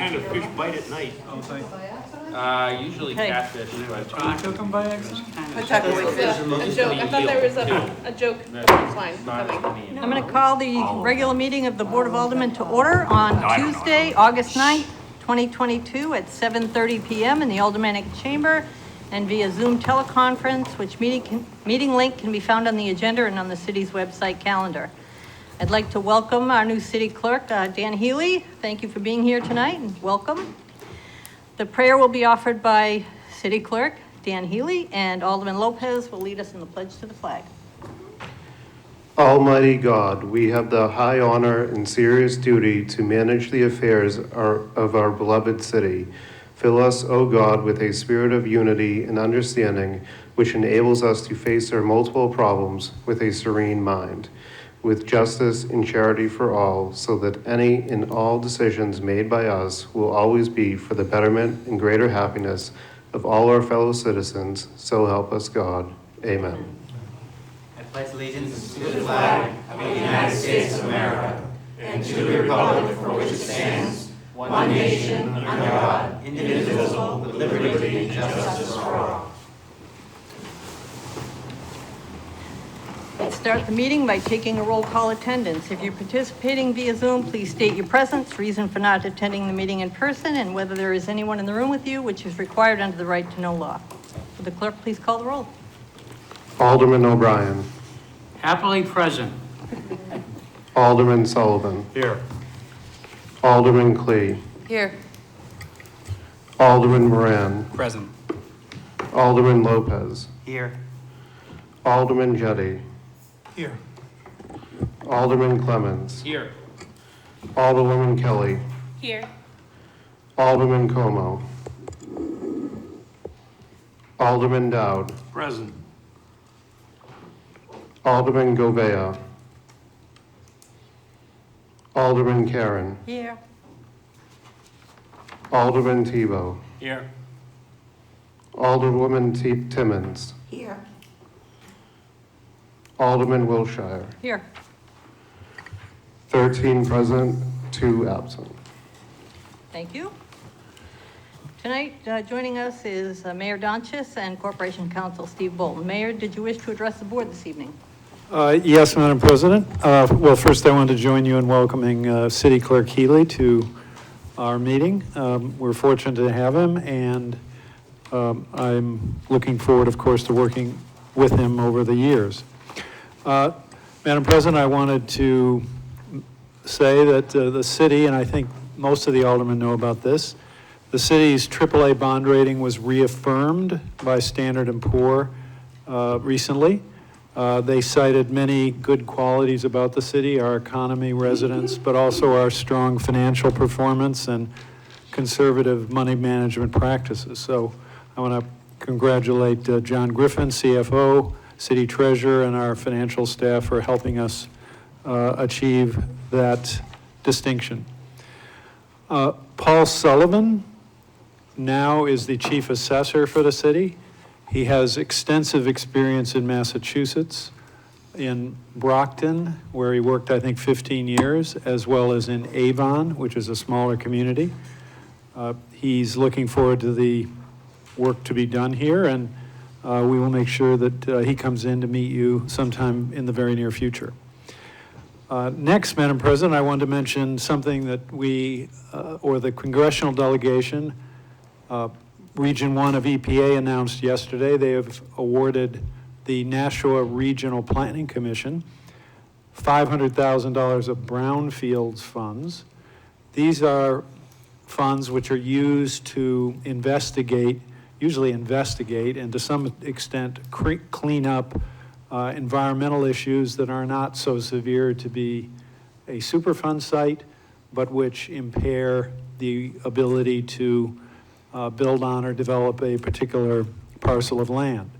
kind of fish bite at night? Usually Hey. catfish, but Can I cook them by accident? Attack away fish. A joke. I thought there was a joke line coming. I'm going to call the regular meeting of the Board of Aldermen to order on Tuesday, August 9th, 2022 at 7:30 PM in the Aldermanic Chamber and via Zoom teleconference, which meeting link can be found on the agenda and on the city's website calendar. I'd like to welcome our new city clerk, Dan Healy. Thank you for being here tonight and welcome. The prayer will be offered by City Clerk Dan Healy, and Alderman Lopez will lead us in the pledge to the flag. Almighty God, we have the high honor and serious duty to manage the affairs of our beloved city. Fill us, O God, with a spirit of unity and understanding, which enables us to face our multiple problems with a serene mind, with justice and charity for all, so that any and all decisions made by us will always be for the betterment and greater happiness of all our fellow citizens. So help us God. Amen. I pledge allegiance to the flag of the United States of America and to the republic for which it stands, one nation, under God, indivisible, with liberty and justice for all. Let's start the meeting by taking a roll call attendance. If you're participating via Zoom, please state your presence, reason for not attending the meeting in person, and whether there is anyone in the room with you, which is required under the right to know law. Would the clerk please call the roll? Alderman O'Brien. Happily present. Alderman Sullivan. Here. Alderman Clee. Here. Alderman Moran. Present. Alderman Lopez. Here. Alderman Jettie. Here. Alderman Clemens. here. Alderwoman Kelly. Here. Alderman Como. Alderman Dowd. Present. Alderman Govea. Alderman Karen. Here. Alderman Tebow. Here. Alderwoman Timmons. Here. Alderman Wilshire. Here. 13 present, 2 absent. Thank you. Tonight, joining us is Mayor Donchis and Corporation Counsel Steve Bolton. Mayor, did you wish to address the board this evening? Yes, Madam President. Well, first I want to join you in welcoming City Clerk Healy to our meeting. We're fortunate to have him, and I'm looking forward, of course, to working with him over the years. Madam President, I wanted to say that the city, and I think most of the aldermen know about this, the city's AAA bond rating was reaffirmed by Standard & Poor recently. They cited many good qualities about the city, our economy, residents, but also our strong financial performance and conservative money management practices. So I want to congratulate John Griffin, CFO, City Treasurer, and our financial staff for helping us achieve that distinction. Paul Sullivan now is the Chief Assessor for the city. He has extensive experience in Massachusetts, in Brockton, where he worked, I think, 15 years, as well as in Avon, which is a smaller community. He's looking forward to the work to be done here, and we will make sure that he comes in to meet you sometime in the very near future. Next, Madam President, I wanted to mention something that we, or the congressional delegation, Region 1 of EPA announced yesterday. They have awarded the Nashua Regional Planning Commission $500,000 of brownfields funds. These are funds which are used to usually investigate, and to some extent clean up environmental issues that are not so severe to be a Superfund site, but which impair the ability to build on or develop a particular parcel of land.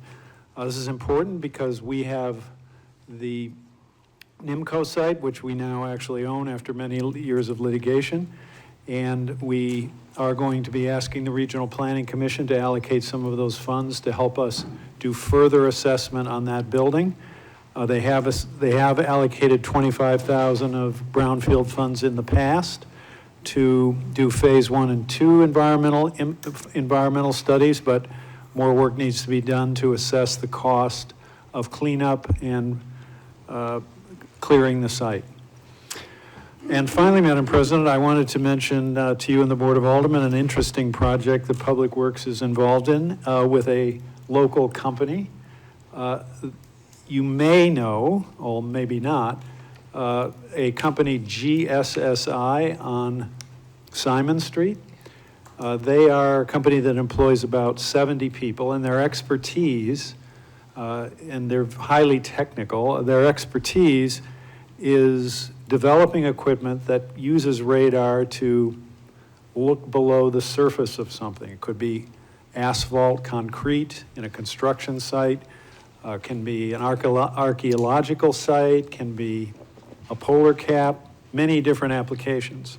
This is important because we have the NIMCO site, which we now actually own after many years of litigation, and we are going to be asking the Regional Planning Commission to allocate some of those funds to help us do further assessment on that building. They have allocated $25,000 of brownfield funds in the past to do phase 1 and 2 environmental studies, but more work needs to be done to assess the cost of cleanup and clearing the site. And finally, Madam President, I wanted to mention to you and the Board of Aldermen an interesting project that Public Works is involved in with a local company. You may know, or maybe not, a company, GSSI, on Simon Street. They are a company that employs about 70 people, and their expertise, and they're highly technical, their expertise is developing equipment that uses radar to look below the surface of something. It could be asphalt, concrete in a construction site, can be an archaeological site, can be a polar cap, many different applications.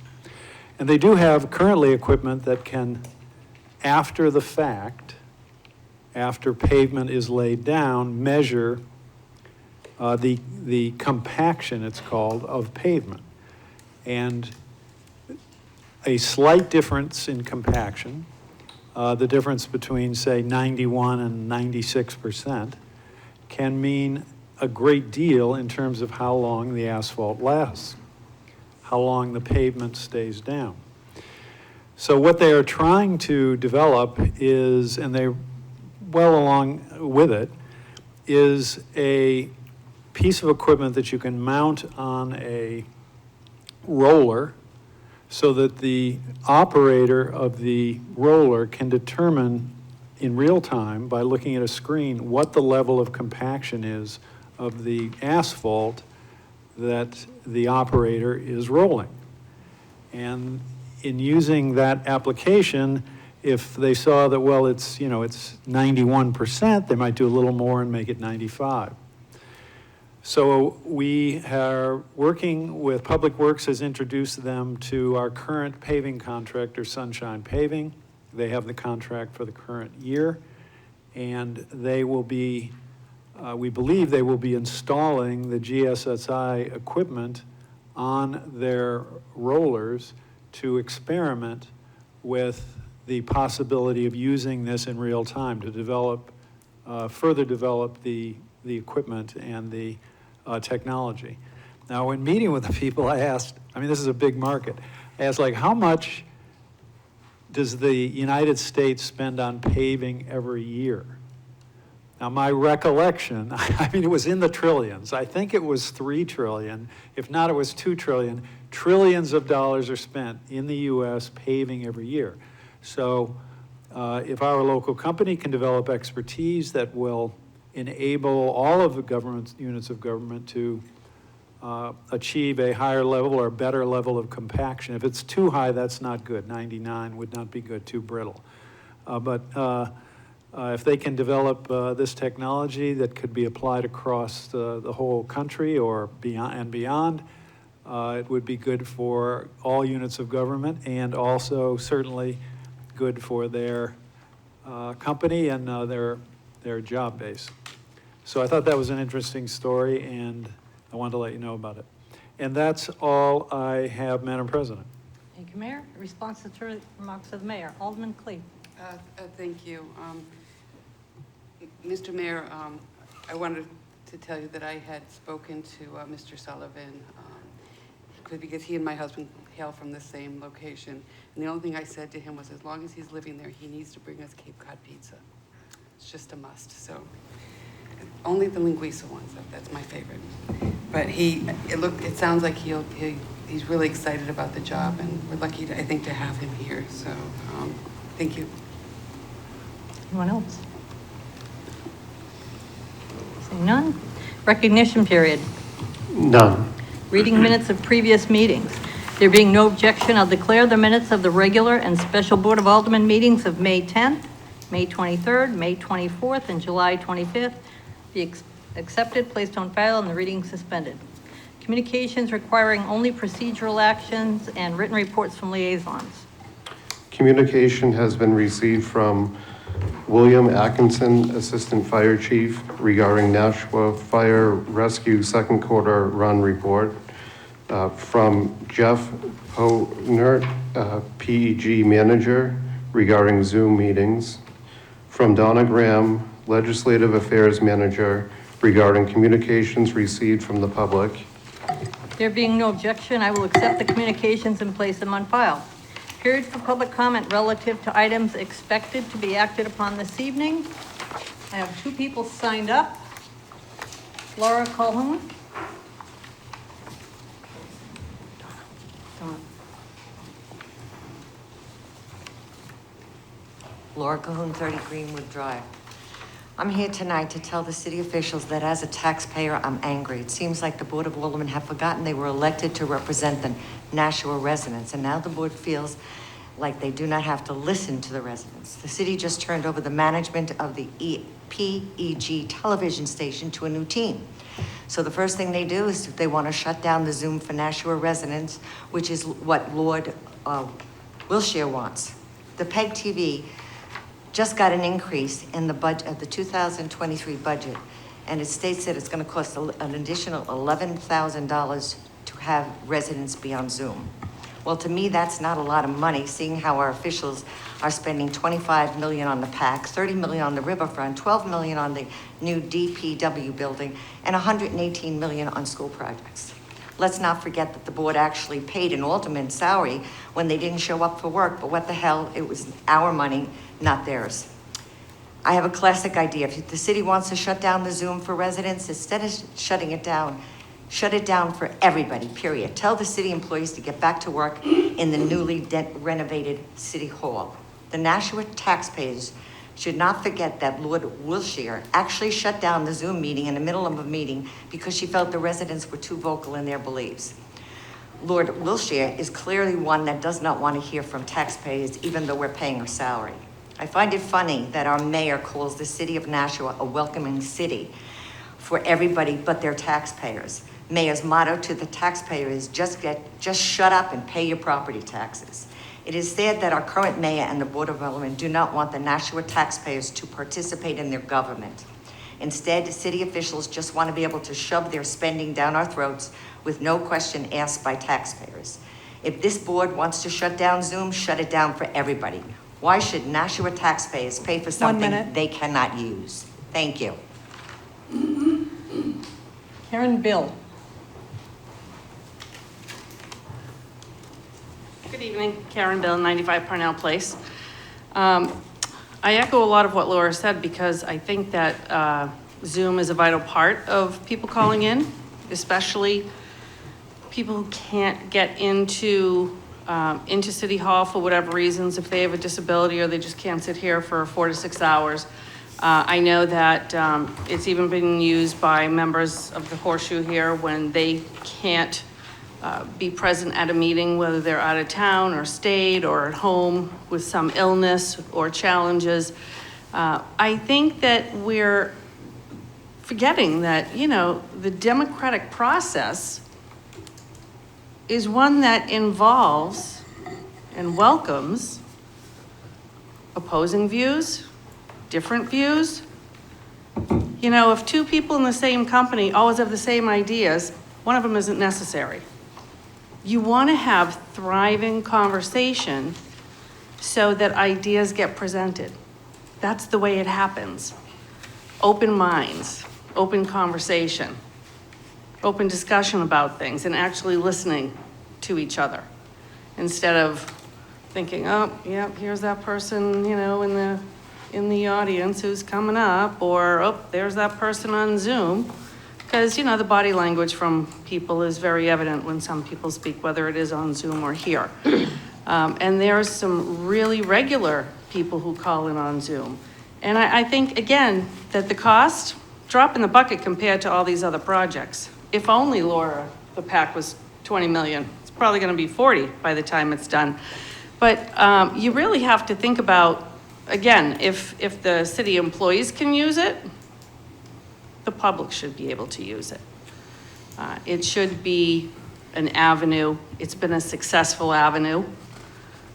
And they do have currently equipment that can, after the fact, after pavement is laid down, measure the compaction, it's called, of pavement. And a slight difference in compaction, the difference between, say, 91 and 96%, can mean a great deal in terms of how long the asphalt lasts, how long the pavement stays down. So what they are trying to develop is, and they're well along with it, is a piece of equipment that you can mount on a roller so that the operator of the roller can determine in real time by looking at a screen what the level of compaction is of the asphalt that the operator is rolling. And in using that application, if they saw that, well, it's 91%, they might do a little more and make it 95. So we are working with Public Works, has introduced them to our current paving contractor, Sunshine Paving. They have the contract for the current year, and they will be, we believe they will be installing the GSSI equipment on their rollers to experiment with the possibility of using this in real time to develop, further develop the equipment and the technology. Now, when meeting with the people, I asked, I mean, this is a big market. I asked, like, how much does the United States spend on paving every year? Now, my recollection, I mean, it was in the trillions. I think it was 3 trillion. If not, it was 2 trillion. Trillions of dollars are spent in the U.S. paving every year. So if our local company can develop expertise that will enable all of the government units of government to achieve a higher level or better level of compaction. If it's too high, that's not good. 99 would not be good, too brittle. But if they can develop this technology that could be applied across the whole country or beyond, it would be good for all units of government and also certainly good for their company and their job base. So I thought that was an interesting story, and I wanted to let you know about it. And that's all I have, Madam President. Thank you, Mayor. Responses to remarks of the Mayor. Alderman Clee. Thank you. Mr. Mayor, I wanted to tell you that I had spoken to Mr. Sullivan because he and my husband hail from the same location. And the only thing I said to him was, as long as he's living there, he needs to bring us Cape Cod pizza. It's just a must. So only the linguiça ones, that's my favorite. But it sounds like he's really excited about the job, and we're lucky, I think, to have him here. So thank you. Anyone else? Seeing none. Recognition period. None. Reading minutes of previous meetings. There being no objection, I'll declare the minutes of the regular and special Board of Aldermen meetings of May 10th, May 23rd, May 24th, and July 25th be accepted, placed on file, and the reading suspended. Communications requiring only procedural actions and written reports from liaisons. Communication has been received from William Atkinson, Assistant Fire Chief, regarding Nashua Fire Rescue Second Quarter Run Report. from Jeff Honert, PEG Manager, regarding Zoom meetings. From Donna Graham, Legislative Affairs Manager, regarding communications received from the public. There being no objection, I will accept the communications and place them on file. Period for public comment relative to items expected to be acted upon this evening. I have 2 people signed up. Laura Calhoun. Laura Cahoon, 30 Greenwood Drive. I'm here tonight to tell the city officials that as a taxpayer, I'm angry. It seems like the Board of Aldermen have forgotten they were elected to represent the Nashua residents, and now the board feels like they do not have to listen to the residents. The city just turned over the management of the PEG television station to a new team. So the first thing they do is they want to shut down the Zoom for Nashua residents, which is what Lord Wilshire wants. The PEG TV just got an increase in the budget of the 2023 budget, and it states that it's going to cost an additional $11,000 to have residents be on Zoom. Well, to me, that's not a lot of money, seeing how our officials are spending $25 million on the PAC, $30 million on the riverfront, $12 million on the new DPW building, and $118 million on school projects. Let's not forget that the board actually paid an alderman's salary when they didn't show up for work, but what the hell, it was our money, not theirs. I have a classic idea. If the city wants to shut down the Zoom for residents, instead of shutting it down, shut it down for everybody, period. Tell the city employees to get back to work in the newly renovated City Hall. The Nashua taxpayers should not forget that Lord Wilshire actually shut down the Zoom meeting in the middle of a meeting because she felt the residents were too vocal in their beliefs. Lord Wilshire is clearly one that does not want to hear from taxpayers, even though we're paying her salary. I find it funny that our mayor calls the city of Nashua a welcoming city for everybody but their taxpayers. Mayor's motto to the taxpayer is just shut up and pay your property taxes. It is sad that our current mayor and the Board of Aldermen do not want the Nashua taxpayers to participate in their government. Instead, city officials just want to be able to shove their spending down our throats with no question asked by taxpayers. If this board wants to shut down Zoom, shut it down for everybody. Why should Nashua taxpayers pay for something they cannot use? Thank you. Karen Bill. Good evening, Karen Bill, 95 Parnell Place. I echo a lot of what Laura said because I think that Zoom is a vital part of people calling in, especially people who can't get into City Hall for whatever reasons, if they have a disability or they just can't sit here for 4 to 6 hours. I know that it's even been used by members of the Horseshoe here when they can't be present at a meeting, whether they're out of town or state or at home with some illness or challenges. I think that we're forgetting that, the democratic process is one that involves and welcomes opposing views, different views. If 2 people in the same company always have the same ideas, one of them isn't necessary. You want to have thriving conversation so that ideas get presented. That's the way it happens. Open minds, open conversation, open discussion about things, and actually listening to each other instead of thinking, oh, yeah, here's that person, in the audience who's coming up, or oh, there's that person on Zoom. Because, the body language from people is very evident when some people speak, whether it is on Zoom or here. And there's some really regular people who call in on Zoom. And I think, again, that the cost, drop in the bucket compared to all these other projects. If only, Laura, the PAC was 20 million. It's probably going to be 40 by the time it's done. But you really have to think about, again, if the city employees can use it, the public should be able to use it. It should be an avenue. It's been a successful avenue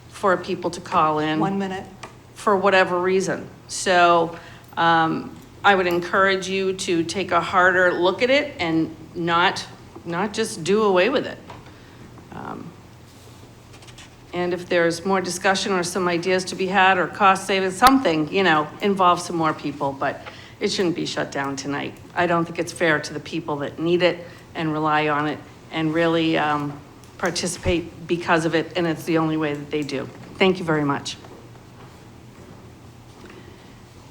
for people to call in. 1 minute. For whatever reason. So I would encourage you to take a harder look at it and not just do away with it. And if there's more discussion or some ideas to be had or cost savings, something, involve some more people, but it shouldn't be shut down tonight. I don't think it's fair to the people that need it and rely on it and really participate because of it, and it's the only way that they do. Thank you very much.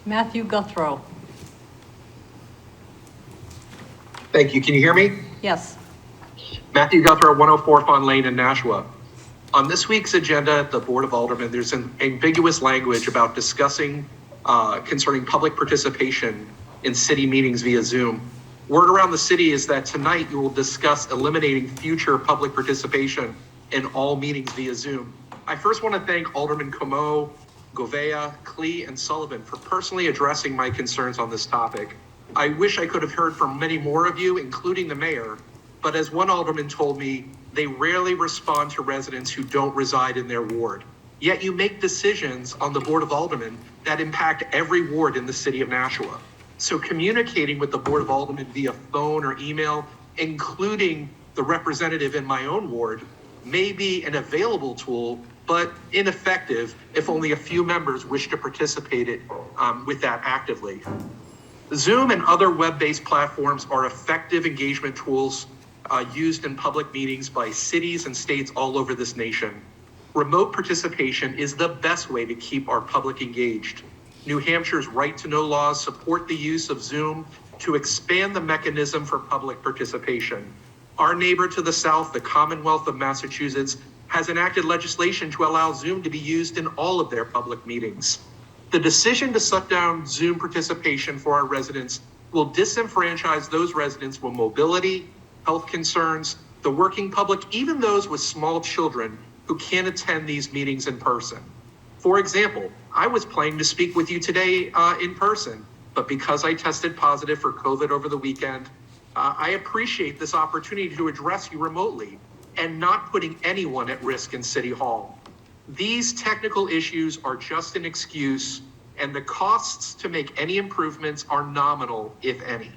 Matthew Guthrow. Thank you. Can you hear me? Yes. Matthew Guthrow, 104 Fawn Lane in Nashua. On this week's agenda at the Board of Aldermen, there's an ambiguous language about discussing concerning public participation in city meetings via Zoom. Word around the city is that tonight you will discuss eliminating future public participation in all meetings via Zoom. I first want to thank Alderman Como, Govea, Klee, and Sullivan for personally addressing my concerns on this topic. I wish I could have heard from many more of you, including the mayor, but as one alderman told me, they rarely respond to residents who don't reside in their ward. Yet you make decisions on the Board of Aldermen that impact every ward in the city of Nashua. So communicating with the Board of Aldermen via phone or email, including the representative in my own ward, may be an available tool, but ineffective if only a few members wish to participate with that actively. Zoom and other web-based platforms are effective engagement tools used in public meetings by cities and states all over this nation. Remote participation is the best way to keep our public engaged. New Hampshire's right to know laws support the use of Zoom to expand the mechanism for public participation. Our neighbor to the south, the Commonwealth of Massachusetts, has enacted legislation to allow Zoom to be used in all of their public meetings. The decision to shut down Zoom participation for our residents will disenfranchise those residents with mobility, health concerns, the working public, even those with small children who can't attend these meetings in person. For example, I was planning to speak with you today in person, but because I tested positive for COVID over the weekend, I appreciate this opportunity to address you remotely and not putting anyone at risk in City Hall. These technical issues are just an excuse, and the costs to make any improvements are nominal, if any.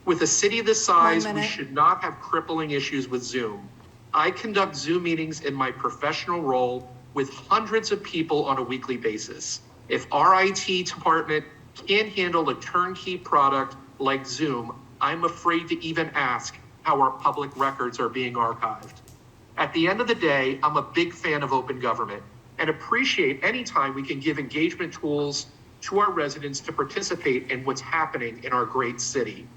With a city this size, we should not have crippling issues with Zoom. I conduct Zoom meetings in my professional role with hundreds of people on a weekly basis. If our IT department can't handle a turnkey product like Zoom, I'm afraid to even ask how our public records are being archived. At the end of the day, I'm a big fan of open government and appreciate any time we can give engagement tools to our residents to participate in what's happening in our great city.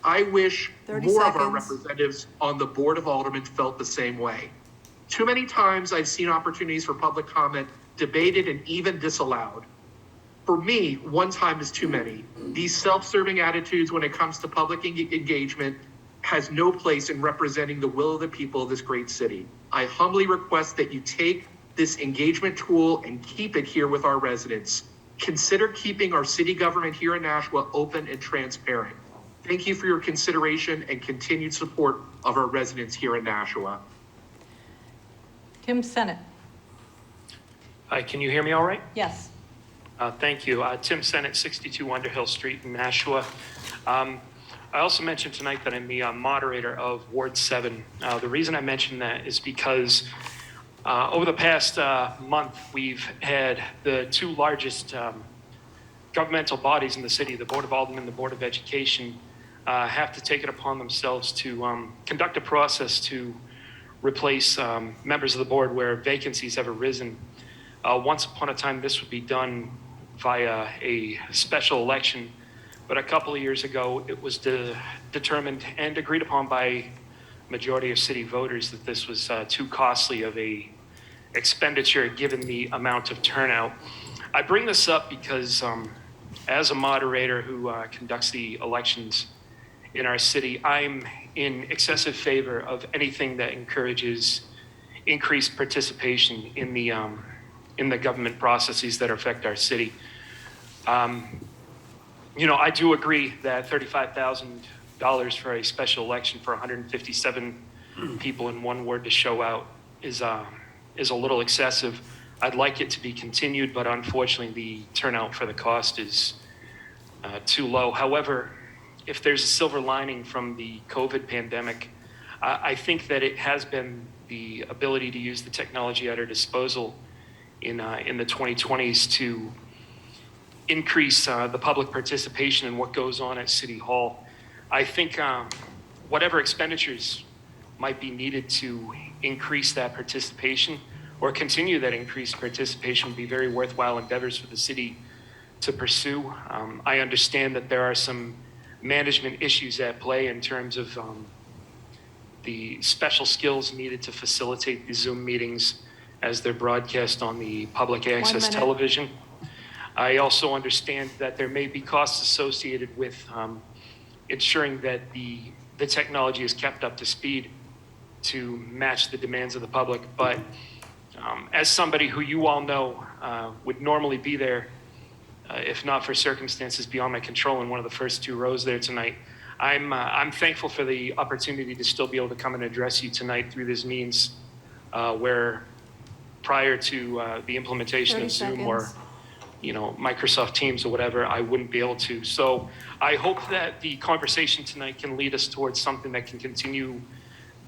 I wish more of our representatives on the Board of Aldermen felt the same way. Too many times I've seen opportunities for public comment debated and even disallowed. For me, one time is too many. These self-serving attitudes when it comes to public engagement has no place in representing the will of the people of this great city. I humbly request that you take this engagement tool and keep it here with our residents. Consider keeping our city government here in Nashua open and transparent. Thank you for your consideration and continued support of our residents here in Nashua. Tim Sennett. Hi, can you hear me all right? Yes. Thank you. Tim Sennett, 62 Underhill Street in Nashua. I also mentioned tonight that I'm the moderator of Ward 7. The reason I mentioned that is because over the past month, we've had the two largest governmental bodies in the city, the Board of Aldermen, the Board of Education, have to take it upon themselves to conduct a process to replace members of the board where vacancies have arisen. Once upon a time, this would be done via a special election, but a couple of years ago, it was determined and agreed upon by majority of city voters that this was too costly of a expenditure given the amount of turnout. I bring this up because as a moderator who conducts the elections in our city, I'm in excessive favor of anything that encourages increased participation in the government processes that affect our city. I do agree that $35,000 for a special election for 157 people in one ward to show out is a little excessive. I'd like it to be continued, but unfortunately the turnout for the cost is too low. However, if there's a silver lining from the COVID pandemic, I think that it has been the ability to use the technology at our disposal in the 2020s to increase the public participation in what goes on at City Hall. I think whatever expenditures might be needed to increase that participation or continue that increased participation would be very worthwhile endeavors for the city to pursue. I understand that there are some management issues at play in terms of the special skills needed to facilitate the Zoom meetings as they're broadcast on the public access television. I also understand that there may be costs associated with ensuring that the technology is kept up to speed to match the demands of the public. But as somebody who you all know would normally be there, if not for circumstances beyond my control in one of the first 2 rows there tonight, I'm thankful for the opportunity to still be able to come and address you tonight through this means where prior to the implementation of Zoom or Microsoft Teams or whatever, I wouldn't be able to. So I hope that the conversation tonight can lead us towards something that can continue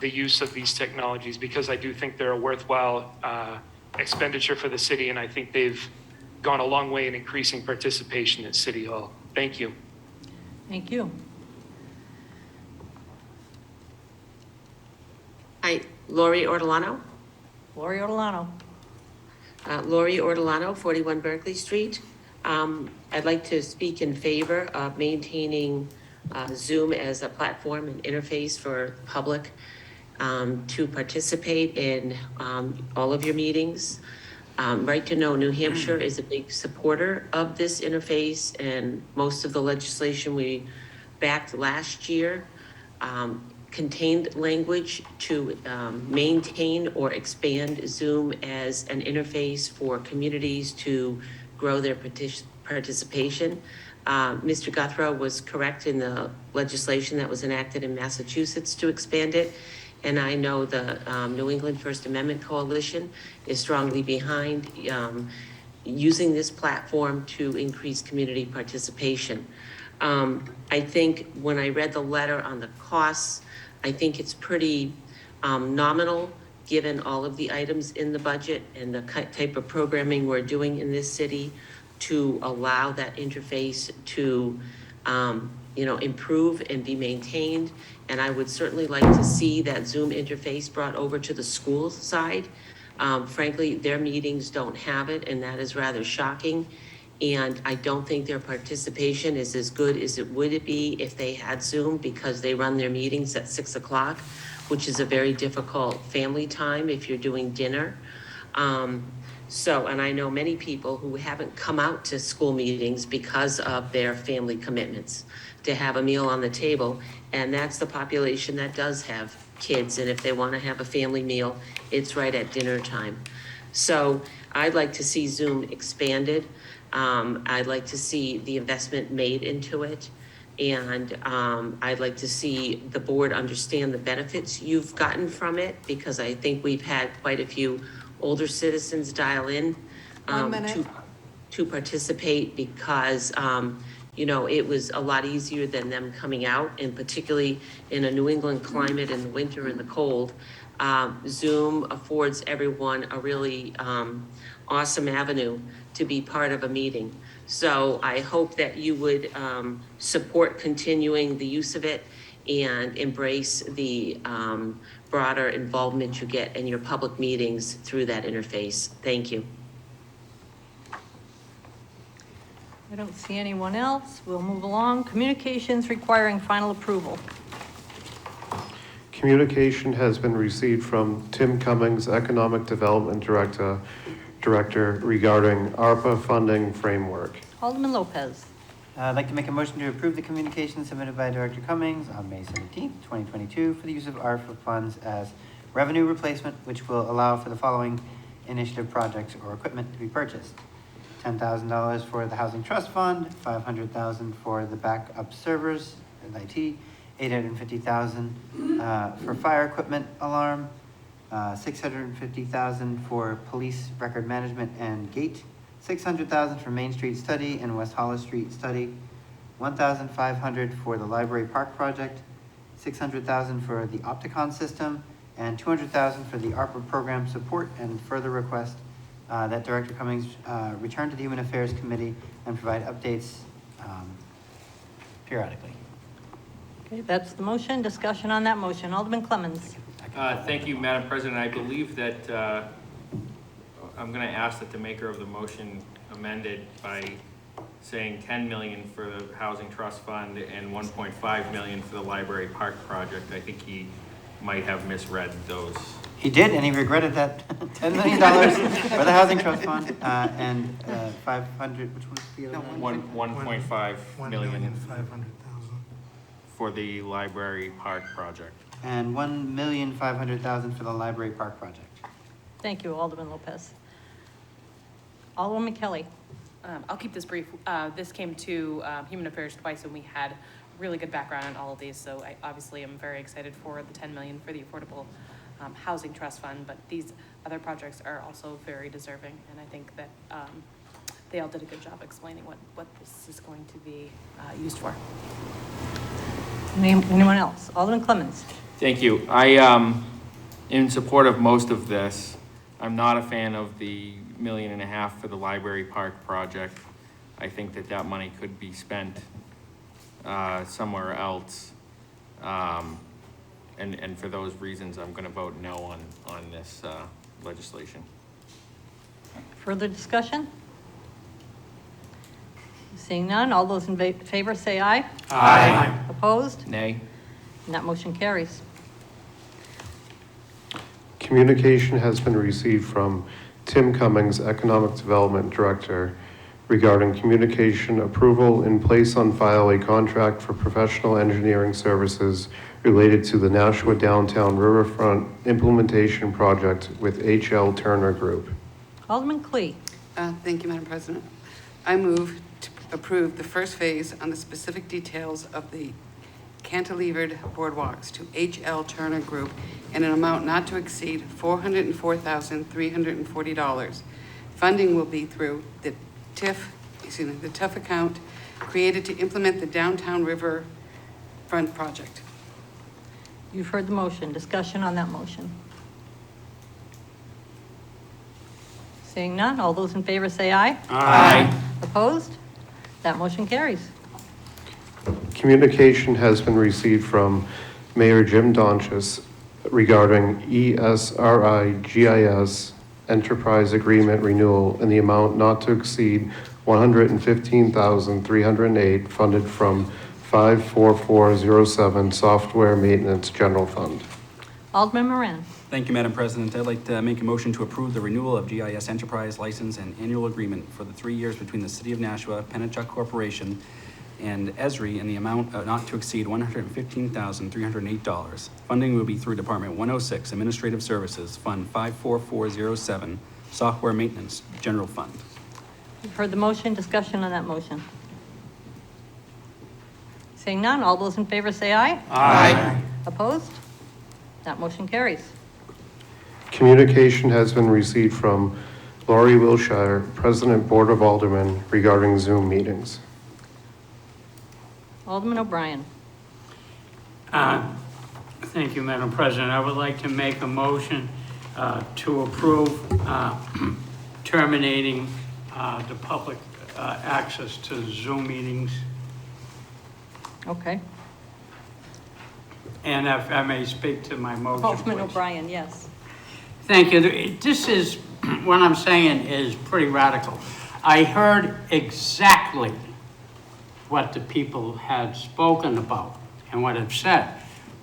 the use of these technologies, because I do think they're a worthwhile expenditure for the city, and I think they've gone a long way in increasing participation at City Hall. Thank you. Thank you. Hi, Lori Ortolano. Lori Ortolano. Lori Ortolano, 41 Berkeley Street. I'd like to speak in favor of maintaining Zoom as a platform and interface for public to participate in all of your meetings. Right to Know New Hampshire is a big supporter of this interface, and most of the legislation we backed last year contained language to maintain or expand Zoom as an interface for communities to grow their participation. Mr. Guthrow was correct in the legislation that was enacted in Massachusetts to expand it. And I know the New England First Amendment Coalition is strongly behind using this platform to increase community participation. I think when I read the letter on the costs, I think it's pretty nominal given all of the items in the budget and the type of programming we're doing in this city to allow that interface to improve and be maintained. And I would certainly like to see that Zoom interface brought over to the school side. Frankly, their meetings don't have it, and that is rather shocking. And I don't think their participation is as good as it would be if they had Zoom, because they run their meetings at 6 o'clock, which is a very difficult family time if you're doing dinner. And I know many people who haven't come out to school meetings because of their family commitments to have a meal on the table. And that's the population that does have kids. And if they want to have a family meal, it's right at dinner time. So I'd like to see Zoom expanded. I'd like to see the investment made into it. And I'd like to see the board understand the benefits you've gotten from it, because I think we've had quite a few older citizens dial in to participate, because it was a lot easier than them coming out, and particularly in a New England climate in the winter and the cold. Zoom affords everyone a really awesome avenue to be part of a meeting. So I hope that you would support continuing the use of it and embrace the broader involvement you get in your public meetings through that interface. Thank you. I don't see anyone else. We'll move along. Communications requiring final approval. Communication has been received from Tim Cummings, Economic Development Director regarding ARPA funding framework. Alderman Lopez. I'd like to make a motion to approve the communication submitted by Director Cummings on May 17th, 2022 for the use of ARPA funds as revenue replacement, which will allow for the following initiative projects or equipment to be purchased. $10,000 for the Housing Trust Fund, $500,000 for the backup servers and IT, $850,000 for fire equipment alarm, $650,000 for police record management and gate, $600,000 for Main Street study and West Hollis Street study, $1,500 for the library park project, $600,000 for the Opticon system, and $200,000 for the ARPA program support, and further request that Director Cummings return to the Human Affairs Committee and provide updates periodically. Okay, that's the motion. Discussion on that motion. Alderman Clemmons. Thank you, Madam President. I believe that I'm going to ask that the maker of the motion amend it by saying 10 million for the Housing Trust Fund and 1.5 million for the Library Park project. I think he might have misread those. He did, and he regretted that $10 million for the Housing Trust Fund and 500, which was the other one? 1.5 million for the Library Park project. And $1,500,000 for the Library Park project. Thank you, Alderman Lopez. Alderman Kelly. I'll keep this brief. This came to Human Affairs twice, and we had really good background on all of these. So I obviously am very excited for the 10 million for the Affordable Housing Trust Fund, but these other projects are also very deserving, and I think that they all did a good job explaining what this is going to be used for. Anyone else? Alderman Clemmons. Thank you. I am in support of most of this. I'm not a fan of the $1.5 million for the Library Park project. I think that money could be spent somewhere else. And for those reasons, I'm going to vote no on this legislation. Further discussion? Seeing none, all those in favor say aye. Aye. Opposed? Nay. And that motion carries. Communication has been received from Tim Cummings, Economic Development Director, regarding communication approval and place on file a contract for professional engineering services related to the Nashua Downtown Riverfront Implementation Project with H.L. Turner Group. Alderman Clee. Thank you, Madam President. I move to approve the first phase on the specific details of the cantilevered boardwalks to H.L. Turner Group in an amount not to exceed $404,340. Funding will be through the TIF account created to implement the Downtown Riverfront project. You've heard the motion. Discussion on that motion. Seeing none, all those in favor say aye. Aye. Opposed? That motion carries. Communication has been received from Mayor Jim Donchis regarding ESRI GIS Enterprise Agreement Renewal in the amount not to exceed $115,308 funded from 54407 Software Maintenance General Fund. Alderman Moran. Thank you, Madam President. I'd like to make a motion to approve the renewal of GIS Enterprise License and Annual Agreement for the 3 years between the City of Nashua, Pennachuck Corporation, and Esri in the amount not to exceed $115,308. Funding will be through Department 106, Administrative Services, Fund 54407, Software Maintenance General Fund. You've heard the motion. Discussion on that motion. Seeing none, all those in favor say aye. Aye. Opposed? That motion carries. Communication has been received from Laurie Wilshire, President Board of Aldermen, regarding Zoom meetings. Alderman O'Brien. Thank you, Madam President. I would like to make a motion to approve terminating the public access to Zoom meetings. Okay. And if I may speak to my motion, Alderman please. O'Brien, yes. Thank you. This is, what I'm saying is pretty radical. I heard exactly what the people had spoken about and what have said.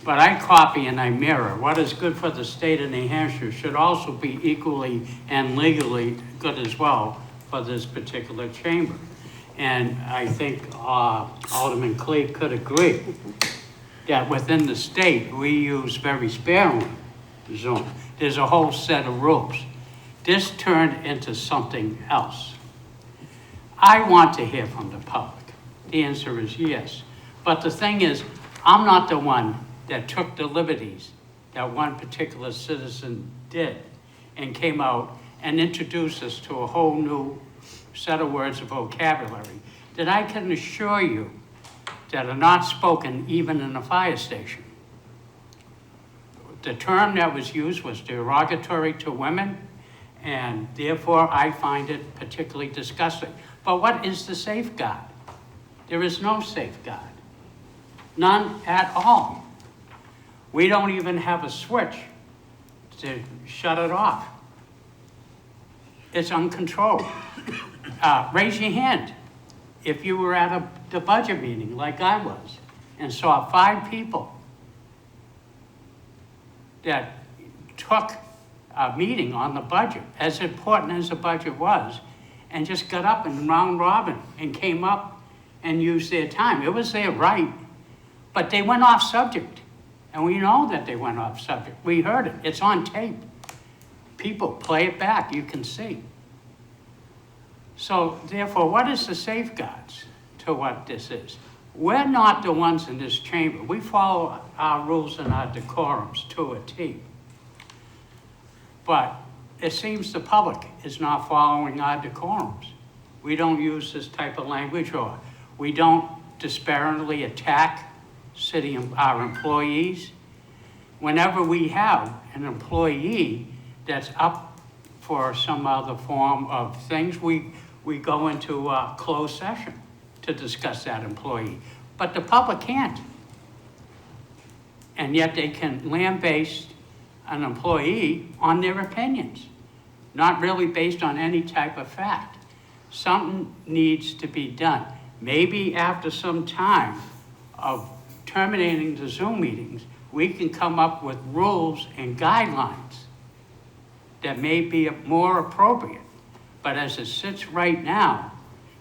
But I copy and I mirror. What is good for the state of New Hampshire should also be equally and legally good as well for this particular chamber. And I think Alderman Clee could agree that within the state, we use very sparingly Zoom. There's a whole set of rules. This turned into something else. I want to hear from the public. The answer is yes. But the thing is, I'm not the one that took the liberties that one particular citizen did and came out and introduced us to a whole new set of words of vocabulary that I can assure you that are not spoken even in a fire station. the term that was used was derogatory to women, and therefore I find it particularly disgusting. But what is the safeguard? There is no safeguard. None at all. We don't even have a switch to shut it off. It's uncontrolled. Raise your hand if you were at the budget meeting like I was and saw 5 people that took a meeting on the budget, as important as the budget was, and just got up and round robin and came up and used their time. It was their right, but they went off subject. And we know that they went off subject. We heard it. It's on tape. People play it back. You can see. So therefore, what is the safeguards to what this is? We're not the ones in this chamber. We follow our rules and our decorums to a T. But it seems the public is not following our decorums. We don't use this type of language, or we don't disparately attack our employees. Whenever we have an employee that's up for some other form of things, we go into a closed session to discuss that employee. But the public can't. And yet they can lambaste an employee on their opinions, not really based on any type of fact. Something needs to be done. Maybe after some time of terminating the Zoom meetings, we can come up with rules and guidelines that may be more appropriate. But as it sits right now,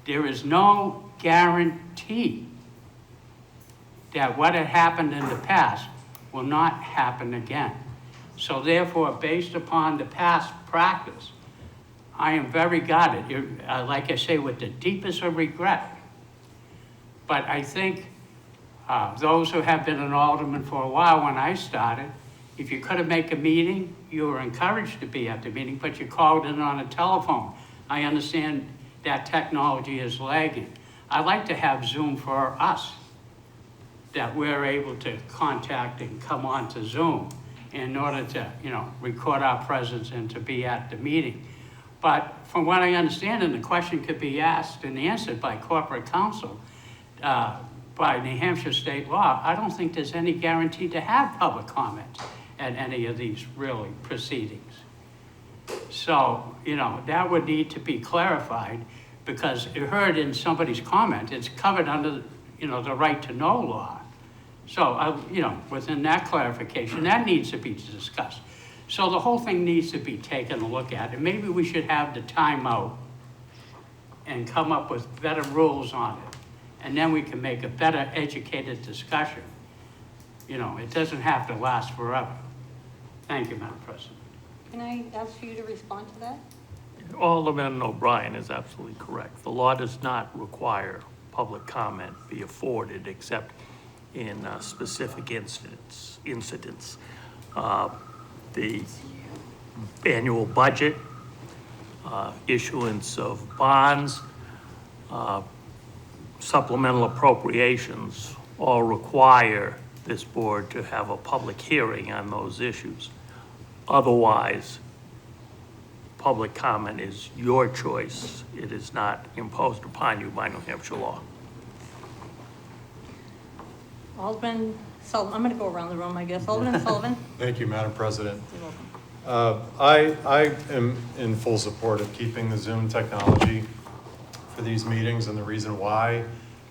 there is no guarantee that what had happened in the past will not happen again. So therefore, based upon the past practice, I am very guarded, like I say, with the deepest of regret. But I think those who have been an alderman for a while, when I started, if you couldn't make a meeting, you were encouraged to be at the meeting, but you called in on a telephone. I understand that technology is lagging. I like to have Zoom for us, that we're able to contact and come on to Zoom in order to, record our presence and to be at the meeting. But from what I understand, and the question could be asked and answered by corporate counsel, by New Hampshire state law, I don't think there's any guarantee to have public comment at any of these really proceedings. So, that would need to be clarified, because it heard in somebody's comment, it's covered under, the right to know law. So, within that clarification, that needs to be discussed. So the whole thing needs to be taken a look at, and maybe we should have the timeout and come up with better rules on it. And then we can make a better educated discussion. It doesn't have to last forever. Thank you, Madam President. Can I ask you to respond to that? Alderman O'Brien is absolutely correct. The law does not require public comment be afforded except in specific incidents. The annual budget, issuance of bonds, supplemental appropriations all require this board to have a public hearing on those issues. Otherwise, public comment is your choice. It is not imposed upon you by New Hampshire law. Alderman Sullivan, I'm going to go around the room, I guess. Alderman Sullivan? Thank you, Madam President. You're welcome. I am in full support of keeping the Zoom technology for these meetings, and the reason why,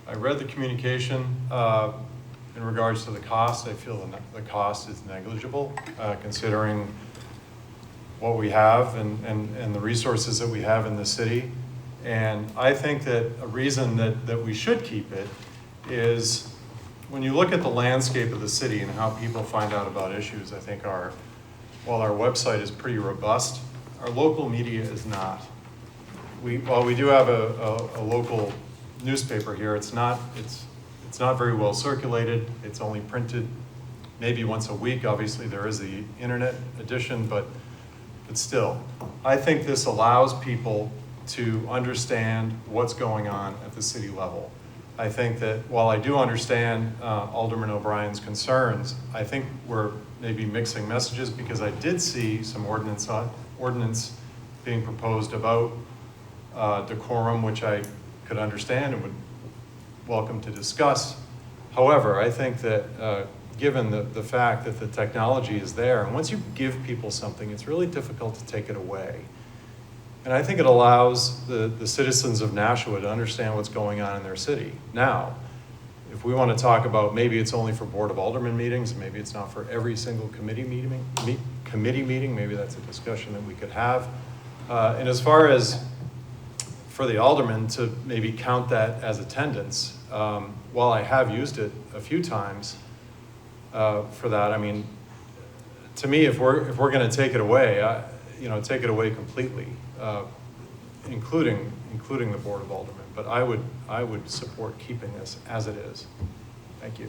I read the communication in regards to the cost. I feel the cost is negligible considering what we have and the resources that we have in the city. And I think that a reason that we should keep it is when you look at the landscape of the city and how people find out about issues, I think while our website is pretty robust, our local media is not. While we do have a local newspaper here, it's not very well circulated. It's only printed maybe once a week. Obviously, there is the internet edition, but still, I think this allows people to understand what's going on at the city level. I think that while I do understand Alderman O'Brien's concerns, I think we're maybe mixing messages, because I did see some ordinance being proposed about decorum, which I could understand and would welcome to discuss. However, I think that given the fact that the technology is there, and once you give people something, it's really difficult to take it away. And I think it allows the citizens of Nashua to understand what's going on in their city. Now, if we want to talk about maybe it's only for Board of Aldermen meetings, maybe it's not for every single committee meeting, maybe that's a discussion that we could have. And as far as for the aldermen to maybe count that as attendance, while I have used it a few times for that, I mean, to me, if we're going to take it away, take it away completely, including the Board of Aldermen. But I would support keeping this as it is. Thank you.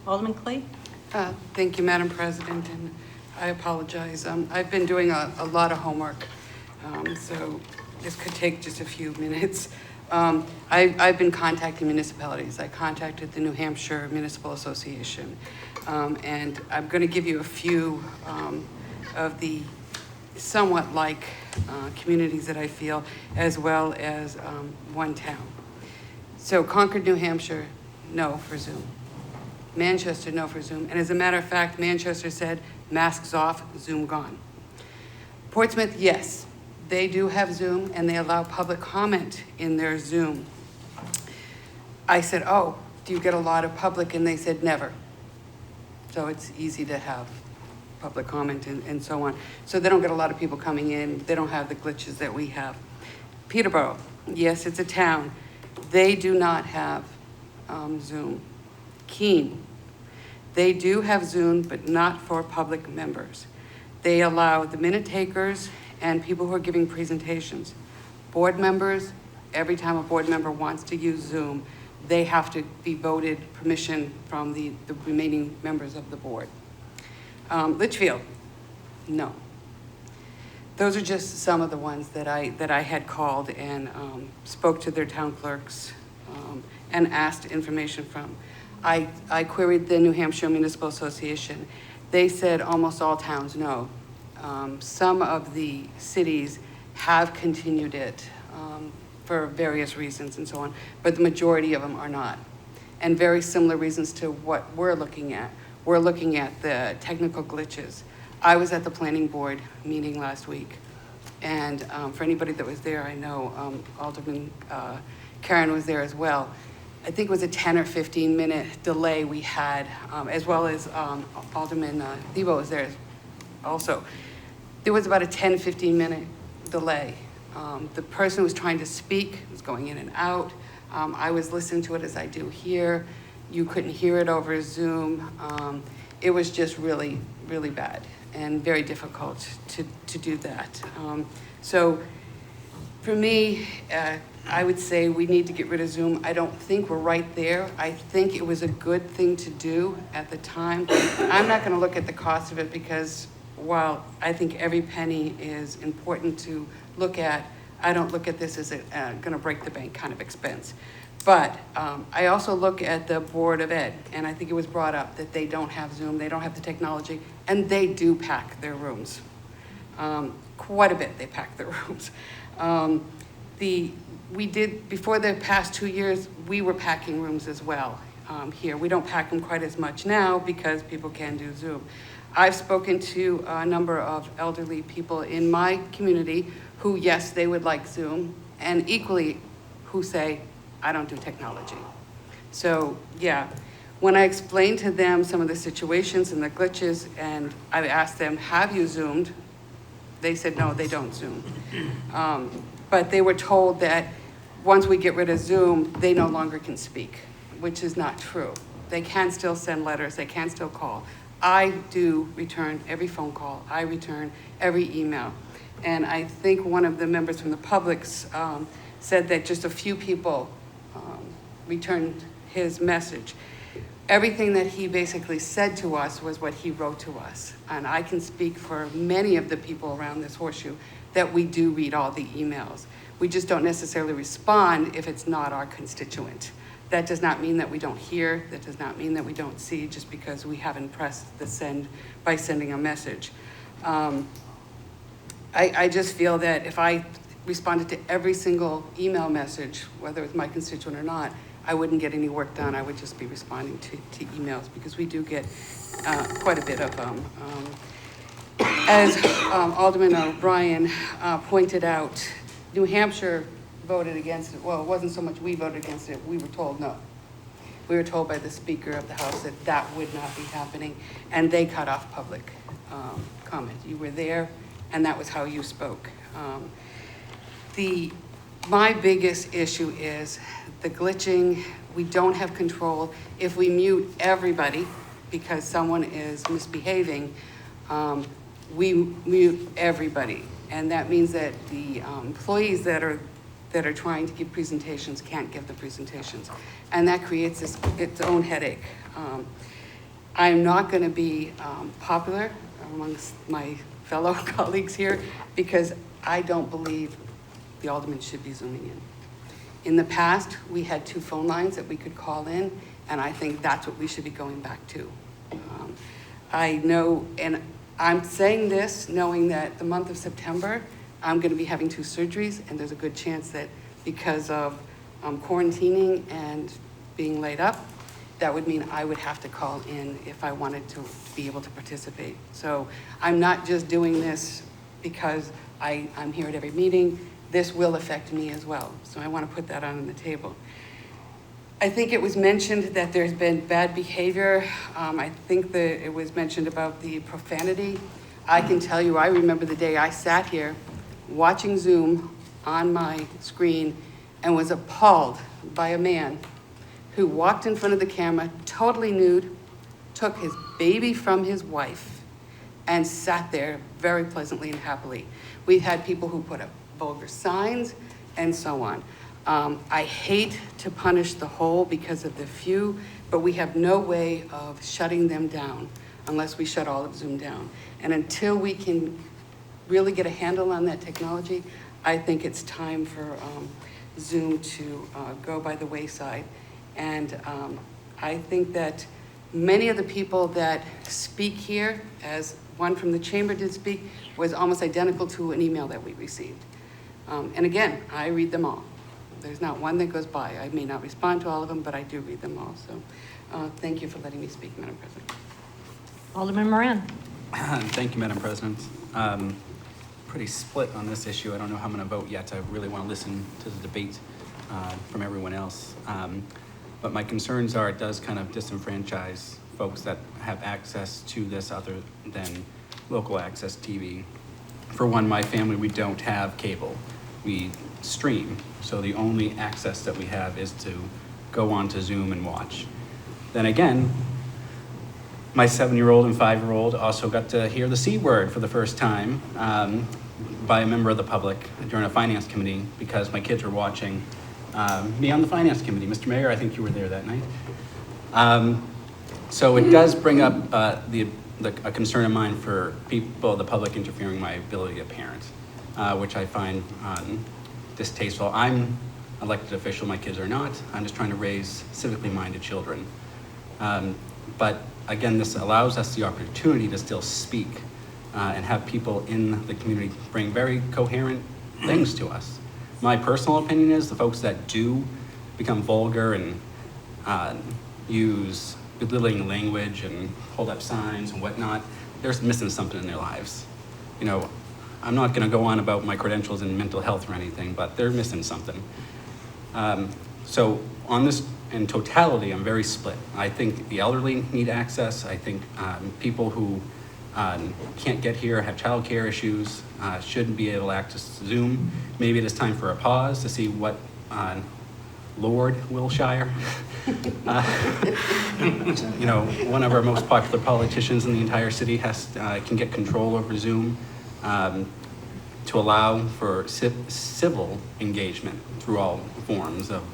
Alderman Clay? Thank you, Madam President, and I apologize. I've been doing a lot of homework, so this could take just a few minutes. I've been contacting municipalities. I contacted the New Hampshire Municipal Association, and I'm going to give you a few of the somewhat like communities that I feel, as well as one town. So Concord, New Hampshire, no for Zoom. Manchester, no for Zoom. And as a matter of fact, Manchester said, masks off, Zoom gone. Portsmouth, yes, they do have Zoom, and they allow public comment in their Zoom. I said, oh, do you get a lot of public? And they said, never. So it's easy to have public comment and so on. So they don't get a lot of people coming in. They don't have the glitches that we have. Peterborough, yes, it's a town. They do not have Zoom. Keene, they do have Zoom, but not for public members. They allow the minute takers and people who are giving presentations. Board members, every time a board member wants to use Zoom, they have to be voted permission from the remaining members of the board. Litchfield, no. Those are just some of the ones that I had called and spoke to their town clerks and asked information from. I queried the New Hampshire Municipal Association. They said almost all towns no. Some of the cities have continued it for various reasons and so on, but the majority of them are not. And very similar reasons to what we're looking at. We're looking at the technical glitches. I was at the planning board meeting last week, and for anybody that was there, I know Alderman Karen was there as well. I think it was a 10 or 15 minute delay we had, as well as Alderman Thebo was there also. There was about a 10, 15 minute delay. The person who was trying to speak was going in and out. I was listening to it as I do here. You couldn't hear it over Zoom. It was just really, really bad and very difficult to do that. So for me, I would say we need to get rid of Zoom. I don't think we're right there. I think it was a good thing to do at the time. I'm not gonna look at the cost of it because while I think every penny is important to look at, I don't look at this as a gonna break the bank kind of expense. But I also look at the Board of Ed, and I think it was brought up that they don't have Zoom, they don't have the technology, and they do pack their rooms. Quite a bit they pack their rooms. We did, before the past 2 years, we were packing rooms as well here. We don't pack them quite as much now because people can do Zoom. I've spoken to a number of elderly people in my community who, yes, they would like Zoom, and equally who say, I don't do technology. So yeah, when I explained to them some of the situations and the glitches, and I asked them, have you Zoomed? They said, no, they don't Zoom. But they were told that once we get rid of Zoom, they no longer can speak, which is not true. They can still send letters, they can still call. I do return every phone call, I return every email. And I think one of the members from the public said that just a few people returned his message. Everything that he basically said to us was what he wrote to us. And I can speak for many of the people around this horseshoe that we do read all the emails. We just don't necessarily respond if it's not our constituent. That does not mean that we don't hear, that does not mean that we don't see, just because we haven't pressed the send by sending a message. I just feel that if I responded to every single email message, whether it's my constituent or not, I wouldn't get any work done. I would just be responding to emails, because we do get quite a bit of them. As Alderman O'Brien pointed out, New Hampshire voted against it. Well, it wasn't so much we voted against it, we were told no. We were told by the Speaker of the House that that would not be happening, and they cut off public comment. You were there, and that was how you spoke. My biggest issue is the glitching. We don't have control. If we mute everybody because someone is misbehaving, we mute everybody. And that means that the employees that are trying to give presentations can't give the presentations. And that creates its own headache. I'm not gonna be popular amongst my fellow colleagues here, because I don't believe the aldermen should be Zooming in. In the past, we had 2 phone lines that we could call in, and I think that's what we should be going back to. I know, and I'm saying this knowing that the month of September, I'm gonna be having 2 surgeries, and there's a good chance that because of quarantining and being laid up, that would mean I would have to call in if I wanted to be able to participate. So I'm not just doing this because I'm here at every meeting. This will affect me as well. So I want to put that on the table. I think it was mentioned that there's been bad behavior. I think that it was mentioned about the profanity. I can tell you, I remember the day I sat here watching Zoom on my screen and was appalled by a man who walked in front of the camera, totally nude, took his baby from his wife, and sat there very pleasantly and happily. We've had people who put up vulgar signs and so on. I hate to punish the whole because of the few, but we have no way of shutting them down unless we shut all of Zoom down. And until we can really get a handle on that technology, I think it's time for Zoom to go by the wayside. And I think that many of the people that speak here, as one from the chamber did speak, was almost identical to an email that we received. And again, I read them all. There's not one that goes by. I may not respond to all of them, but I do read them all. So thank you for letting me speak, Madam President. Alderman Moran. Thank you, Madam President. Pretty split on this issue. I don't know how I'm going to vote yet. I really want to listen to the debate from everyone else. But my concerns are it does kind of disenfranchise folks that have access to this other than local access TV. For one, my family, we don't have cable. We stream. So the only access that we have is to go on to Zoom and watch. Then again, my 7-year-old and 5-year-old also got to hear the C word for the first time by a member of the public during a finance committee because my kids were watching me on the finance committee. Mr. Mayor, I think you were there that night. So it does bring up a concern of mine for people, the public interfering in my ability to parent, which I find distasteful. I'm an elected official, my kids are not. I'm just trying to raise civically minded children. But again, this allows us the opportunity to still speak and have people in the community bring very coherent things to us. My personal opinion is the folks that do become vulgar and use belittling language and hold up signs and whatnot, they're missing something in their lives. You know, I'm not gonna go on about my credentials in mental health or anything, but they're missing something. So on this, in totality, I'm very split. I think the elderly need access. I think people who can't get here, have childcare issues, shouldn't be able to access Zoom. Maybe it is time for a pause to see what Lord Wilshire, you know, one of our most popular politicians in the entire city can get control over Zoom to allow for civil engagement through all forms of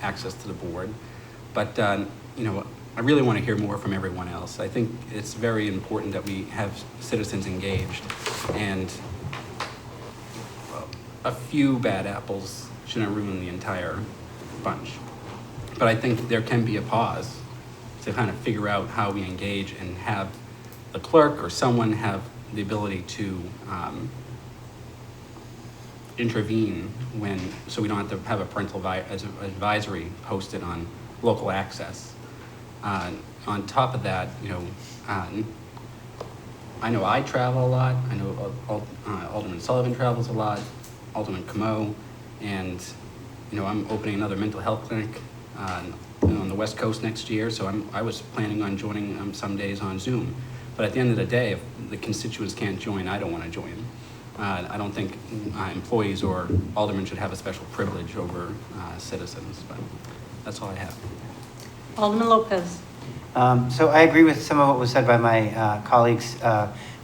access to the board. But, you know, I really want to hear more from everyone else. I think it's very important that we have citizens engaged, and a few bad apples shouldn't ruin the entire bunch. But I think there can be a pause to kind of figure out how we engage and have the clerk or someone have the ability to intervene so we don't have to have a parental advisory posted on local access. On top of that, I know I travel a lot. I know Alderman Sullivan travels a lot, Alderman Camo, and I'm opening another mental health clinic on the West Coast next year. So I was planning on joining some days on Zoom. But at the end of the day, if the constituents can't join, I don't want to join. I don't think employees or aldermen should have a special privilege over citizens. But that's all I have. Alderman Lopez. So I agree with some of what was said by my colleagues.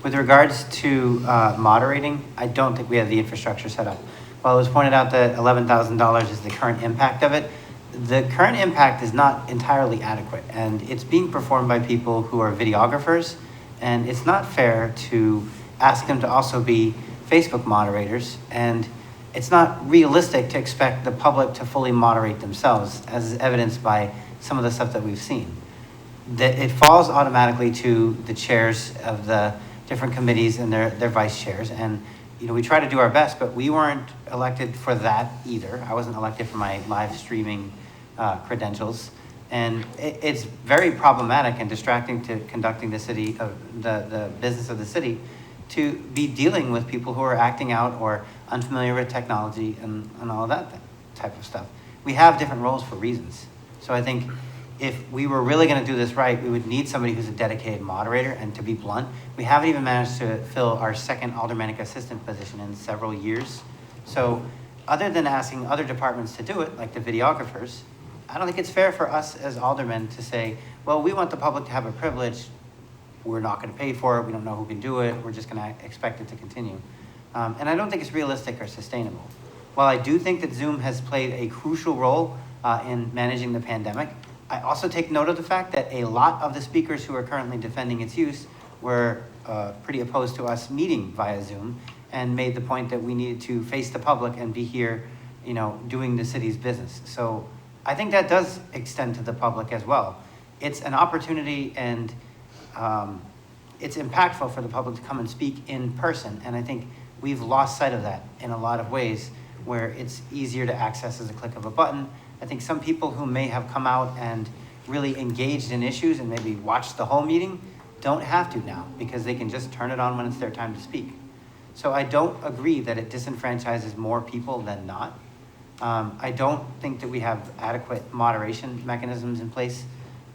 With regards to moderating, I don't think we have the infrastructure set up. While it was pointed out that $11,000 is the current impact of it, the current impact is not entirely adequate, and it's being performed by people who are videographers, and it's not fair to ask them to also be Facebook moderators, and it's not realistic to expect the public to fully moderate themselves, as is evidenced by some of the stuff that we've seen. That it falls automatically to the chairs of the different committees and their vice chairs, and we try to do our best, but we weren't elected for that either. I wasn't elected for my live streaming credentials, and it's very problematic and distracting to conducting the city of the business of the city to be dealing with people who are acting out or unfamiliar with technology and all of that type of stuff. We have different roles for reasons. So I think if we were really going to do this right, we would need somebody who's a dedicated moderator. And to be blunt, we haven't even managed to fill our second aldermanic assistant position in several years. So other than asking other departments to do it, like the videographers, I don't think it's fair for us as aldermen to say, well, we want the public to have a privilege. We're not going to pay for it. We don't know who can do it. We're just going to expect it to continue. And I don't think it's realistic or sustainable. While I do think that Zoom has played a crucial role in managing the pandemic, I also take note of the fact that a lot of the speakers who are currently defending its use were pretty opposed to us meeting via Zoom and made the point that we needed to face the public and be here, doing the city's business. So I think that does extend to the public as well. It's an opportunity, and it's impactful for the public to come and speak in person. And I think we've lost sight of that in a lot of ways, where it's easier to access as a click of a button. I think some people who may have come out and really engaged in issues and maybe watched the whole meeting don't have to now, because they can just turn it on when it's their time to speak. So I don't agree that it disenfranchises more people than not. I don't think that we have adequate moderation mechanisms in place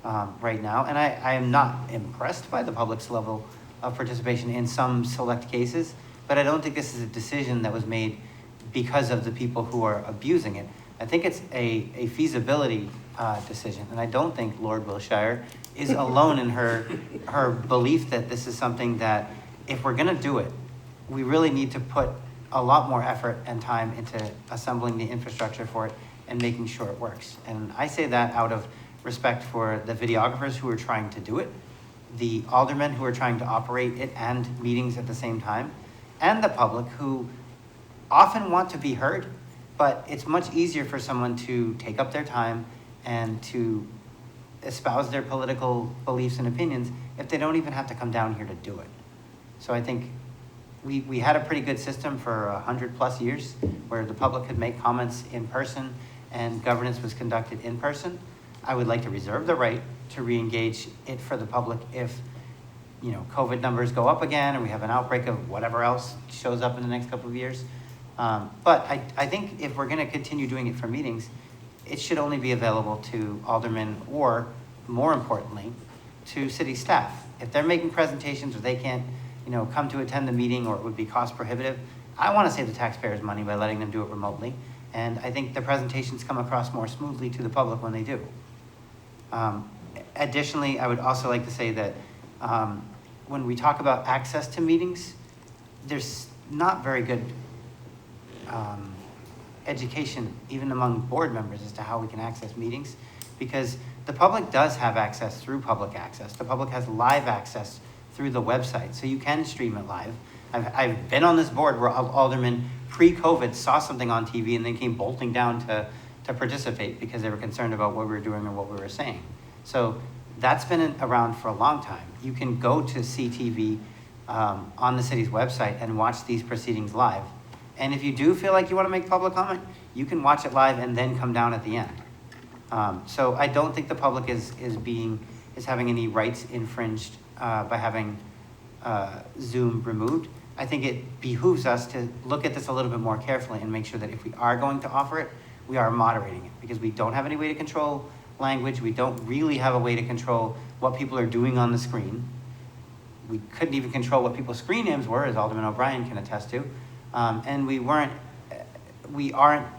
right now. And I am not impressed by the public's level of participation in some select cases, but I don't think this is a decision that was made because of the people who are abusing it. I think it's a feasibility decision, and I don't think Lord Wilshire is alone in her belief that this is something that, if we're going to do it, we really need to put a lot more effort and time into assembling the infrastructure for it and making sure it works. And I say that out of respect for the videographers who are trying to do it, the aldermen who are trying to operate it and meetings at the same time, and the public who often want to be heard, but it's much easier for someone to take up their time and to espouse their political beliefs and opinions if they don't even have to come down here to do it. So I think we had a pretty good system for 100+ years where the public could make comments in person and governance was conducted in person. I would like to reserve the right to re-engage it for the public if COVID numbers go up again or we have an outbreak of whatever else shows up in the next couple of years. But I think if we're going to continue doing it for meetings, it should only be available to aldermen or, more importantly, to city staff. If they're making presentations or they can't, come to attend the meeting, or it would be cost prohibitive, I want to save the taxpayers money by letting them do it remotely. And I think the presentations come across more smoothly to the public when they do. Additionally, I would also like to say that when we talk about access to meetings, there's not very good education, even among board members, as to how we can access meetings, because the public does have access through public access. The public has live access through the website, so you can stream it live. I've been on this board where aldermen pre-COVID saw something on TV and then came bolting down to to participate because they were concerned about what we were doing or what we were saying. So that's been around for a long time. You can go to CTV on the city's website and watch these proceedings live. And if you do feel like you want to make public comment, you can watch it live and then come down at the end. So I don't think the public is having any rights infringed by having Zoom removed. I think it behooves us to look at this a little bit more carefully and make sure that if we are going to offer it, we are moderating it, because we don't have any way to control language. We don't really have a way to control what people are doing on the screen. We couldn't even control what people's screen names were, as Alderman O'Brien can attest to. And we aren't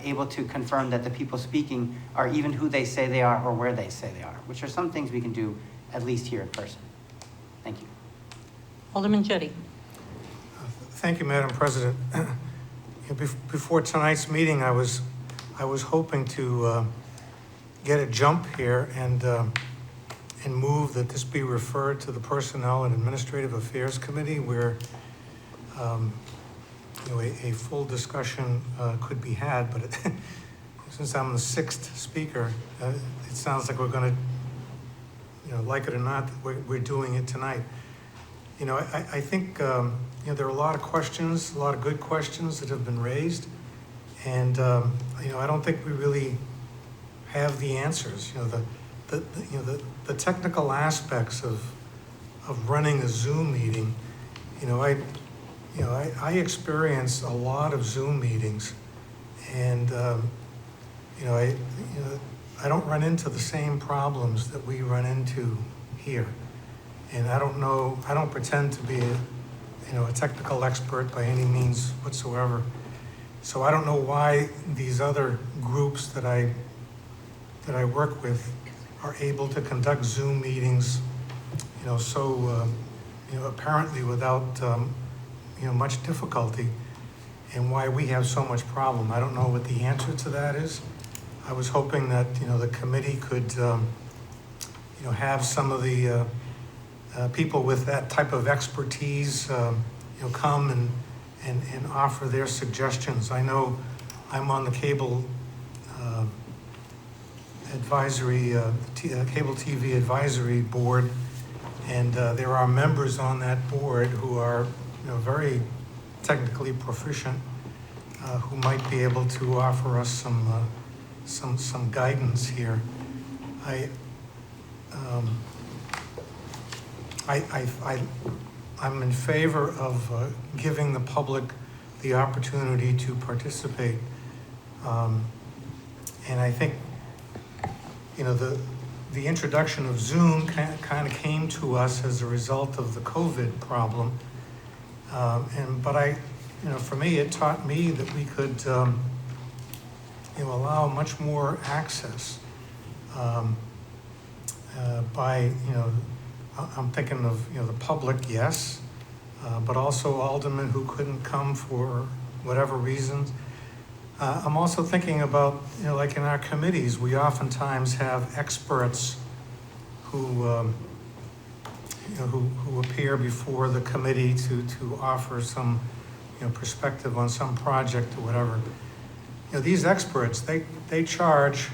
able to confirm that the people speaking are even who they say they are or where they say they are, which are some things we can do at least here in person. Thank you. Alderman Jettie. Thank you, Madam President. Before tonight's meeting, I was hoping to get a jump here and move that this be referred to the Personnel and Administrative Affairs Committee, where a full discussion could be had. But since I'm the sixth speaker, it sounds like we're going to, like it or not, we're doing it tonight. I think there are a lot of questions, a lot of good questions that have been raised, and I don't think we really have the answers. The technical aspects of running a Zoom meeting. I experience a lot of Zoom meetings, and I don't run into the same problems that we run into here. And I don't pretend to be a technical expert by any means whatsoever. So I don't know why these other groups that I work with are able to conduct Zoom meetings, apparently without much difficulty, and why we have so much problem. I don't know what the answer to that is. I was hoping that the committee could have some of the people with that type of expertise come and offer their suggestions. I know I'm on the cable advisory, cable TV advisory board, and there are members on that board who are very technically proficient, who might be able to offer us some guidance here. I'm in favor of giving the public the opportunity to participate, and I think the introduction of Zoom kind of came to us as a result of the COVID problem. But for me, it taught me that we could, allow much more access by, I'm thinking of, the public, yes, but also aldermen who couldn't come for whatever reasons. I'm also thinking about, like in our committees, we oftentimes have experts who appear before the committee to offer some, perspective on some project or whatever. These experts, they charge,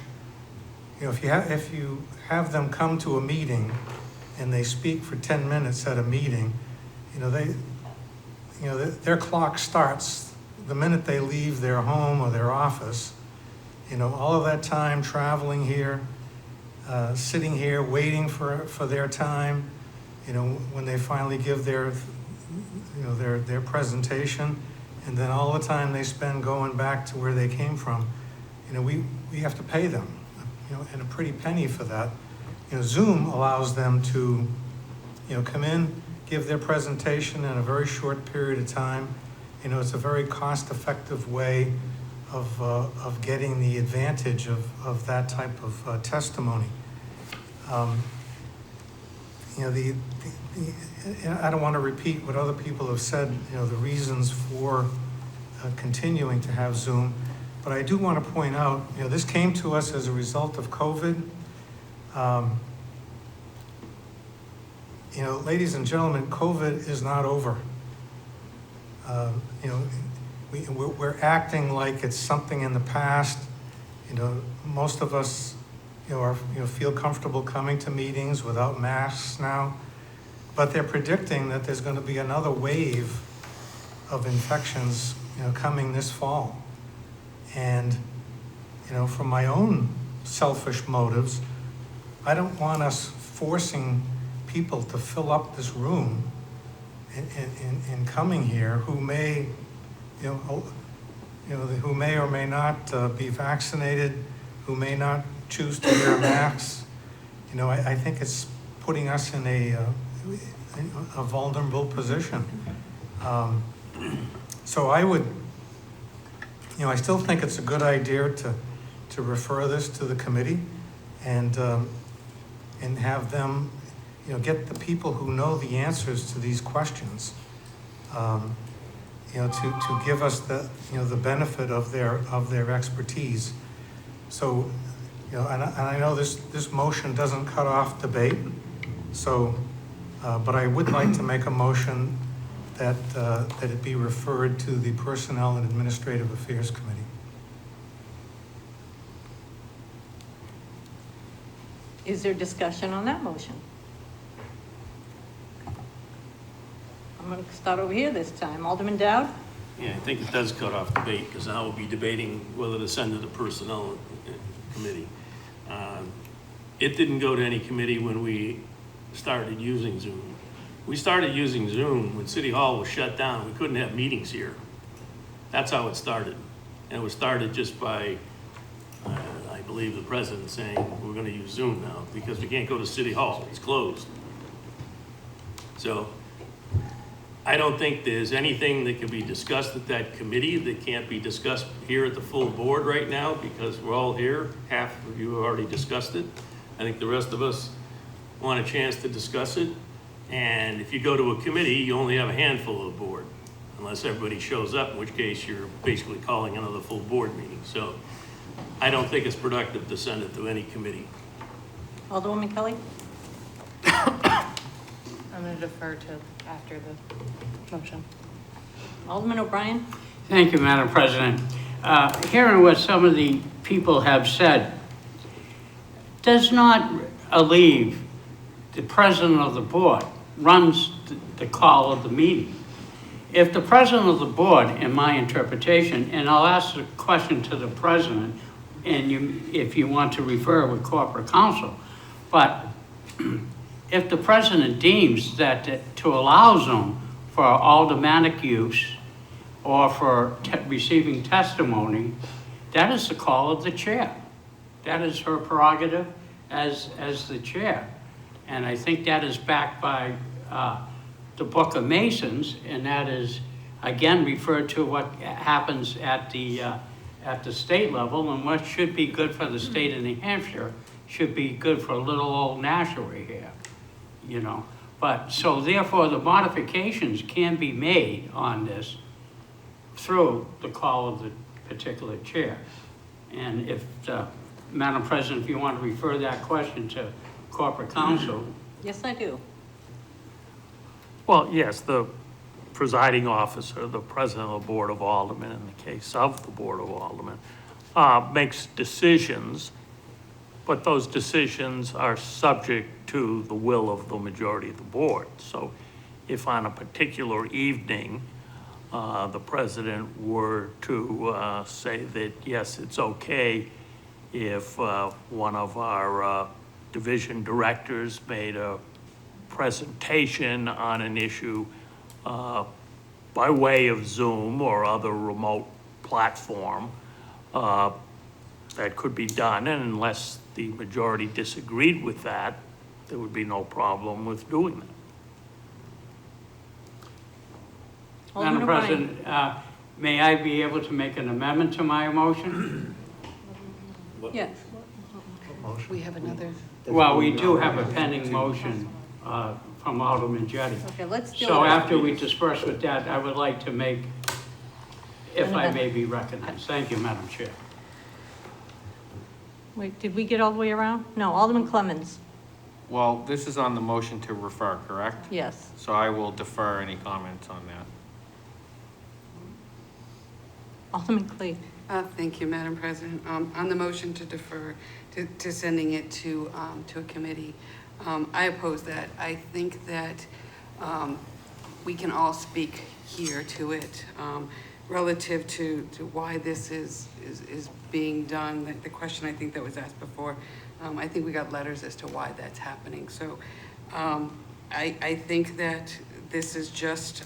if you have them come to a meeting and they speak for 10 minutes at a meeting, their clock starts the minute they leave their home or their office. All of that time traveling here, sitting here, waiting for their time, when they finally give their presentation, and then all the time they spend going back to where they came from, we have to pay them, and a pretty penny for that. Zoom allows them to, come in, give their presentation in a very short period of time. It's a very cost-effective way of getting the advantage of that type of testimony. I don't want to repeat what other people have said, the reasons for continuing to have Zoom, but I do want to point out, this came to us as a result of COVID. Ladies and gentlemen, COVID is not over. We're acting like it's something in the past, most of us, feel comfortable coming to meetings without masks now, but they're predicting that there's going to be another wave of infections, coming this fall. And, from my own selfish motives, I don't want us forcing people to fill up this room in coming here who may, who may or may not be vaccinated, who may not choose to wear masks. I think it's putting us in a vulnerable position. So I would, I still think it's a good idea to refer this to the committee and have them, get the people who know the answers to these questions, to give us the benefit of their expertise. So, and I know this motion doesn't cut off debate, so, but I would like to make a motion that it be referred to the Personnel and Administrative Affairs Committee. Is there discussion on that motion? I'm going to start over here this time. Alderman Dowd? Yeah, I think it does cut off debate, because now we'll be debating whether to send to the Personnel Committee. It didn't go to any committee when we started using Zoom. We started using Zoom when City Hall was shut down. We couldn't have meetings here. That's how it started. And it was started just by, I believe, the president saying, we're going to use Zoom now because we can't go to City Hall. It's closed. So I don't think there's anything that can be discussed at that committee that can't be discussed here at the full board right now, because we're all here. Half of you have already discussed it. I think the rest of us want a chance to discuss it. And if you go to a committee, you only have a handful of the board, unless everybody shows up, in which case you're basically calling another full board meeting. So I don't think it's productive to send it to any committee. Alderwoman Kelly? I'm going to defer to after the motion. Alderman O'Brien? Thank you, Madam President. Hearing what some of the people have said does not alleviate the president of the board runs the call of the meeting. If the president of the board, in my interpretation, and I'll ask the question to the president, and if you want to refer with corporate counsel, but if the president deems that to allow Zoom for aldermanic use or for receiving testimony, that is the call of the chair. That is her prerogative as the chair. And I think that is backed by the Book of Masons, and that is, again, referred to what happens at the state level, and what should be good for the state of New Hampshire should be good for little old Nashua here, But, so therefore, the modifications can be made on this through the call of the particular chair. And if, Madam President, if you want to refer that question to corporate counsel. Yes, I do. Well, yes, the presiding officer, the president of the Board of Aldermen, in the case of the Board of Aldermen, makes decisions, but those decisions are subject to the will of the majority of the board. So if on a particular evening, the president were to say that, yes, it's okay if one of our division directors made a presentation on an issue by way of Zoom or other remote platform, that could be done, and unless the majority disagreed with that, there would be no problem with doing that. Alderman Madam President, may I be able to make an amendment to my motion? Yes. We have another. Well, we do have a pending motion from Alderman Jettie. Okay, let's do it. So after we disperse with that, I would like to make, if I may be recognized. Thank you, Madam Chair. Wait, did we get all the way around? No, Alderman Clemmons. Well, this is on the motion to refer, correct? Yes. So I will defer any comments on that. Alderman Clee. Thank you, Madam President. On the motion to defer to sending it to a committee, I oppose that. I think that we can all speak here to it relative to why this is being done. The question I think that was asked before, I think we got letters as to why that's happening. So I think that this is just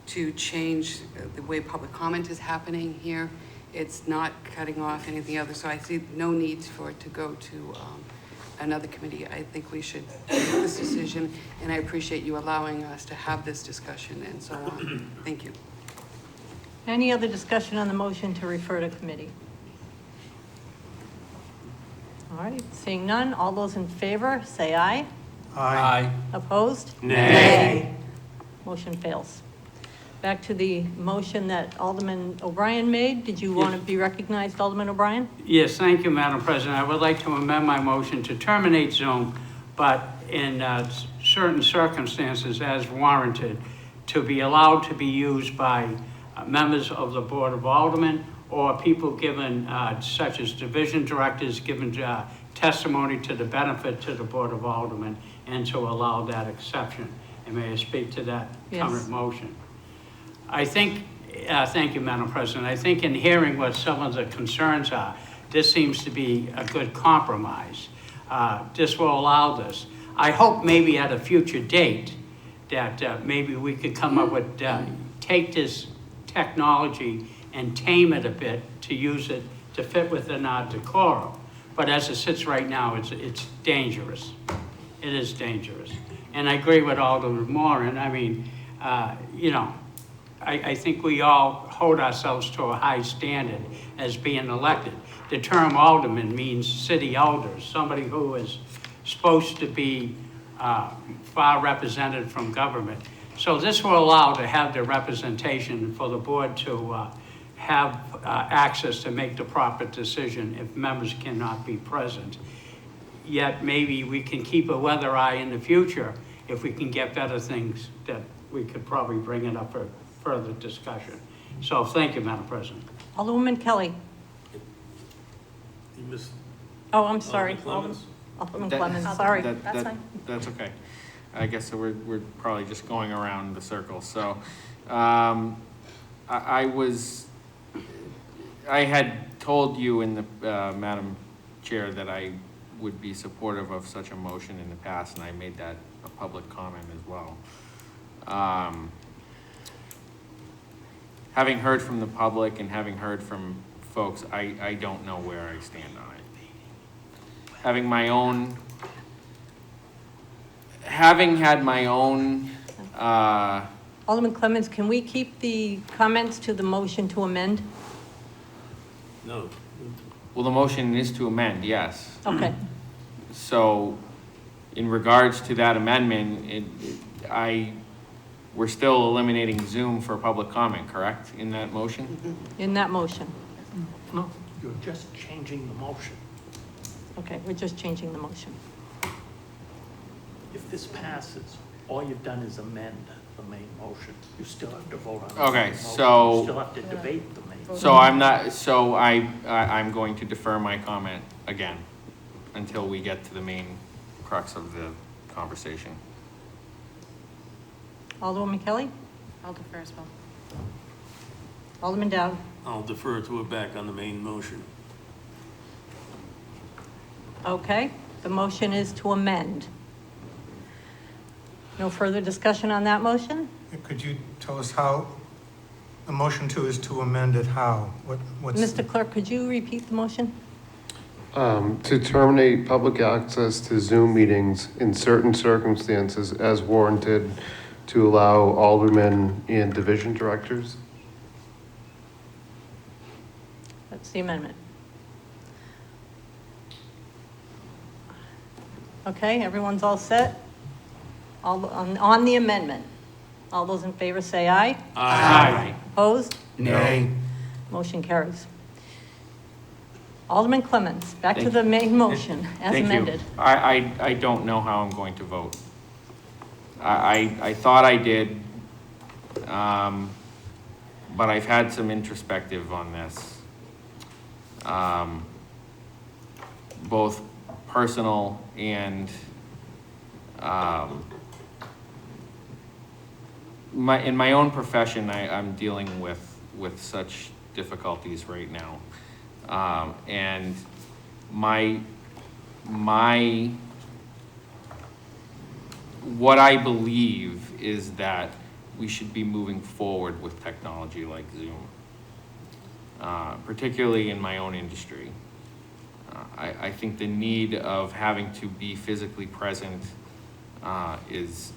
to change the way public comment is happening here. It's not cutting off anything else, so I see no need for it to go to another committee. I think we should make this decision, and I appreciate you allowing us to have this discussion and so on. Thank you. Any other discussion on the motion to refer to committee? All right, seeing none, all those in favor, say aye. Aye. Opposed? Nay. Motion fails. Back to the motion that Alderman O'Brien made. Did you want to be recognized, Alderman O'Brien? Yes, thank you, Madam President. I would like to amend my motion to terminate Zoom, but in certain circumstances as warranted, to be allowed to be used by members of the Board of Aldermen or people given, such as division directors, given testimony to the benefit to the Board of Aldermen, and to allow that exception. And may I speak to that current motion? I think, thank you, Madam President. I think in hearing what some of the concerns are, this seems to be a good compromise. This will allow this. I hope maybe at a future date that maybe we could come up with, take this technology and tame it a bit to use it to fit within our decorum. But as it sits right now, it's dangerous. It is dangerous. And I agree with Alderman Moran. I mean, you know, I think we all hold ourselves to a high standard as being elected. The term alderman means city elders, somebody who is supposed to be far represented from government. So this will allow to have the representation for the board to have access to make the proper decision if members cannot be present. Yet maybe we can keep a weather eye in the future if we can get better things that we could probably bring it up for further discussion. So thank you, Madam President. Alderwoman Kelly. You missed. Oh, I'm sorry. Alderman Alderman Clemens, sorry. That's fine. That's okay. I guess we're probably just going around the circle. So I had told you in the, Madam Chair, that I would be supportive of such a motion in the past, and I made that a public comment as well. Having heard from the public and having heard from folks, I don't know where I stand on it. Having had my own, Alderman Clemens, can we keep the comments to the motion to amend? No. well, the motion is to amend, yes. Okay. So in regards to that amendment, we're still eliminating Zoom for public comment, correct, in that motion? In that motion. No, you're just changing the motion. Okay, we're just changing the motion. If this passes, all you've done is amend the main motion. You still have to vote on the Okay, main motion. so- You still have to debate the main. So I'm going to defer my comment again until we get to the main crux of the conversation. Alderwoman Kelly? I'll defer as well. Alderman Dowd? I'll defer to it back on the main motion. Okay, the motion is to amend. No further discussion on that motion? Could you tell us how, the motion is to amend it how? What's? Mr. Clerk, could you repeat the motion? To terminate public access to Zoom meetings in certain circumstances as warranted, to allow aldermen and division directors. That's the amendment. Okay, everyone's all set? On the amendment, all those in favor say aye. Aye. Opposed? Nay. Motion carries. Alderman Clemens, back to Thank- the main motion as Thank amended. you. I don't know how I'm going to vote. I thought I did, but I've had some introspective on this. both personal and in my own profession, I'm dealing with such difficulties right now. And what I believe is that we should be moving forward with technology like Zoom, particularly in my own industry. I think the need of having to be physically present has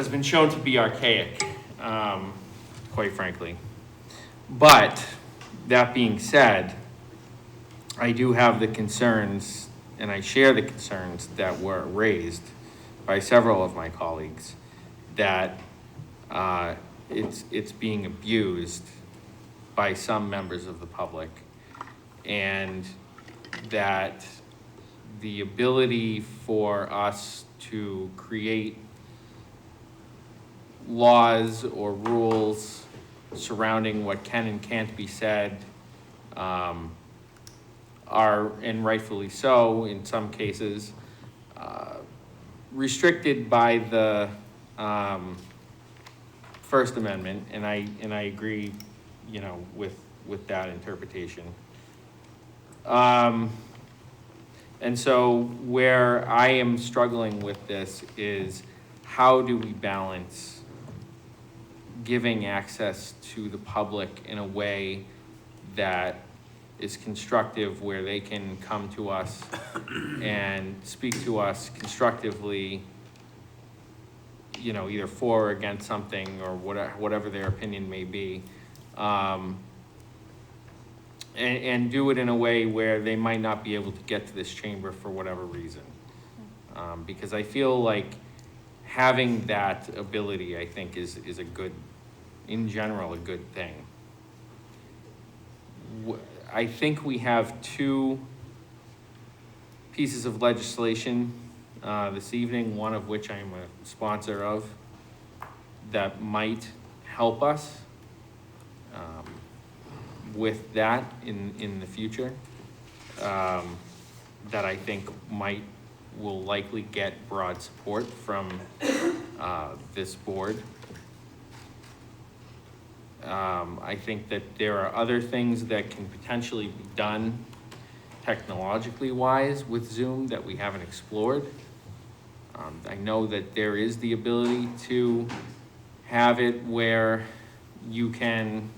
been shown to be archaic, quite frankly. But that being said, I do have the concerns, and I share the concerns that were raised by several of my colleagues, that it's being abused by some members of the public, and that the ability for us to create laws or rules surrounding what can and can't be said are, and rightfully so in some cases, restricted by the First Amendment, and I agree, with that interpretation. And so where I am struggling with this is, how do we balance giving access to the public in a way that is constructive, where they can come to us and speak to us constructively, either for or against something, or whatever their opinion may be, and do it in a way where they might not be able to get to this chamber for whatever reason. Because I feel like having that ability, I think, is a good, in general, a good thing. I think we have two pieces of legislation this evening, one of which I am a sponsor of, that might help us with that in the future, that I think will likely get broad support from this board. I think that there are other things that can potentially be done technologically wise with Zoom that we haven't explored. I know that there is the ability to have it where you can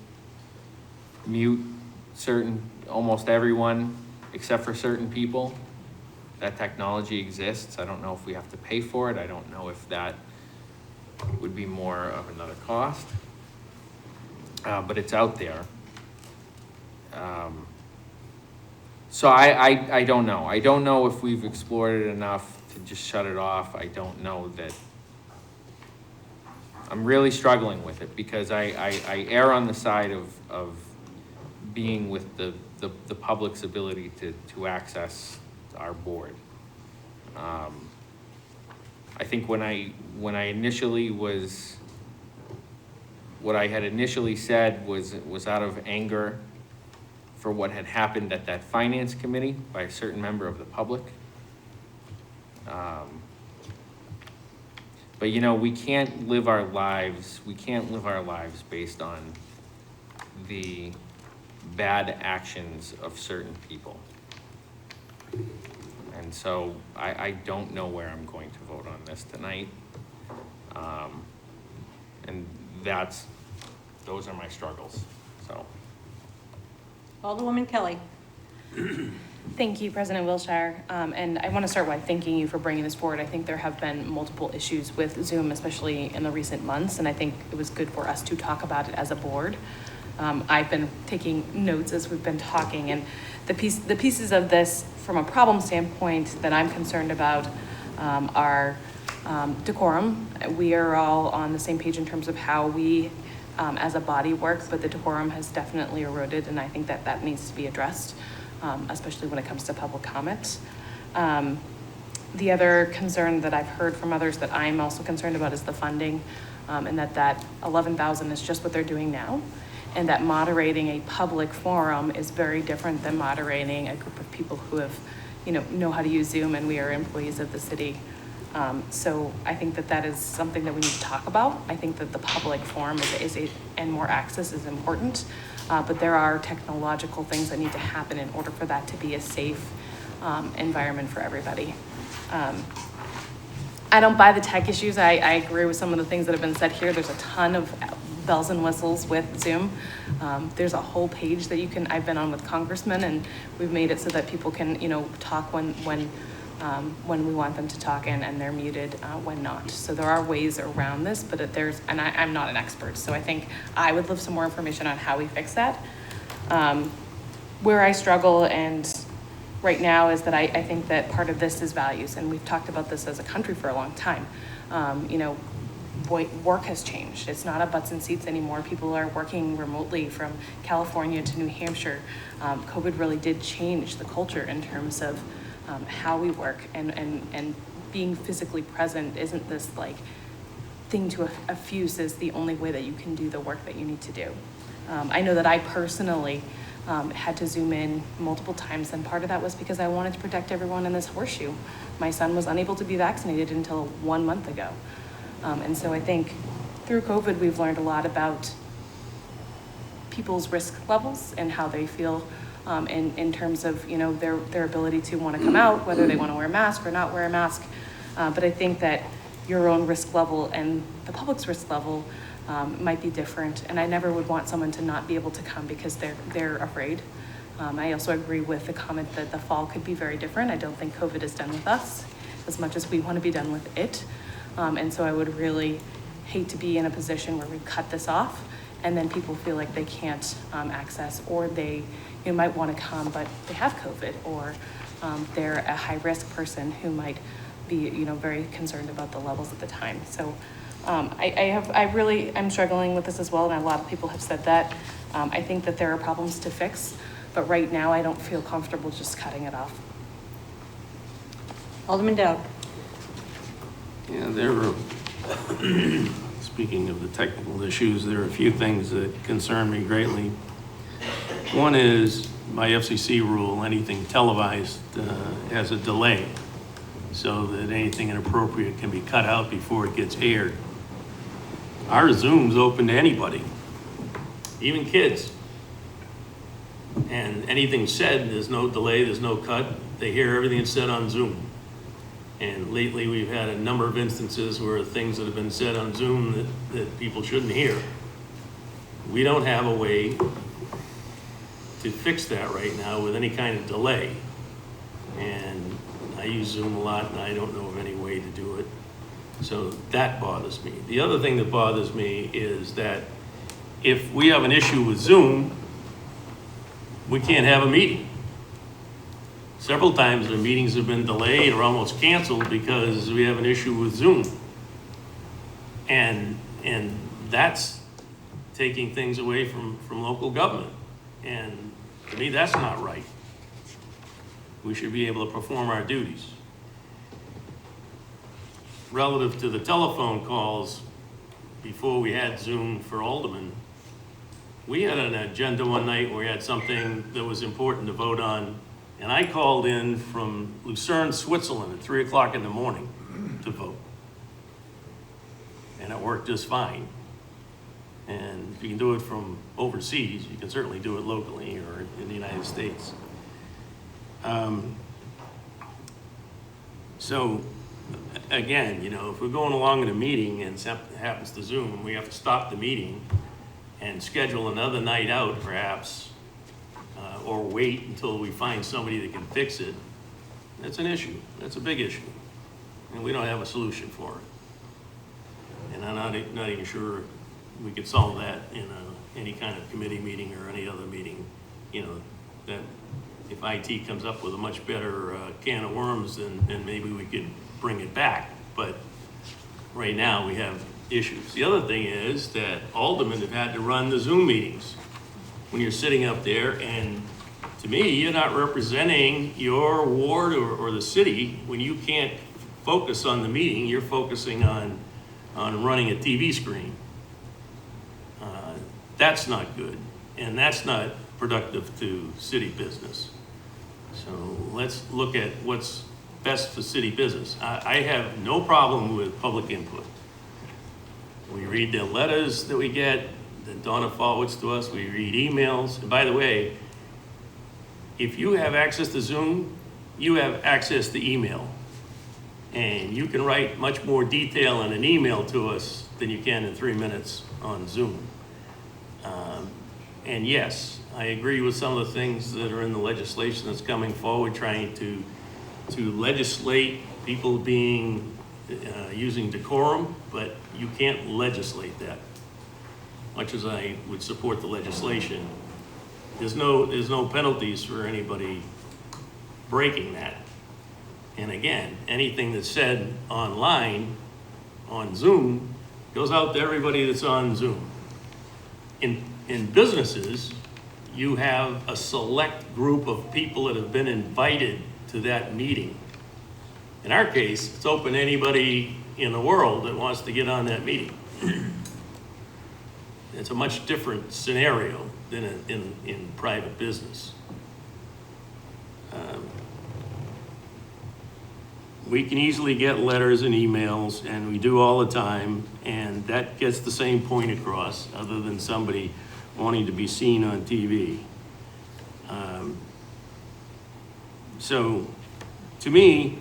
mute almost everyone except for certain people. That technology exists. I don't know if we have to pay for it. I don't know if that would be more of another cost. But it's out there. So I don't know. I don't know if we've explored it enough to just shut it off. I don't know that. I'm really struggling with it, because I err on the side of being with the public's ability to access our board. I think when I initially was, what I had initially said was out of anger for what had happened at that finance committee by a certain member of the public. But we can't live our lives based on the bad actions of certain people. And so I don't know where I'm going to vote on this tonight. And those are my struggles, so. Alderwoman Kelly. Thank you, President Wilshire. And I want to start by thanking you for bringing this forward. I think there have been multiple issues with Zoom, especially in the recent months, and I think it was good for us to talk about it as a board. I've been taking notes as we've been talking, and the pieces of this from a problem standpoint that I'm concerned about are decorum. We are all on the same page in terms of how we as a body work, but the decorum has definitely eroded, and I think that needs to be addressed, especially when it comes to public comment. The other concern that I've heard from others that I'm also concerned about is the funding, and that $11,000 is just what they're doing now. and that moderating a public forum is very different than moderating a group of people who have, know how to use Zoom, and we are employees of the city. So I think that that is something that we need to talk about. I think that the public forum and more access is important, but there are technological things that need to happen in order for that to be a safe environment for everybody. I don't buy the tech issues. I agree with some of the things that have been said here. There's a ton of bells and whistles with Zoom. There's a whole page that I've been on with congressmen, and we've made it so that people can, talk when we want them to talk, and they're muted when not. So there are ways around this, but and I'm not an expert, so I think I would love some more information on how we fix that. Where I struggle right now is that I think that part of this is values, and we've talked about this as a country for a long time. Work has changed. It's not a butts and seats anymore. People are working remotely from California to New Hampshire. COVID really did change the culture in terms of how we work, and being physically present isn't this like thing to effuse as the only way that you can do the work that you need to do. I know that I personally had to Zoom in multiple times, and part of that was because I wanted to protect everyone in this horseshoe. My son was unable to be vaccinated until 1 month ago. And so I think through COVID, we've learned a lot about people's risk levels and how they feel in terms of, their ability to want to come out, whether they want to wear a mask or not wear a mask. But I think that your own risk level and the public's risk level might be different, and I never would want someone to not be able to come because they're afraid. I also agree with the comment that the fall could be very different. I don't think COVID is done with us as much as we want to be done with it. And so I would really hate to be in a position where we cut this off and then people feel like they can't access, or they might want to come but they have COVID, or they're a high-risk person who might be very concerned about the levels at the time. So I'm struggling with this as well, and a lot of people have said that. I think that there are problems to fix, but right now I don't feel comfortable just cutting it off. Alderman Dowd. Yeah, speaking of the technical issues, there are a few things that concern me greatly. One is my FCC rule: anything televised has a delay, so that anything inappropriate can be cut out before it gets aired. Our Zoom's open to anybody, even kids. And anything said, there's no delay, there's no cut. They hear everything that's said on Zoom. And lately we've had a number of instances where things that have been said on Zoom that people shouldn't hear. We don't have a way to fix that right now with any kind of delay. And I use Zoom a lot, and I don't know of any way to do it. So that bothers me. The other thing that bothers me is that if we have an issue with Zoom, we can't have a meeting. Several times the meetings have been delayed or almost canceled because we have an issue with Zoom. And that's taking things away from local government. And to me, that's not right. We should be able to perform our duties. Relative to the telephone calls, before we had Zoom for aldermen, we had an agenda one night where we had something that was important to vote on, and I called in from Lucerne, Switzerland at 3 o'clock in the morning to vote. And it worked just fine. And if you can do it from overseas, you can certainly do it locally or in the United States. So again, if we're going along in a meeting and something happens to Zoom, we have to stop the meeting and schedule another night out perhaps, or wait until we find somebody that can fix it. That's an issue. That's a big issue. And we don't have a solution for it. And I'm not even sure we could solve that in any kind of committee meeting or any other meeting. That if IT comes up with a much better can of worms, then maybe we could bring it back. But right now we have issues. The other thing is that aldermen have had to run the Zoom meetings when you're sitting up there, and to me, you're not representing your ward or the city when you can't focus on the meeting. You're focusing on running a TV screen. That's not good, and that's not productive to city business. So let's look at what's best for city business. I have no problem with public input. We read the letters that we get, that Donna forwards to us, we read emails. And by the way, if you have access to Zoom, you have access to email. And you can write much more detail in an email to us than you can in 3 minutes on Zoom. And yes, I agree with some of the things that are in the legislation that's coming forward, trying to legislate people being, using decorum, but you can't legislate that. Much as I would support the legislation, there's no penalties for anybody breaking that. And again, anything that's said online, on Zoom, goes out to everybody that's on Zoom. In businesses, you have a select group of people that have been invited to that meeting. In our case, it's open to anybody in the world that wants to get on that meeting. It's a much different scenario than in private business. We can easily get letters and emails, and we do all the time, and that gets the same point across, other than somebody wanting to be seen on TV. So, to me,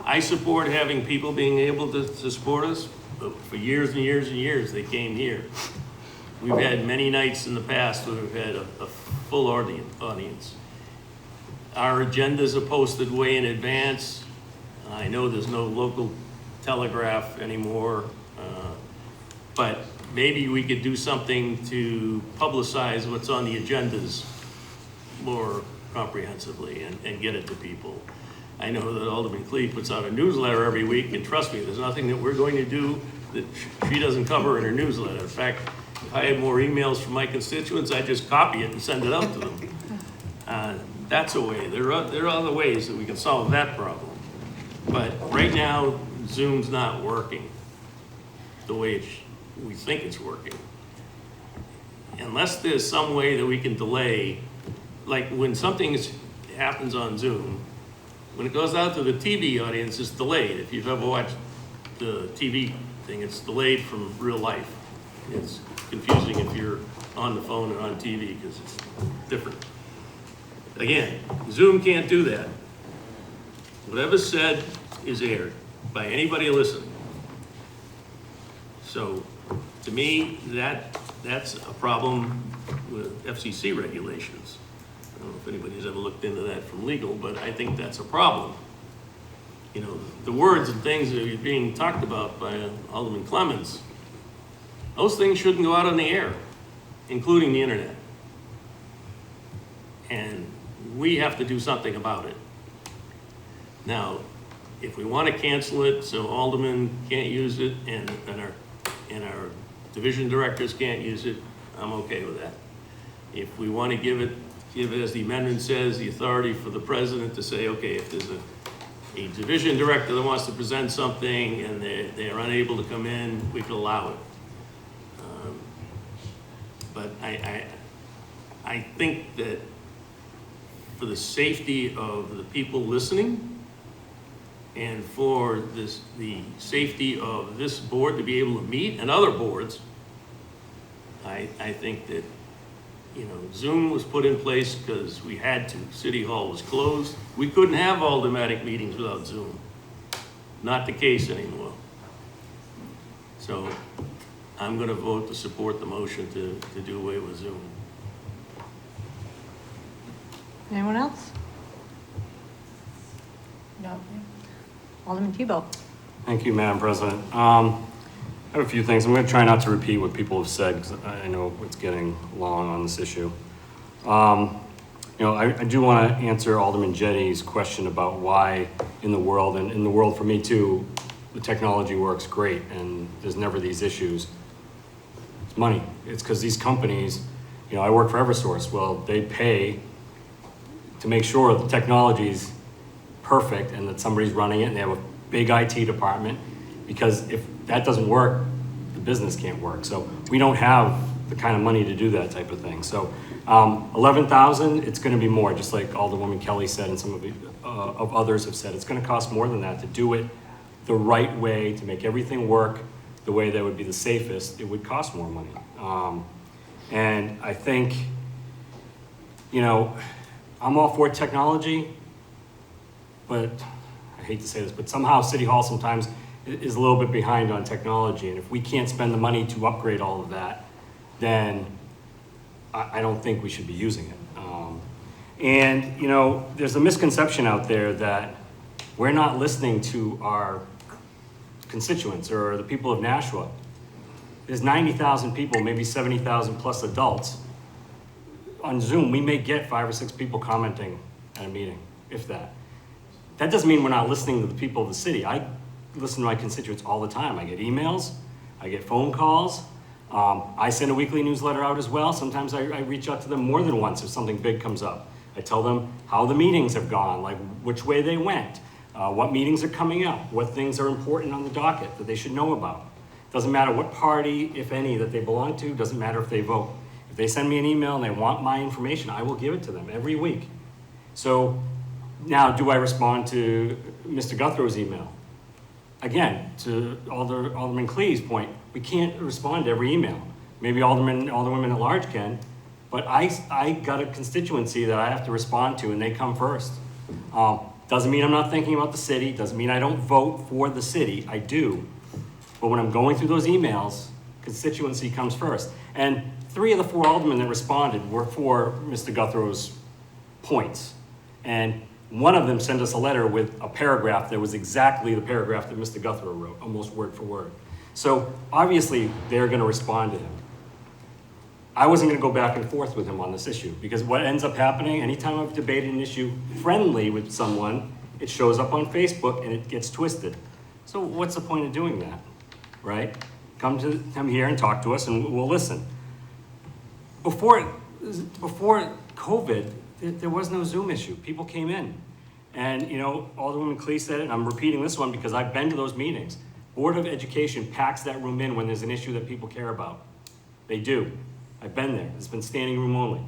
I support having people being able to support us. But for years and years and years, they came here. We've had many nights in the past where we've had a full audience. Our agendas are posted way in advance. I know there's no local telegraph anymore, but maybe we could do something to publicize what's on the agendas more comprehensively and get it to people. I know that Alderman Clee puts out a newsletter every week, and trust me, there's nothing that we're going to do that she doesn't cover in her newsletter. In fact, if I had more emails from my constituents, I'd just copy it and send it out to them. That's a way. There are other ways that we can solve that problem. But right now, Zoom's not working the way we think it's working. Unless there's some way that we can delay, like when something happens on Zoom, when it goes out to the TV audience, it's delayed. If you've ever watched the TV thing, it's delayed from real life. It's confusing if you're on the phone or on TV because it's different. Again, Zoom can't do that. Whatever's said is aired by anybody listening. So, to me, that's a problem with FCC regulations. I don't know if anybody's ever looked into that from legal, but I think that's a problem. You know, the words and things that are being talked about by Alderman Clemens, those things shouldn't go out on the air, including the internet. And we have to do something about it. Now, if we want to cancel it so aldermen can't use it and our division directors can't use it, I'm okay with that. If we want to give it, as the amendment says, the authority for the president to say, okay, if there's a division director that wants to present something and they are unable to come in, we can allow it. But I think that for the safety of the people listening and for the safety of this board to be able to meet and other boards, I think that, you know, Zoom was put in place because we had to. City Hall was closed. We couldn't have automatic meetings without Zoom. Not the case anymore. So I'm going to vote to support the motion to do away with Zoom. Anyone else? No. Alderman Tebow. Thank you, Madam President. I have a few things. I'm going to try not to repeat what people have said because I know it's getting long on this issue. You know, I do want to answer Alderman Jetty's question about why in the world, and in the world for me too, the technology works great and there's never these issues. It's money. It's because these companies, you know, I work for EverSource. Well, they pay to make sure the technology's perfect and that somebody's running it and they have a big IT department, because if that doesn't work, the business can't work. So we don't have the kind of money to do that type of thing. So 11,000, it's going to be more, just like Alderwoman Kelly said and some of others have said. It's going to cost more than that to do it the right way, to make everything work the way that would be the safest. It would cost more money. And I think, you know, I'm all for technology, but I hate to say this, but somehow City Hall sometimes is a little bit behind on technology. And if we can't spend the money to upgrade all of that, then I don't think we should be using it. And, you know, there's a misconception out there that we're not listening to our constituents or the people of Nashua. There's 90,000 people, maybe 70,000 plus adults. On Zoom, we may get 5 or 6 people commenting at a meeting, if that. That doesn't mean we're not listening to the people of the city. I listen to my constituents all the time. I get emails, I get phone calls. I send a weekly newsletter out as well. Sometimes I reach out to them more than once if something big comes up. I tell them how the meetings have gone, like which way they went, what meetings are coming up, what things are important on the docket that they should know about. Doesn't matter what party, if any, that they belong to, doesn't matter if they vote. If they send me an email and they want my information, I will give it to them every week. So now, do I respond to Mr. Guthrow's email? Again, to Alderman Clee's point, we can't respond to every email. Maybe alderwomen at large can, but I got a constituency that I have to respond to, and they come first. Doesn't mean I'm not thinking about the city, doesn't mean I don't vote for the city, I do. But when I'm going through those emails, constituency comes first. And 3 of the 4 aldermen that responded were for Mr. Guthrow's points. And one of them sent us a letter with a paragraph that was exactly the paragraph that Mr. Guthrow wrote, almost word for word. So obviously they're going to respond to him. I wasn't going to go back and forth with him on this issue, because what ends up happening, anytime I've debated an issue friendly with someone, it shows up on Facebook and it gets twisted. So what's the point of doing that, right? Come here and talk to us and we'll listen. Before COVID, there was no Zoom issue. People came in. And, you know, Alderwoman Clee said it, and I'm repeating this one because I've been to those meetings. Board of Education packs that room in when there's an issue that people care about. They do. I've been there. It's been standing room only.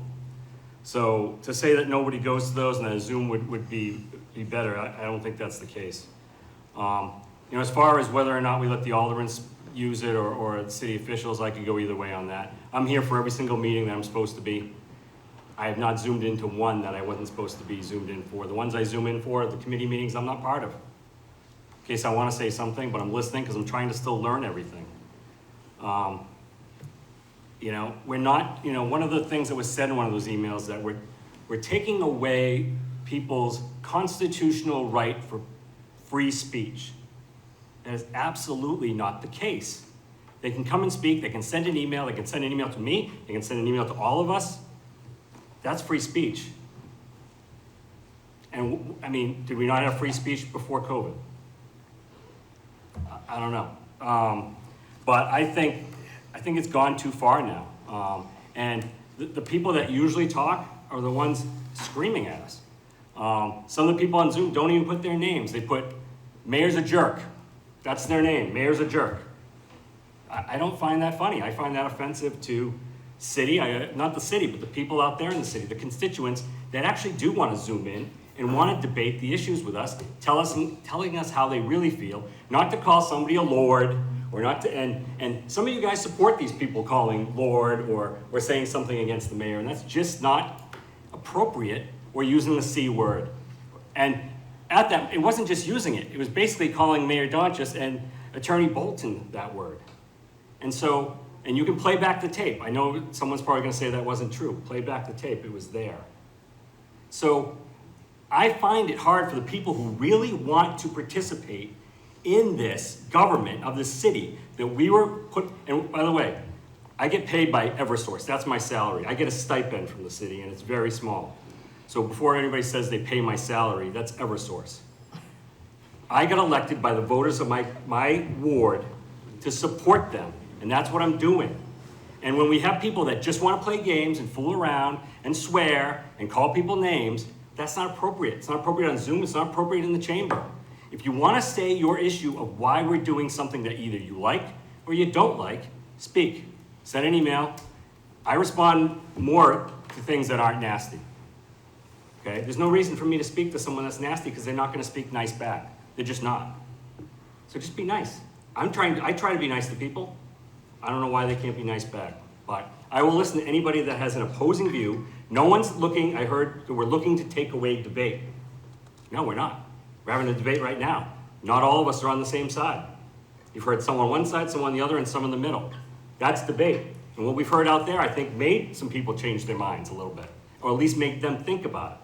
So to say that nobody goes to those and that Zoom would be better, I don't think that's the case. You know, as far as whether or not we let the aldermen use it or the city officials, I could go either way on that. I'm here for every single meeting that I'm supposed to be. I have not zoomed into one that I wasn't supposed to be zoomed in for. The ones I zoom in for, the committee meetings, I'm not part of. In case I want to say something, but I'm listening because I'm trying to still learn everything. You know, we're not, you know, one of the things that was said in one of those emails that we're taking away people's constitutional right for free speech. That is absolutely not the case. They can come and speak, they can send an email, they can send an email to me, they can send an email to all of us. That's free speech. And I mean, did we not have free speech before COVID? I don't know. But I think it's gone too far now. And the people that usually talk are the ones screaming at us. Some of the people on Zoom don't even put their names. They put, mayor's a jerk. That's their name, mayor's a jerk. I don't find that funny. I find that offensive to city, not the city, but the people out there in the city, the constituents that actually do want to zoom in and want to debate the issues with us, telling us how they really feel, not to call somebody a lord, or not to, and some of you guys support these people calling lord or saying something against the mayor, and that's just not appropriate, or using the C word. And at that, it wasn't just using it, it was basically calling Mayor Donchis and Attorney Bolton that word. And so, and you can play back the tape. I know someone's probably going to say that wasn't true. Play back the tape, it was there. So I find it hard for the people who really want to participate in this government of this city that we were put, and by the way, I get paid by Eversource, that's my salary. I get a stipend from the city and it's very small. So before anybody says they pay my salary, that's Eversource. I got elected by the voters of my ward to support them, and that's what I'm doing. And when we have people that just want to play games and fool around and swear and call people names, that's not appropriate. It's not appropriate on Zoom, it's not appropriate in the chamber. If you want to say your issue of why we're doing something that either you like or you don't like, speak. Send an email. I respond more to things that aren't nasty. Okay? There's no reason for me to speak to someone that's nasty because they're not going to speak nice back. They're just not. So just be nice. I try to be nice to people. I don't know why they can't be nice back. But I will listen to anybody that has an opposing view. No one's looking, I heard that we're looking to take away debate. No, we're not. We're having a debate right now. Not all of us are on the same side. You've heard some on one side, some on the other, and some in the middle. That's debate. And what we've heard out there, I think, made some people change their minds a little bit, or at least make them think about it.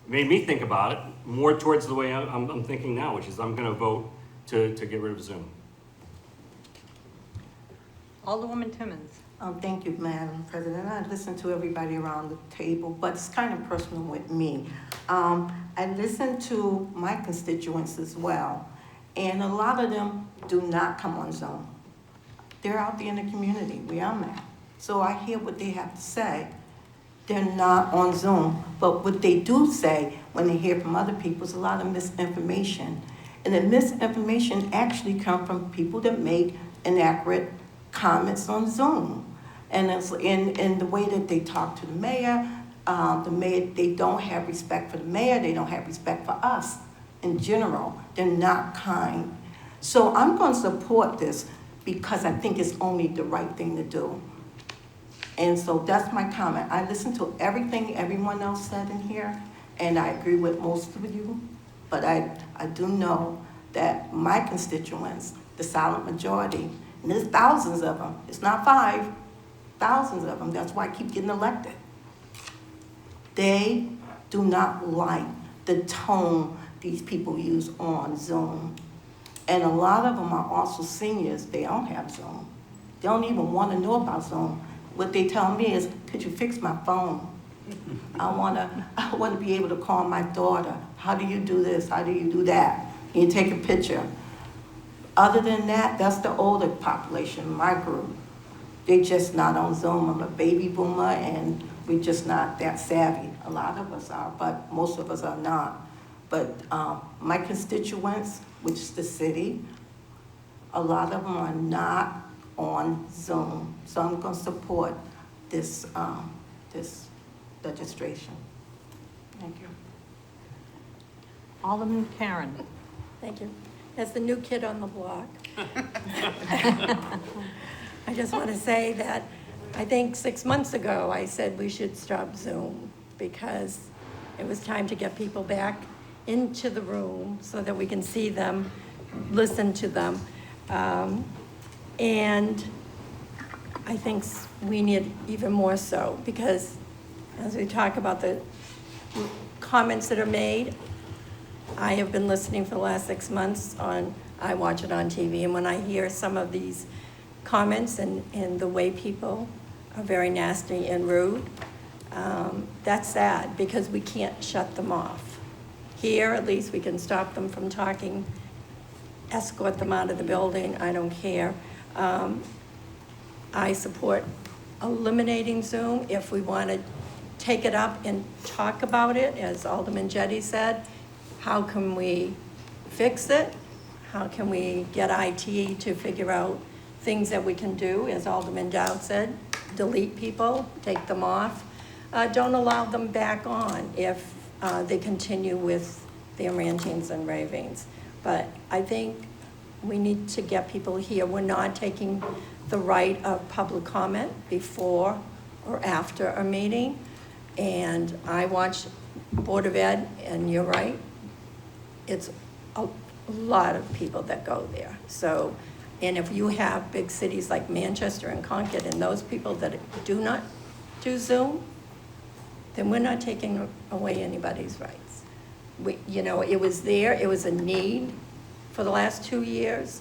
It made me think about it more towards the way I'm thinking now, which is I'm going to vote to get rid of Zoom. Alderwoman Timmons. Thank you, Madam President. I listened to everybody around the table, but it's kind of personal with me. I listened to my constituents as well, and a lot of them do not come on Zoom. They're out there in the community where I'm at. So I hear what they have to say. They're not on Zoom, but what they do say when they hear from other people is a lot of misinformation. And the misinformation actually comes from people that make inaccurate comments on Zoom. And it's in the way that they talk to the mayor, they don't have respect for the mayor, they don't have respect for us in general. They're not kind. So I'm going to support this because I think it's only the right thing to do. And so that's my comment. I listened to everything everyone else said in here, and I agree with most of you, but I do know that my constituents, the silent majority, and there's thousands of them, it's not 5, thousands of them, that's why I keep getting elected. They do not like the tone these people use on Zoom. And a lot of them are also seniors, they don't have Zoom. They don't even want to know about Zoom. What they tell me is, could you fix my phone? I wanna be able to call my daughter. How do you do this? How do you do that? Can you take a picture? Other than that, that's the older population, my group. They're just not on Zoom. I'm a baby boomer and we're just not that savvy. A lot of us are, but most of us are not. But my constituents, which is the city, a lot of them are not on Zoom. So I'm going to support this, this legislation. Thank you. Alderman Karen. Thank you. As the new kid on the block, I just want to say that I think 6 months ago, I said we should stop Zoom because it was time to get people back into the room so that we can see them, listen to them. And I think we need even more so because as we talk about the comments that are made, I have been listening for the last 6 months I watch it on TV, and when I hear some of these comments and the way people are very nasty and rude, that's sad because we can't shut them off. Here, at least we can stop them from talking, escort them out of the building, I don't care. I support eliminating Zoom if we want to take it up and talk about it, as Alderman Jetty said. How can we fix it? How can we get IT to figure out things that we can do, as Alderman Dowd said, delete people, take them off. Don't allow them back on if they continue with their rantings and ravings. But I think we need to get people here. We're not taking the right of public comment before or after a meeting. And I watch Board of Ed, and you're right, it's a lot of people that go there. So, and if you have big cities like Manchester and Concord and those people that do not do Zoom, then we're not taking away anybody's rights. It was there, it was a need for the last 2 years,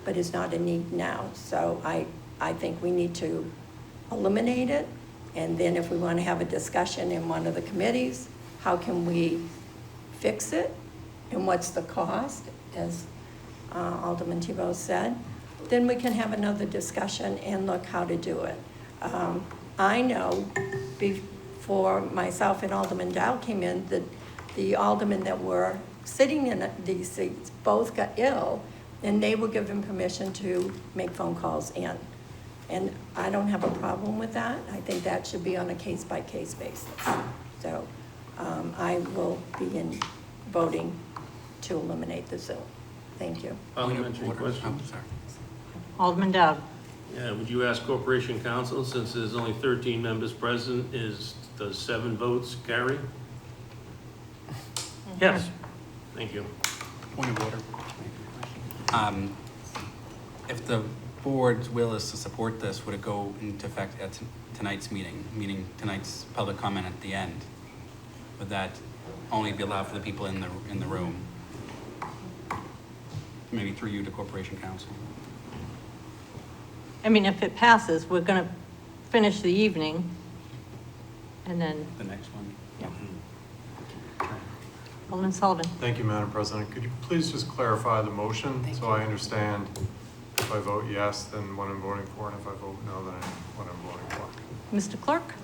but it's not a need now. So I think we need to eliminate it. And then if we want to have a discussion in one of the committees, how can we fix it? And what's the cost, as Alderman Thibault said? Then we can have another discussion and look how to do it. I know before myself and Alderman Dow came in that the aldermen that were sitting in these seats both got ill and they will give them permission to make phone calls in. And I don't have a problem with that. I think that should be on a case-by-case basis. So I will be voting to eliminate the Zoom. Thank you. Parliamentary question? Alderman Dowd. Yeah, would you ask Corporation Counsel, since there's only 13 members present, does 7 votes carry? Yes. Thank you. Point of order. If the board's will is to support this, would it go into effect at tonight's meeting, meaning tonight's public comment at the end? Would that only be allowed for the people in the room? Maybe through you to Corporation Counsel. I mean, if it passes, we're going to finish the evening, and then The next one? Yeah. Alderman Sullivan. Thank you, Madam President. Could you please just clarify the motion so I understand if I vote yes, then what I'm voting for, and if I vote no, then what I'm voting for? Mr. Clerk?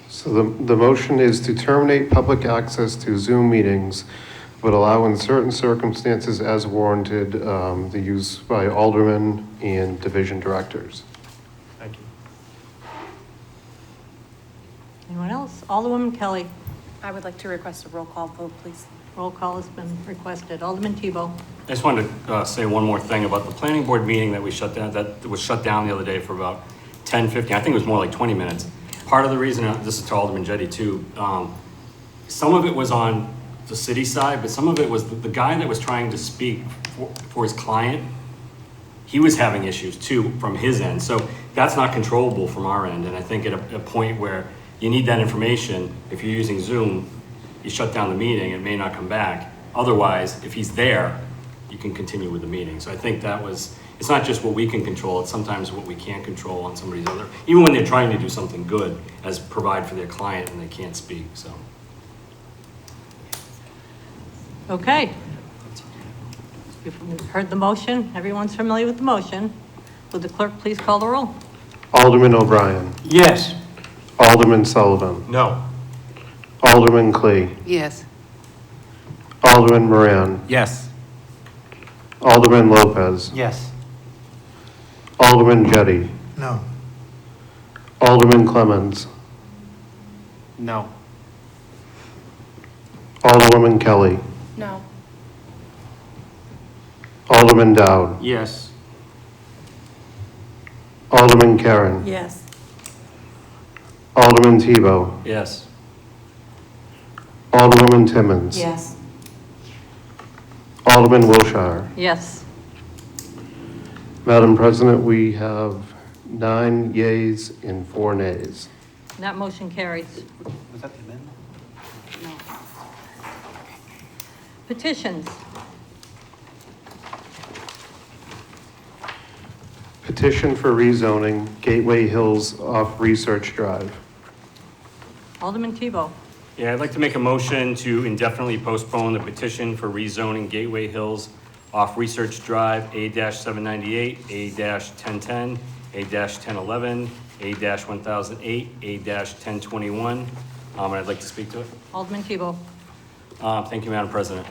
So the motion is to terminate public access to Zoom meetings, but allow in certain circumstances as warranted, the use by aldermen and division directors. Thank you. Anyone else? Alderwoman Kelly. I would like to request a roll call vote, please. Roll call has been requested. Alderman Tebow. I just wanted to say one more thing about the planning board meeting that we shut down, that was shut down the other day for about 10, 15, I think it was more like 20 minutes. Part of the reason, this is to Alderman Jettie too, some of it was on the city side, but some of it was the guy that was trying to speak for his client. He was having issues too from his end. So that's not controllable from our end. And I think at a point where you need that information, if you're using Zoom, you shut down the meeting, it may not come back. Otherwise, if he's there, you can continue with the meeting. So I think that was, it's not just what we can control, it's sometimes what we can't control on somebody's other, even when they're trying to do something good as provide for their client and they can't speak, so. Okay. You've heard the motion. Everyone's familiar with the motion. Would the clerk please call the roll? Alderman O'Brien. Yes. Alderman Sullivan. No. Alderman Clee. Yes. Alderman Moran. Yes. Alderman Lopez. Yes. Alderman Jettie. No. Alderman Clemmons. No. Alderwoman Kelly. No. Alderman Dowd. Yes. Alderman Karen. Yes. Alderman Tebow. Yes. Alderwoman Timmons. Yes. Alderman Wilshire. Yes. Madam President, we have 9 yeas and 4 nays. That motion carries. Was that the amendment? Petitions. Petition for rezoning Gateway Hills off Research Drive. Alderman Tebow. Yeah, I'd like to make a motion to indefinitely postpone the petition for rezoning Gateway Hills off Research Drive, A-798, A-1010, A-1011, A-1008, A-1021. And I'd like to speak to it. Alderman Tebow. Thank you, Madam President.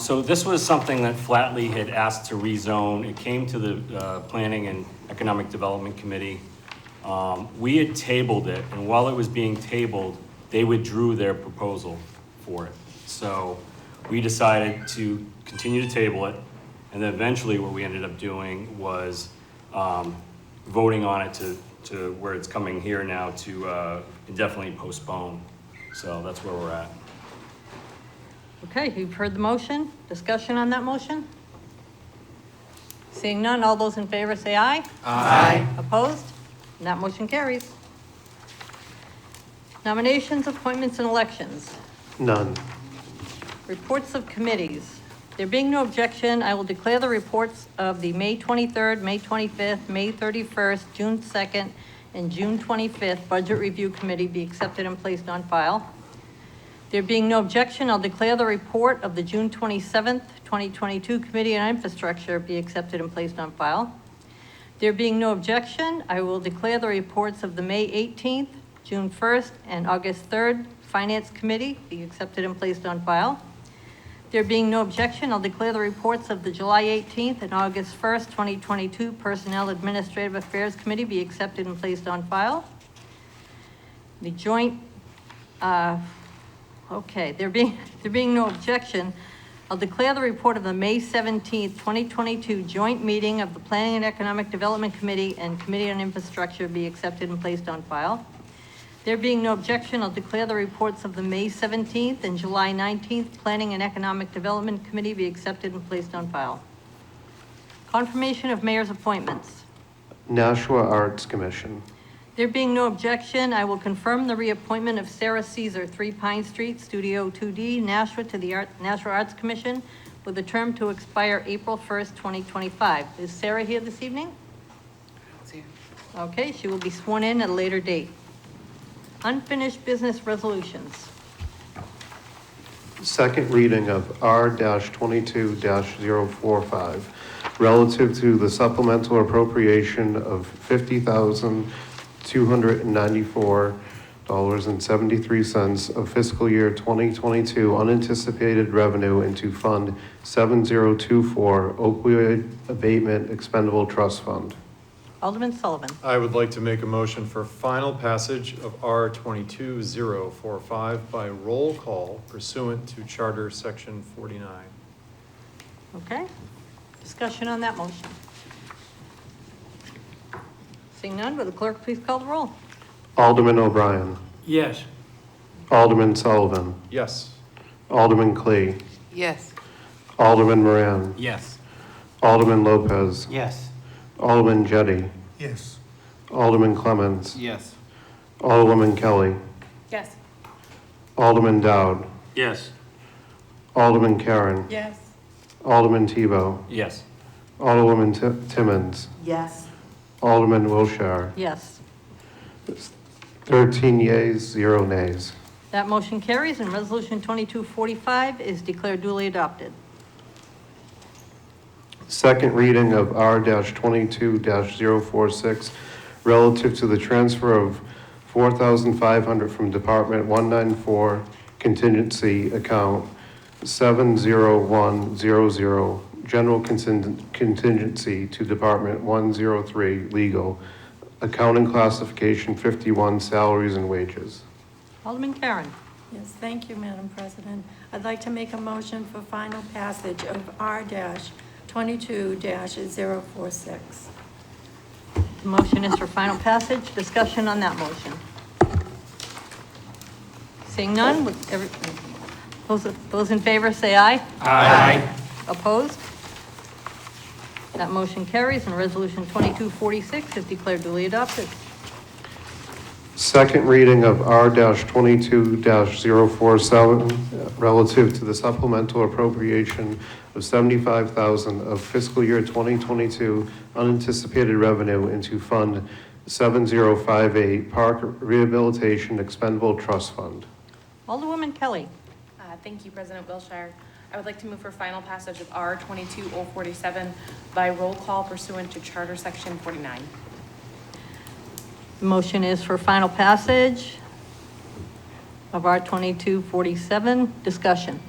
So this was something that Flatley had asked to rezone. It came to the Planning and Economic Development Committee. We had tabled it, and while it was being tabled, they withdrew their proposal for it. So we decided to continue to table it, and then eventually what we ended up doing was voting on it to where it's coming here now to indefinitely postpone. So that's where we're at. Okay, you've heard the motion. Discussion on that motion? Seeing none, all those in favor say aye. Aye. Opposed? And that motion carries. Nominations, appointments, and elections. None. Reports of committees. There being no objection, I will declare the reports of the May 23rd, May 25th, May 31st, June 2nd, and June 25th Budget Review Committee be accepted and placed on file. There being no objection, I'll declare the report of the June 27th, 2022 Committee on Infrastructure be accepted and placed on file. There being no objection, I will declare the reports of the May 18th, June 1st, and August 3rd Finance Committee be accepted and placed on file. There being no objection, I'll declare the reports of the July 18th and August 1st, 2022 Personnel Administrative Affairs Committee be accepted and placed on file. The joint, there being no objection, I'll declare the report of the May 17th, 2022 joint meeting of the Planning and Economic Development Committee and Committee on Infrastructure be accepted and placed on file. There being no objection, I'll declare the reports of the May 17th and July 19th Planning and Economic Development Committee be accepted and placed on file. Confirmation of mayor's appointments. Nashua Arts Commission. There being no objection, I will confirm the reappointment of Sarah Caesar, 3 Pine Street, Studio 2D, Nashua, to the Nashua Arts Commission with a term to expire April 1st, 2025. Is Sarah here this evening? Okay, she will be sworn in at a later date. Unfinished business resolutions. Second reading of R-22-045 relative to the supplemental appropriation of $50,294.73 of fiscal year 2022 unanticipated revenue into Fund 7024 Opioid Abatement Expendable Trust Fund. Alderman Sullivan. I would like to make a motion for final passage of R-22-045 by roll call pursuant to Charter Section 49. Okay. Discussion on that motion. Seeing none, will the clerk please call the roll? Alderman O'Brien. Yes. Alderman Sullivan. Yes. Alderman Clee. Yes. Alderman Moran. Yes. Alderman Lopez. Yes. Alderman Jettie. Yes. Alderman Clemmons. Yes. Alderwoman Kelly. Yes. Alderman Dowd. Yes. Alderman Karen. Yes. Alderman Tebow. Yes. Alderwoman Timmons. Yes. Alderman Wilshire. Yes. 13 yeas, 0 nays. That motion carries and Resolution 2245 is declared duly adopted. Second reading of R-22-046 relative to the transfer of $4,500 from Department 194 contingency account 70100 general contingency to Department 103 legal accounting classification 51 salaries and wages. Alderman Karen. Yes, thank you, Madam President. I'd like to make a motion for final passage of R-22-046. The motion is for final passage. Discussion on that motion. Seeing none, those in favor say aye. Aye. Opposed? That motion carries and Resolution 2246 is declared duly adopted. Second reading of R-22-047 relative to the supplemental appropriation of $75,000 of fiscal year 2022 unanticipated revenue into Fund 7058 Park Rehabilitation Expendable Trust Fund. Alderwoman Kelly. Thank you, President Wilshire. I would like to move for final passage of R-22-047 by roll call pursuant to Charter Section 49. The motion is for final passage of R-2247. Discussion.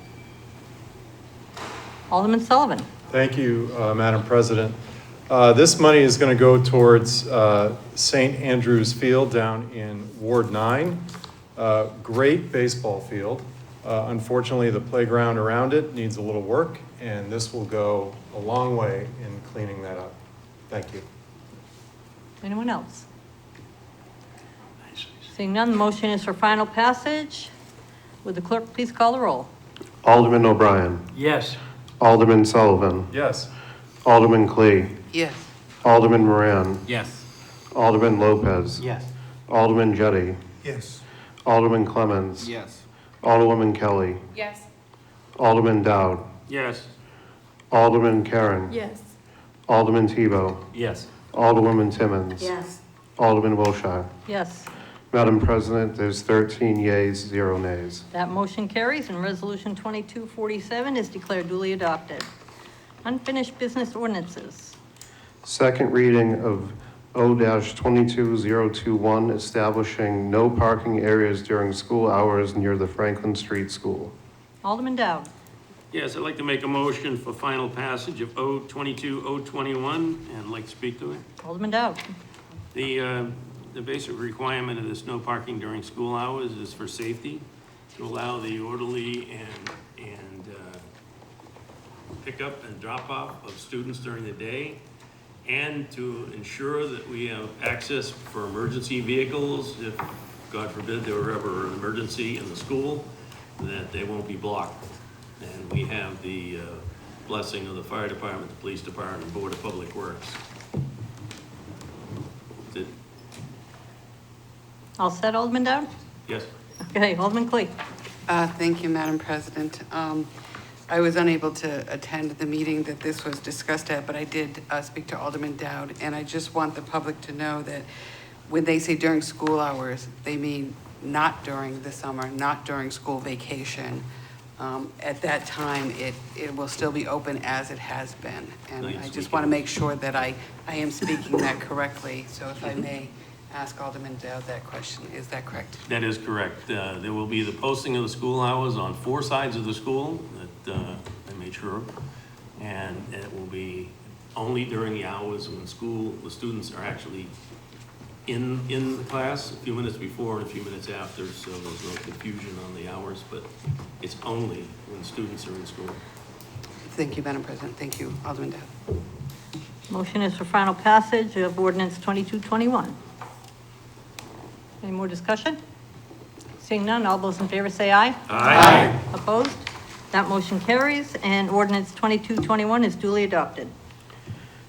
Alderman Sullivan. Thank you, Madam President. This money is going to go towards St. Andrew's Field down in Ward 9. Great baseball field. Unfortunately, the playground around it needs a little work, and this will go a long way in cleaning that up. Thank you. Anyone else? Seeing none, the motion is for final passage. Would the clerk please call the roll? Alderman O'Brien. Yes. Alderman Sullivan. Yes. Alderman Clee. Yes. Alderman Moran. Yes. Alderman Lopez. Yes. Alderman Jettie. Yes. Alderman Clemmons. Yes. Alderwoman Kelly. Yes. Alderman Dowd. Yes. Alderman Karen. Yes. Alderman Tebow. Yes. Alderwoman Timmons. Yes. Alderman Wilshire. Yes. Madam President, there's 13 yeas, 0 nays. That motion carries and Resolution 2247 is declared duly adopted. Unfinished business ordinances. Second reading of O-22021, establishing no parking areas during school hours near the Franklin Street School. Alderman Dowd. Yes, I'd like to make a motion for final passage of O22-021, and I'd like to speak to it. Alderman Dowd. The basic requirement of this no parking during school hours is for safety, to allow the orderly and pick up and drop off of students during the day, and to ensure that we have access for emergency vehicles if, God forbid, there were ever an emergency in the school, that they won't be blocked. And we have the blessing of the fire department, the police department, and Board of Public Works. That's it. All set, Alderman Dowd? Yes. Okay, Alderman Clee. Thank you, Madam President. I was unable to attend the meeting that this was discussed at, but I did speak to Alderman Dowd, and I just want the public to know that when they say during school hours, they mean not during the summer, not during school vacation. At that time, it will still be open as it has been. And I just want to make sure that I am speaking that correctly. So if I may ask Alderman Dowd that question, is that correct? That is correct. There will be the posting of the school hours on 4 sides of the school that I made sure of. And it will be only during the hours when the students are actually in the class, a few minutes before and a few minutes after, so there's no confusion on the hours, but it's only when students are in school. Thank you, Madam President. Thank you, Alderman Dowd. Motion is for final passage of ordinance 2221. Any more discussion? Seeing none, all those in favor say aye. Aye. Opposed? That motion carries, and ordinance 2221 is duly adopted.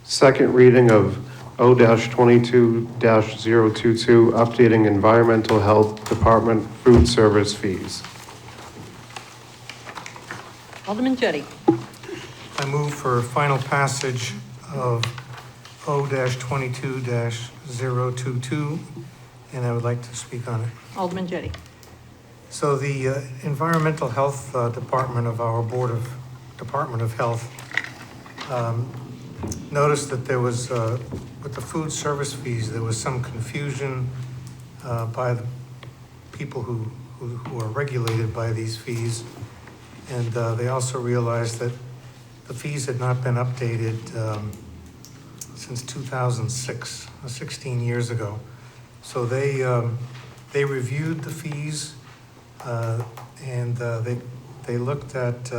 Second reading of O-22-022, updating Environmental Health Department food service fees. Alderman Jettie. I move for final passage of O-22-022, and I would like to speak on it. Alderman Jettie. So the Environmental Health Department of our Department of Health noticed that there was, with the food service fees, there was some confusion by the people who are regulated by these fees. And they also realized that the fees had not been updated since 2006, 16 years ago. So they reviewed the fees and they looked at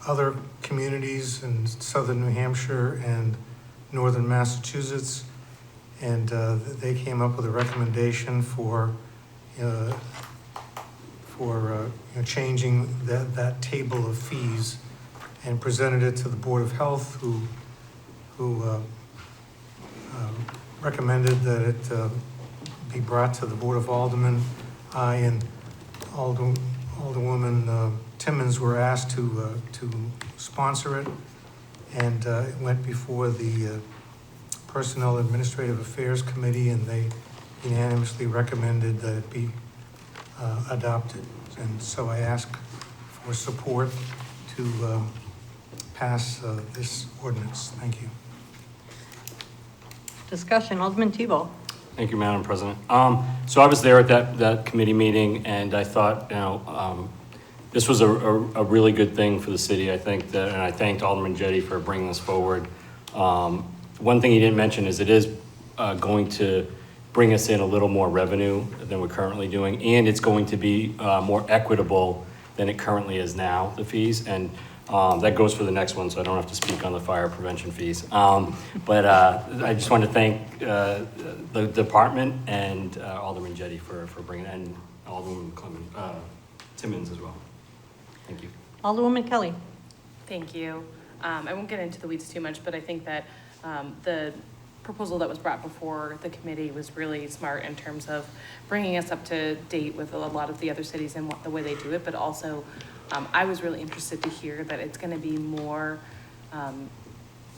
other communities in southern New Hampshire and northern Massachusetts, and they came up with a recommendation for changing that table of fees, and presented it to the Board of Health, who recommended that it be brought to the Board of Aldermen. I and Alderwoman Timmons were asked to sponsor it, and it went before the Personnel Administrative Affairs Committee, and they unanimously recommended that it be adopted. And so I ask for support to pass this ordinance. Thank you. Discussion, Alderman Tebow. Thank you, Madam President. So I was there at that committee meeting, and I thought, this was a really good thing for the city. I think that, and I thanked Alderman Jettie for bringing this forward. One thing he didn't mention is it is going to bring us in a little more revenue than we're currently doing, and it's going to be more equitable than it currently is now, the fees. And that goes for the next one, so I don't have to speak on the fire prevention fees. But I just want to thank the department and Alderman Jettie for bringing it, and Alderman Timmons as well. Thank you. Alderwoman Kelly. Thank you. I won't get into the weeds too much, but I think that the proposal that was brought before the committee was really smart in terms of bringing us up to date with a lot of the other cities and the way they do it, but also I was really interested to hear that it's going to be more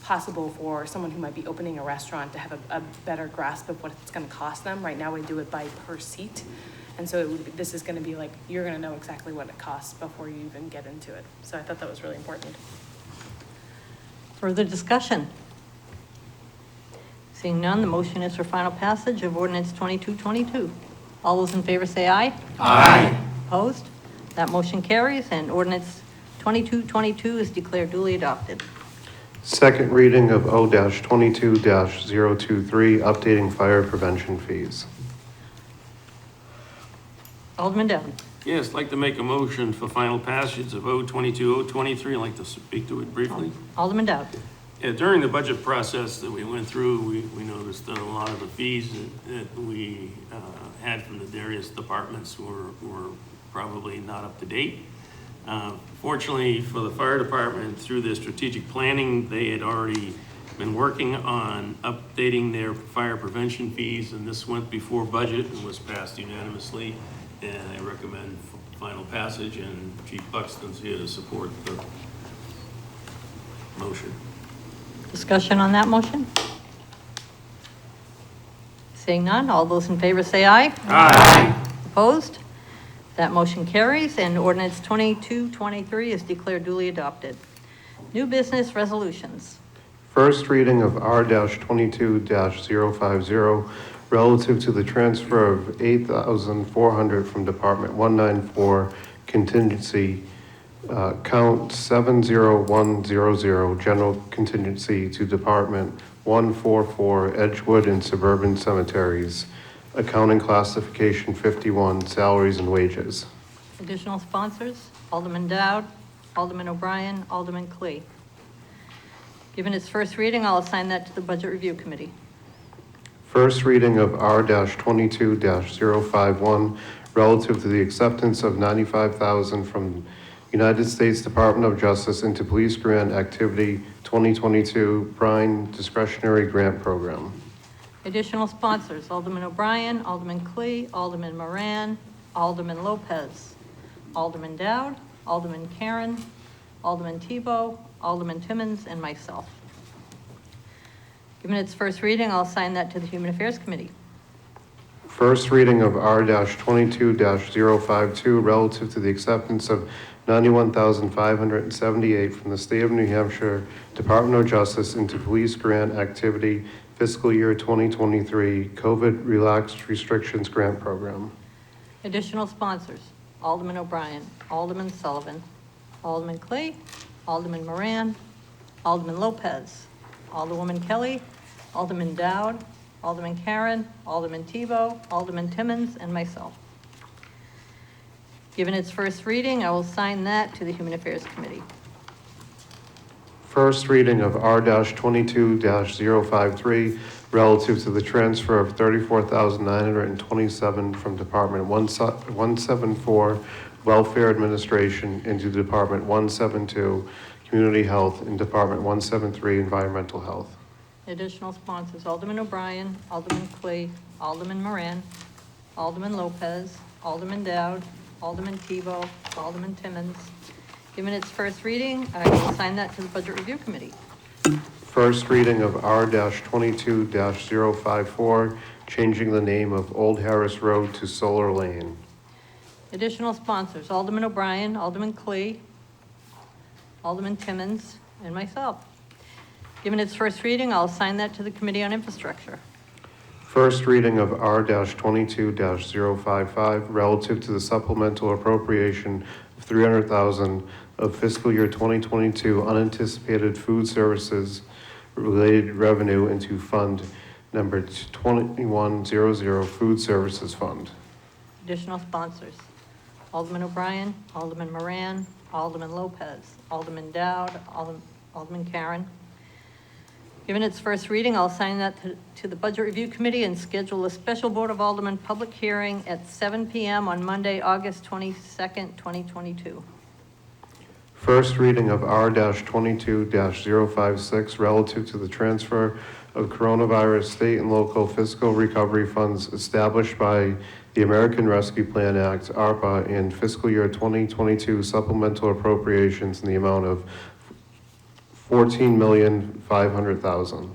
possible for someone who might be opening a restaurant to have a better grasp of what it's going to cost them. Right now we do it by per seat. And so this is going to be like, you're going to know exactly what it costs before you even get into it. So I thought that was really important. Further discussion? Seeing none, the motion is for final passage of ordinance 2222. All those in favor say aye. Aye. Opposed? That motion carries, and ordinance 2222 is declared duly adopted. Second reading of O-22-023, updating fire prevention fees. Alderman Down. Yes, I'd like to make a motion for final passage of O-22-023. I'd like to speak to it briefly. Alderman Dowd. Yeah, during the budget process that we went through, we noticed that a lot of the fees that we had from the various departments were probably not up to date. Fortunately for the fire department, through their strategic planning, they had already been working on updating their fire prevention fees, and this went before budget and was passed unanimously. And I recommend final passage, and Chief Buxton's here to support the motion. Discussion on that motion? Seeing none, all those in favor say aye. Aye. Opposed? That motion carries, and ordinance 2223 is declared duly adopted. New business resolutions. First reading of R-22-050, relative to the transfer of $8,400 from Department 194 contingency, count 70100, general contingency, to Department 144 Edgewood and Suburban Cemeteries, accounting classification 51, salaries and wages. Additional sponsors, Alderman Dowd, Alderman O'Brien, Alderman Clee. Given its first reading, I'll assign that to the Budget Review Committee. First reading of R-22-051, relative to the acceptance of $95,000 from United States Department of Justice into Police Grant Activity 2022 Brine Discretionary Grant Program. Additional sponsors, Alderman O'Brien, Alderman Clee, Alderman Moran, Alderman Lopez, Alderman Dowd, Alderman Karen, Alderman Tebow, Alderman Timmons, and myself. Given its first reading, I'll assign that to the Human Affairs Committee. First reading of R-22-052, relative to the acceptance of $91,578 from the State of New Hampshire Department of Justice into Police Grant Activity Fiscal Year 2023 COVID Relaxed Restrictions Grant Program. Additional sponsors, Alderman O'Brien, Alderman Sullivan, Alderman Clay, Alderman Moran, Alderman Lopez, Alderwoman Kelly, Alderman Dowd, Alderman Karen, Alderman Tebow, Alderman Timmons, and myself. Given its first reading, I will assign that to the Human Affairs Committee. First reading of R-22-053, relative to the transfer of $34,927 from Department 174 Welfare Administration into Department 172 Community Health and Department 173 Environmental Health. Additional sponsors, Alderman O'Brien, Alderman Clay, Alderman Moran, Alderman Lopez, Alderman Dowd, Alderman Tebow, Alderman Timmons. Given its first reading, I will assign that to the Budget Review Committee. First reading of R-22-054, changing the name of Old Harris Road to Solar Lane. Additional sponsors, Alderman O'Brien, Alderman Clay, Alderman Timmons, and myself. Given its first reading, I'll assign that to the Committee on Infrastructure. First reading of R-22-055, relative to the supplemental appropriation of $300,000 of fiscal year 2022 unanticipated food services related revenue into Fund Number 2100 Food Services Fund. Additional sponsors, Alderman O'Brien, Alderman Moran, Alderman Lopez, Alderman Dowd, Alderman Karen. Given its first reading, I'll assign that to the Budget Review Committee and schedule a special Board of Aldermen public hearing at 7 p.m. on Monday, August 22nd, 2022. First reading of R-22-056, relative to the transfer of coronavirus state and local fiscal recovery funds established by the American Rescue Plan Act, ARPA, and fiscal year 2022 supplemental appropriations in the amount of $14,500,000.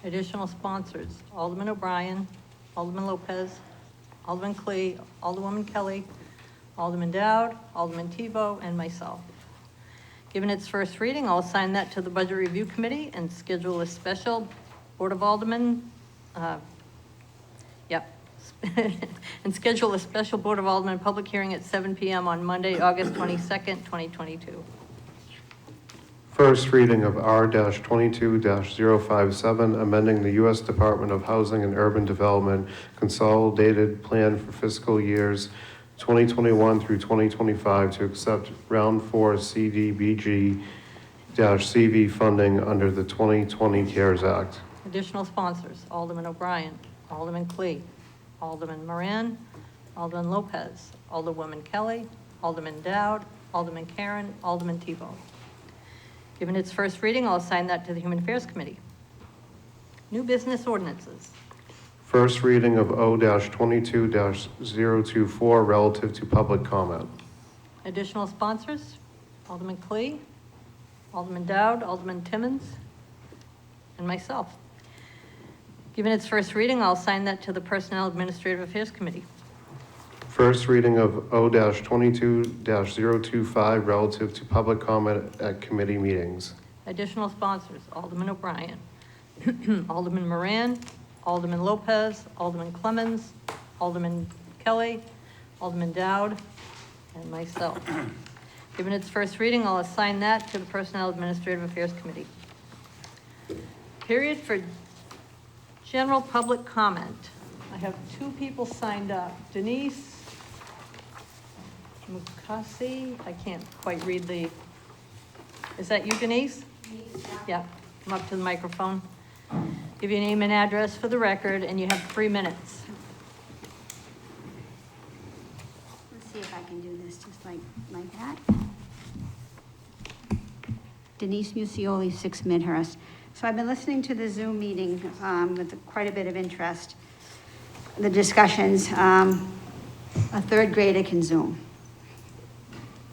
Additional sponsors, Alderman O'Brien, Alderman Lopez, Alderman Clay, Alderwoman Kelly, Alderman Dowd, Alderman Tebow, and myself. Given its first reading, I'll assign that to the Budget Review Committee and schedule a special Board of Aldermen, and schedule a special Board of Aldermen public hearing at 7 p.m. on Monday, August 22nd, 2022. First reading of R-22-057, amending the U.S. Department of Housing and Urban Development Consolidated Plan for fiscal years 2021 through 2025 to accept Round 4 CDBG-CV funding under the 2020 CARES Act. Additional sponsors, Alderman O'Brien, Alderman Clee, Alderman Moran, Alderman Lopez, Alderwoman Kelly, Alderman Dowd, Alderman Karen, Alderman Tebow. Given its first reading, I'll assign that to the Human Affairs Committee. New business ordinances. First reading of O-22-024 relative to public comment. Additional sponsors, Alderman Clee, Alderman Dowd, Alderman Timmons, and myself. Given its first reading, I'll assign that to the Personnel Administrative Affairs Committee. First reading of O-22-025 relative to public comment at committee meetings. Additional sponsors, Alderman O'Brien, Alderman Moran, Alderman Lopez, Alderman Clemmons, Alderman Kelly, Alderman Dowd, and myself. Given its first reading, I'll assign that to the Personnel Administrative Affairs Committee. Period for general public comment. I have two people signed up. Denise Mukasey, I can't quite read the, is that you, Denise? Yeah, come up to the microphone. Give your name and address for the record, and you have 3 minutes. Let's see if I can do this just like that. Denise Musioli, 6 Midhurst. So I've been listening to the Zoom meeting with quite a bit of interest. The discussions, a third grader can Zoom.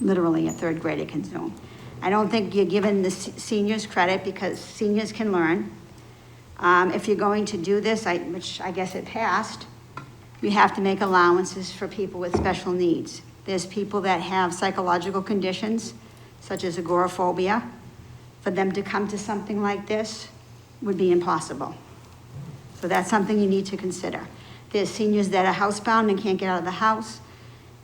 Literally, a third grader can Zoom. I don't think you're giving the seniors credit because seniors can learn. If you're going to do this, which I guess it passed, you have to make allowances for people with special needs. There's people that have psychological conditions, such as agoraphobia. For them to come to something like this would be impossible. So that's something you need to consider. There's seniors that are housebound and can't get out of the house.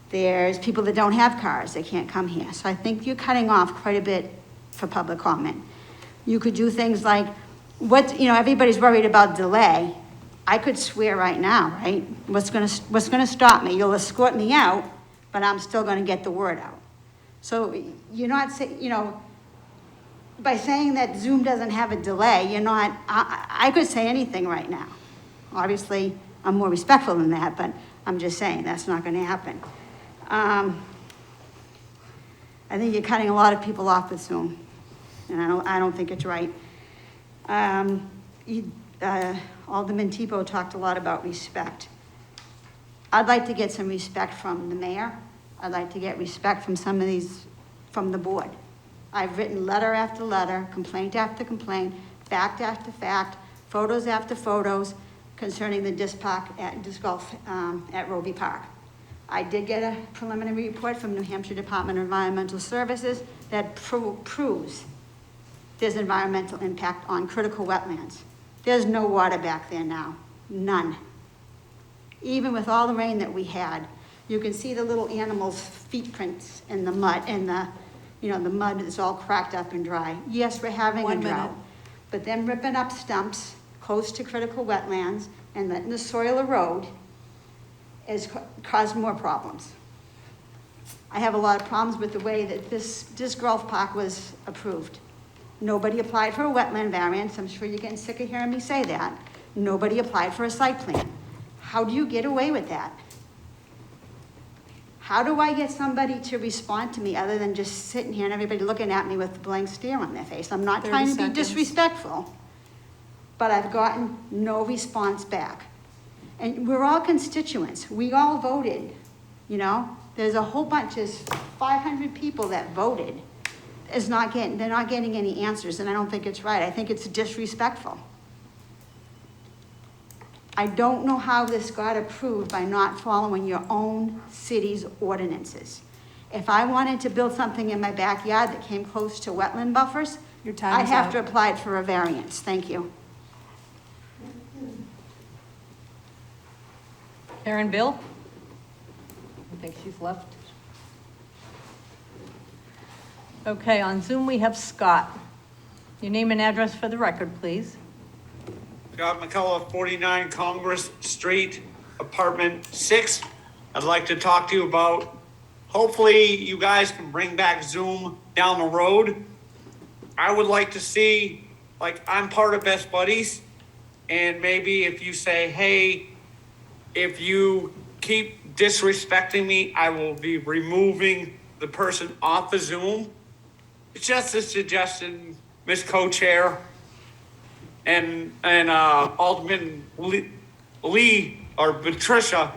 There's people that don't have cars, they can't come here. So I think you're cutting off quite a bit for public comment. You could do things like, everybody's worried about delay. I could swear right now, right? What's gonna stop me? You'll escort me out, but I'm still gonna get the word out. So you're not saying, by saying that Zoom doesn't have a delay, I could say anything right now. Obviously, I'm more respectful than that, but I'm just saying that's not gonna happen. I think you're cutting a lot of people off with Zoom, and I don't think it's right. Alderman Tebow talked a lot about respect. I'd like to get some respect from the mayor. I'd like to get respect from some of these, from the board. I've written letter after letter, complaint after complaint, fact after fact, photos after photos concerning the disc golf at Roby Park. I did get a preliminary report from New Hampshire Department of Environmental Services that proves there's environmental impact on critical wetlands. There's no water back there now, none. Even with all the rain that we had, you can see the little animals' feet prints in the mud, and the mud is all cracked up and dry. Yes, we're having a drought, but them ripping up stumps close to critical wetlands and letting the soil erode has caused more problems. I have a lot of problems with the way that this disc golf park was approved. Nobody applied for a wetland variance. I'm sure you're getting sick of hearing me say that. Nobody applied for a site plan. How do you get away with that? How do I get somebody to respond to me other than just sitting here and everybody looking at me with a blank stare on their face? I'm not trying to be disrespectful, but I've gotten no response back. And we're all constituents. We all voted, There's a whole bunch, there's 500 people that voted. They're not getting any answers, and I don't think it's right. I think it's disrespectful. I don't know how this got approved by not following your own city's ordinances. If I wanted to build something in my backyard that came close to wetland buffers, I'd have to apply for a variance. Thank you. Karen Bill? I think she's left. Okay, on Zoom we have Scott. Your name and address for the record, please. Scott McCullough, 49 Congress Street, apartment 6. I'd like to talk to you about, hopefully you guys can bring back Zoom down the road. I would like to see, like, I'm part of Best Buddies, and maybe if you say, hey, if you keep disrespecting me, I will be removing the person off of Zoom. It's just a suggestion, Ms. Co-Chair and Alderman Lee or Patricia,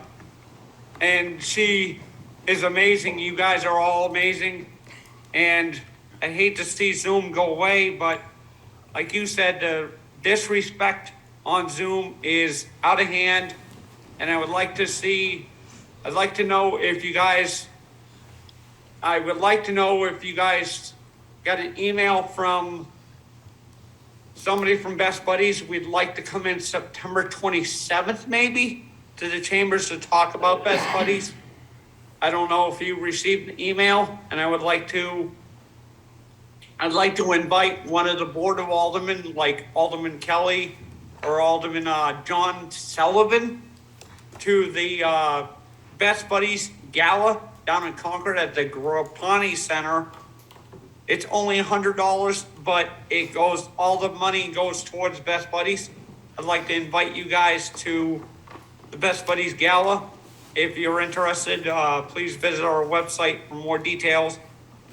and she is amazing. You guys are all amazing, and I hate to see Zoom go away, but like you said, the disrespect on Zoom is out of hand, and I'd like to know if you guys got an email from somebody from Best Buddies. We'd like to come in September 27th, maybe, to the chambers to talk about Best Buddies. I don't know if you received an email, and I'd like to invite one of the Board of Aldermen, like Alderman Kelly or Alderman John Sullivan, to the Best Buddies Gala down in Concord at the Gropani Center. It's only $100, but all the money goes towards Best Buddies. I'd like to invite you guys to the Best Buddies Gala. If you're interested, please visit our website for more details.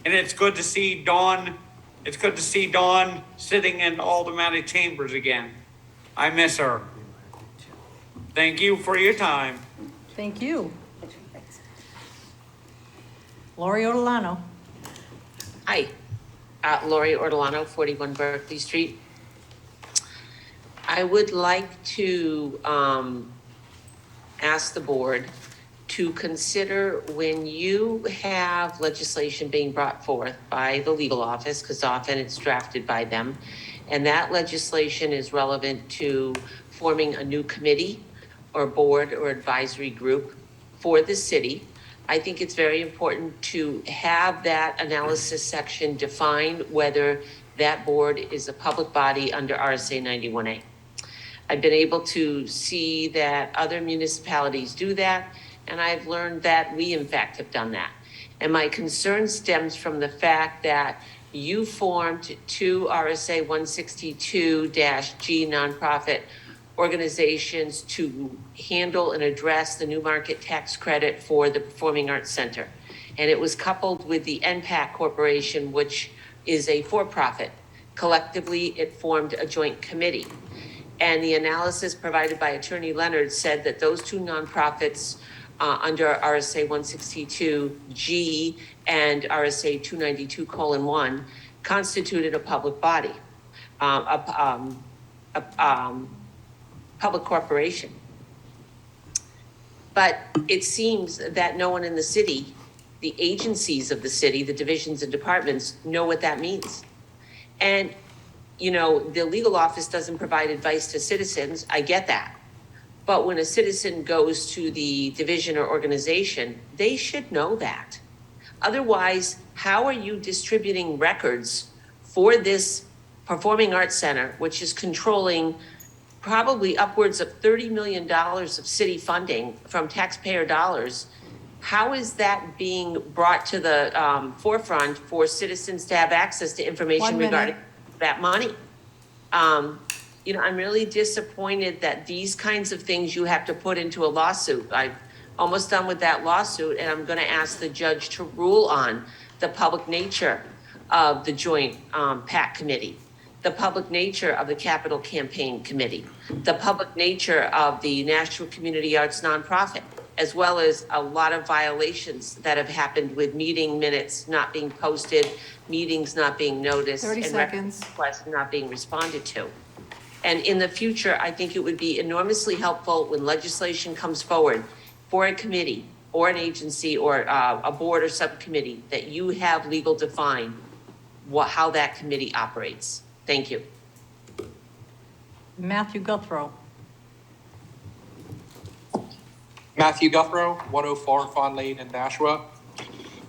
And it's good to see Dawn. It's good to see Dawn sitting in Aldermanic chambers again. I miss her. Thank you for your time. Thank you. Lori Ortolano. Hi, Lori Ortolano, 41 Berkeley Street. I would like to ask the board to consider, when you have legislation being brought forth by the legal office, because often it's drafted by them, and that legislation is relevant to forming a new committee or board or advisory group for the city, I think it's very important to have that analysis section define whether that board is a public body under RSA 91A. I've been able to see that other municipalities do that, and I've learned that we in fact have done that. And my concern stems from the fact that you formed two RSA 162-G nonprofit organizations to handle and address the New Market tax credit for the Performing Arts Center. And it was coupled with the NPAC Corporation, which is a for-profit. Collectively, it formed a joint committee. And the analysis provided by Attorney Leonard said that those two nonprofits under RSA 162G and RSA 292:1 constituted a public body, public corporation. But it seems that no one in the city, the agencies of the city, the divisions and departments, know what that means. And, you know, the legal office doesn't provide advice to citizens. I get that. But when a citizen goes to the division or organization, they should know that. Otherwise, how are you distributing records for this Performing Arts Center, which is controlling probably upwards of $30 million of city funding from taxpayer dollars? How is that being brought to the forefront for citizens to have access to information regarding that money? You know, I'm really disappointed that these kinds of things you have to put into a lawsuit. I'm almost done with that lawsuit, and I'm going to ask the judge to rule on the public nature of the joint PAC committee, the public nature of the Capital Campaign Committee, the public nature of the National Community Arts Nonprofit, as well as a lot of violations that have happened with meeting minutes not being posted, meetings not being noticed, 30 and seconds. requests not being responded to. And in the future, I think it would be enormously helpful when legislation comes forward for a committee or an agency or a board or subcommittee that you have legal define how that committee operates. Thank you. Matthew Guthrow. Matthew Guthrow, 104 Fawn Lane in Nashua.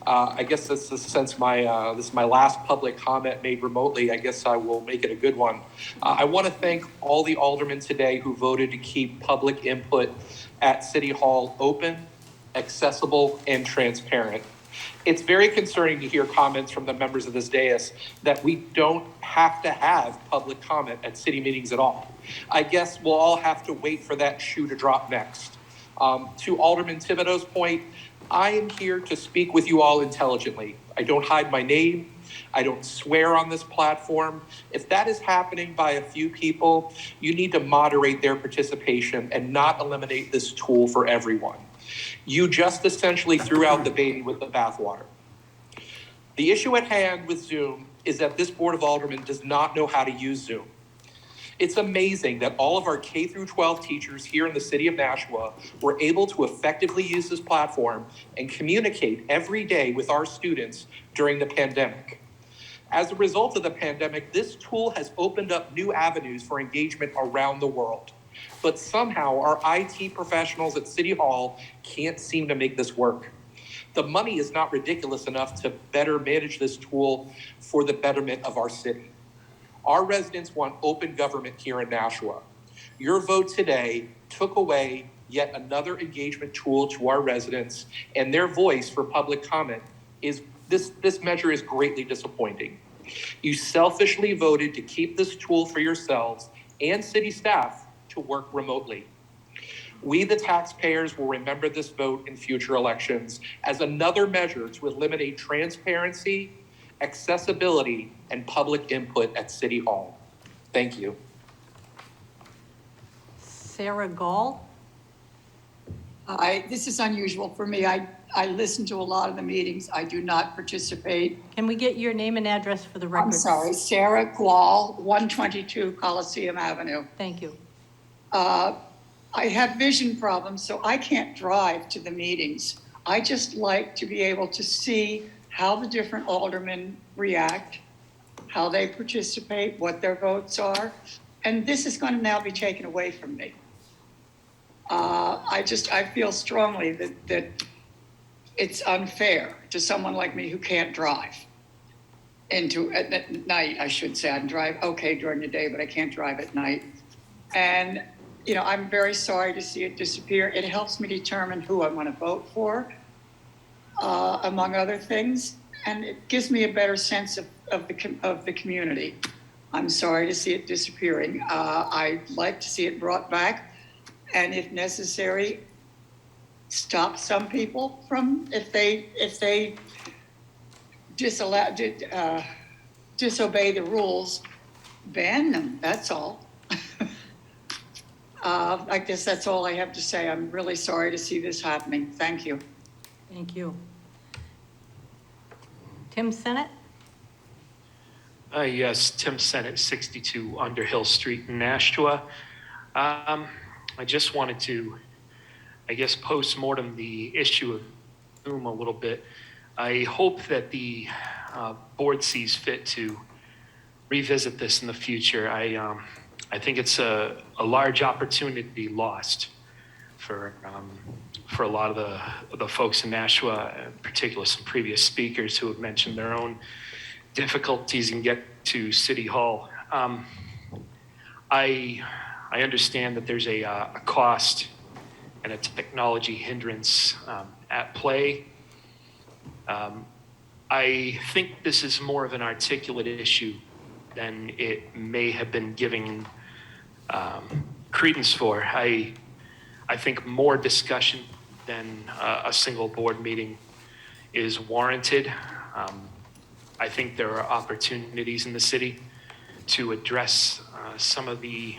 I guess since this is my last public comment made remotely, I guess I will make it a good one. I want to thank all the aldermen today who voted to keep public input at City Hall open, accessible, and transparent. It's very concerning to hear comments from the members of this dais that we don't have to have public comment at city meetings at all. I guess we'll all have to wait for that shoe to drop next. To Alderman Thibodeau's point, I am here to speak with you all intelligently. I don't hide my name. I don't swear on this platform. If that is happening by a few people, you need to moderate their participation and not eliminate this tool for everyone. You just essentially threw out the baby with the bathwater. The issue at hand with Zoom is that this Board of Aldermen does not know how to use Zoom. It's amazing that all of our K through 12 teachers here in the city of Nashua were able to effectively use this platform and communicate every day with our students during the pandemic. As a result of the pandemic, this tool has opened up new avenues for engagement around the world. But somehow our IT professionals at City Hall can't seem to make this work. The money is not ridiculous enough to better manage this tool for the betterment of our city. Our residents want open government here in Nashua. Your vote today took away yet another engagement tool to our residents, and their voice for public comment is this measure is greatly disappointing. You selfishly voted to keep this tool for yourselves and city staff to work remotely. We, the taxpayers, will remember this vote in future elections as another measure to eliminate transparency, accessibility, and public input at City Hall. Thank you. Sarah Gall. This is unusual for me. I listen to a lot of the meetings. I do not participate. Can we get your name and address for the record? I'm sorry, Sarah Gual, 122 Coliseum Avenue. Thank you. I have vision problems, so I can't drive to the meetings. I just like to be able to see how the different aldermen react, how they participate, what their votes are. And this is going to now be taken away from me. I feel strongly that it's unfair to someone like me who can't drive. At night, I should say. I can drive okay during the day, but I can't drive at night. And, you know, I'm very sorry to see it disappear. It helps me determine who I want to vote for, among other things. And it gives me a better sense of the community. I'm sorry to see it disappearing. I'd like to see it brought back. And if necessary, stop some people from, if they disobey the rules, ban them, that's all. I guess that's all I have to say. I'm really sorry to see this happening. Thank you. Thank you. Tim Sennett? Yes, Tim Sennett, 62 Underhill Street in Nashua. I just wanted to, I guess, post-mortem the issue of Zoom a little bit. I hope that the board sees fit to revisit this in the future. I think it's a large opportunity lost for a lot of the folks in Nashua, in particular some previous speakers who have mentioned their own difficulties in getting to City Hall. I understand that there's a cost and a technology hindrance at play. I think this is more of an articulate issue than it may have been giving credence for. I think more discussion than a single board meeting is warranted. I think there are opportunities in the city to address some of the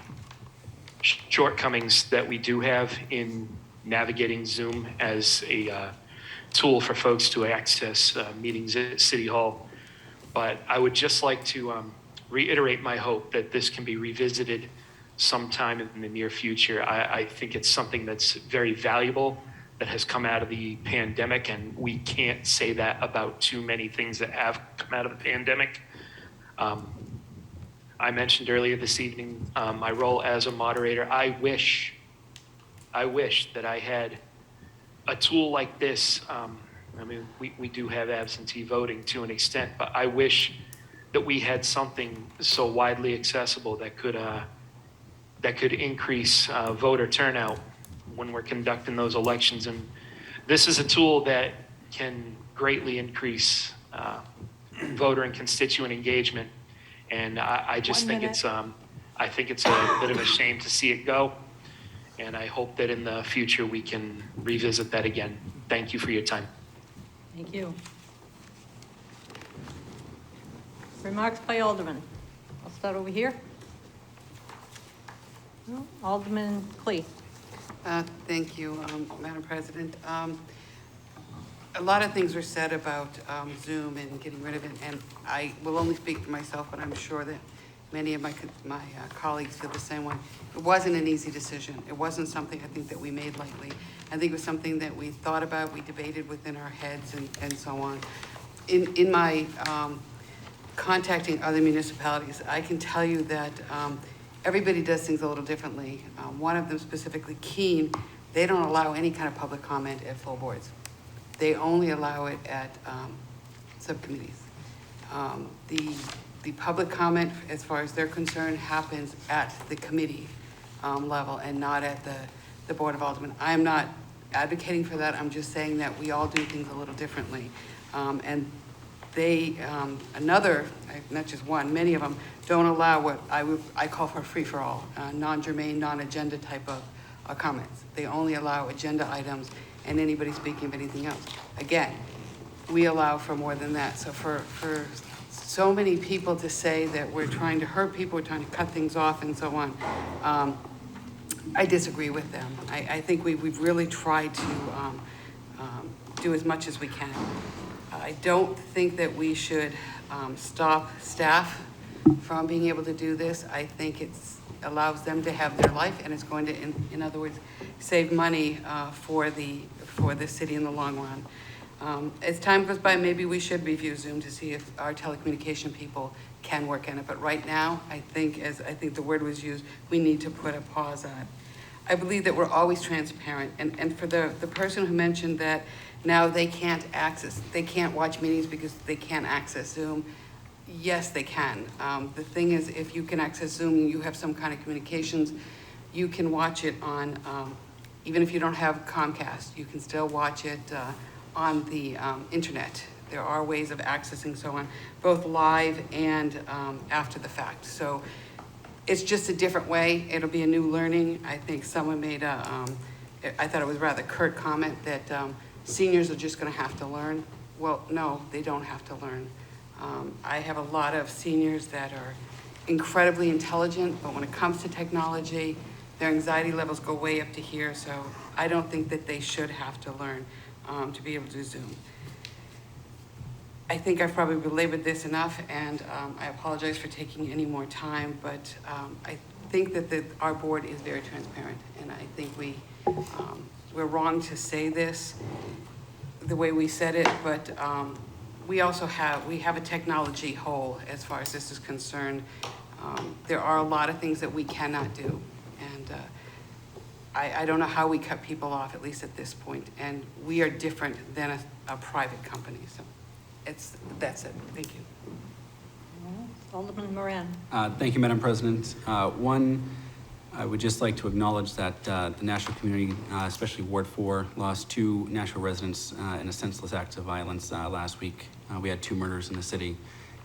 shortcomings that we do have in navigating Zoom as a tool for folks to access meetings at City Hall. But I would just like to reiterate my hope that this can be revisited sometime in the near future. I think it's something that's very valuable that has come out of the pandemic, and we can't say that about too many things that have come out of the pandemic. I mentioned earlier this evening my role as a moderator. I wish that I had a tool like this I mean, we do have absentee voting to an extent, but I wish that we had something so widely accessible that could increase voter turnout when we're conducting those elections. And this is a tool that can greatly increase voter and constituent engagement. And I just think it's I think it's a bit of a shame to see it go. And I hope that in the future we can revisit that again. Thank you for your time. Thank you. Remarks by Alderman. I'll start over here. No, Alderman Clee. Thank you, Madam President. A lot of things were said about Zoom and getting rid of it, and I will only speak for myself, but I'm sure that many of my colleagues feel the same way. It wasn't an easy decision. It wasn't something I think that we made lightly. I think it was something that we thought about, we debated within our heads and so on. In my contacting other municipalities, I can tell you that everybody does things a little differently. One of them specifically, Keene, they don't allow any kind of public comment at full boards. They only allow it at subcommittees. The public comment, as far as they're concerned, happens at the committee level and not at the Board of Aldermen. I'm not advocating for that. I'm just saying that we all do things a little differently. And they, not just one, many of them don't allow what I call for free-for-all, non-germane, non-agenda type of comments. They only allow agenda items and anybody speaking of anything else. Again, we allow for more than that. So for so many people to say that we're trying to hurt people, we're trying to cut things off and so on, I disagree with them. I think we've really tried to do as much as we can. I don't think that we should stop staff from being able to do this. I think it allows them to have their life, and it's going to, in other words, save money for the city in the long run. As time goes by, maybe we should review Zoom to see if our telecommunication people can work in it. But right now, I think, as I think the word was used, we need to put a pause on it. I believe that we're always transparent. And for the person who mentioned that now they can't watch meetings because they can't access Zoom. Yes, they can. The thing is, if you can access Zoom and you have some kind of communications, you can watch it on, even if you don't have Comcast, you can still watch it on the internet. There are ways of accessing so on, both live and after the fact. So it's just a different way. It'll be a new learning. I think someone made I thought it was rather curt comment that seniors are just gonna have to learn. Well, no, they don't have to learn. I have a lot of seniors that are incredibly intelligent, but when it comes to technology, their anxiety levels go way up to here, so I don't think that they should have to learn to be able to Zoom. I think I've probably belabored this enough, and I apologize for taking any more time, but I think that our board is very transparent, and I think we're wrong to say this the way we said it, but we have a technology hole as far as this is concerned. There are a lot of things that we cannot do, and I don't know how we cut people off, at least at this point, and we are different than a private company, so that's it. Thank you. Alderman Moran. Thank you, Madam President. One, I would just like to acknowledge that the Nashua community, especially Ward 4, lost 2 Nashua residents in a senseless act of violence last week. We had 2 murders in the city,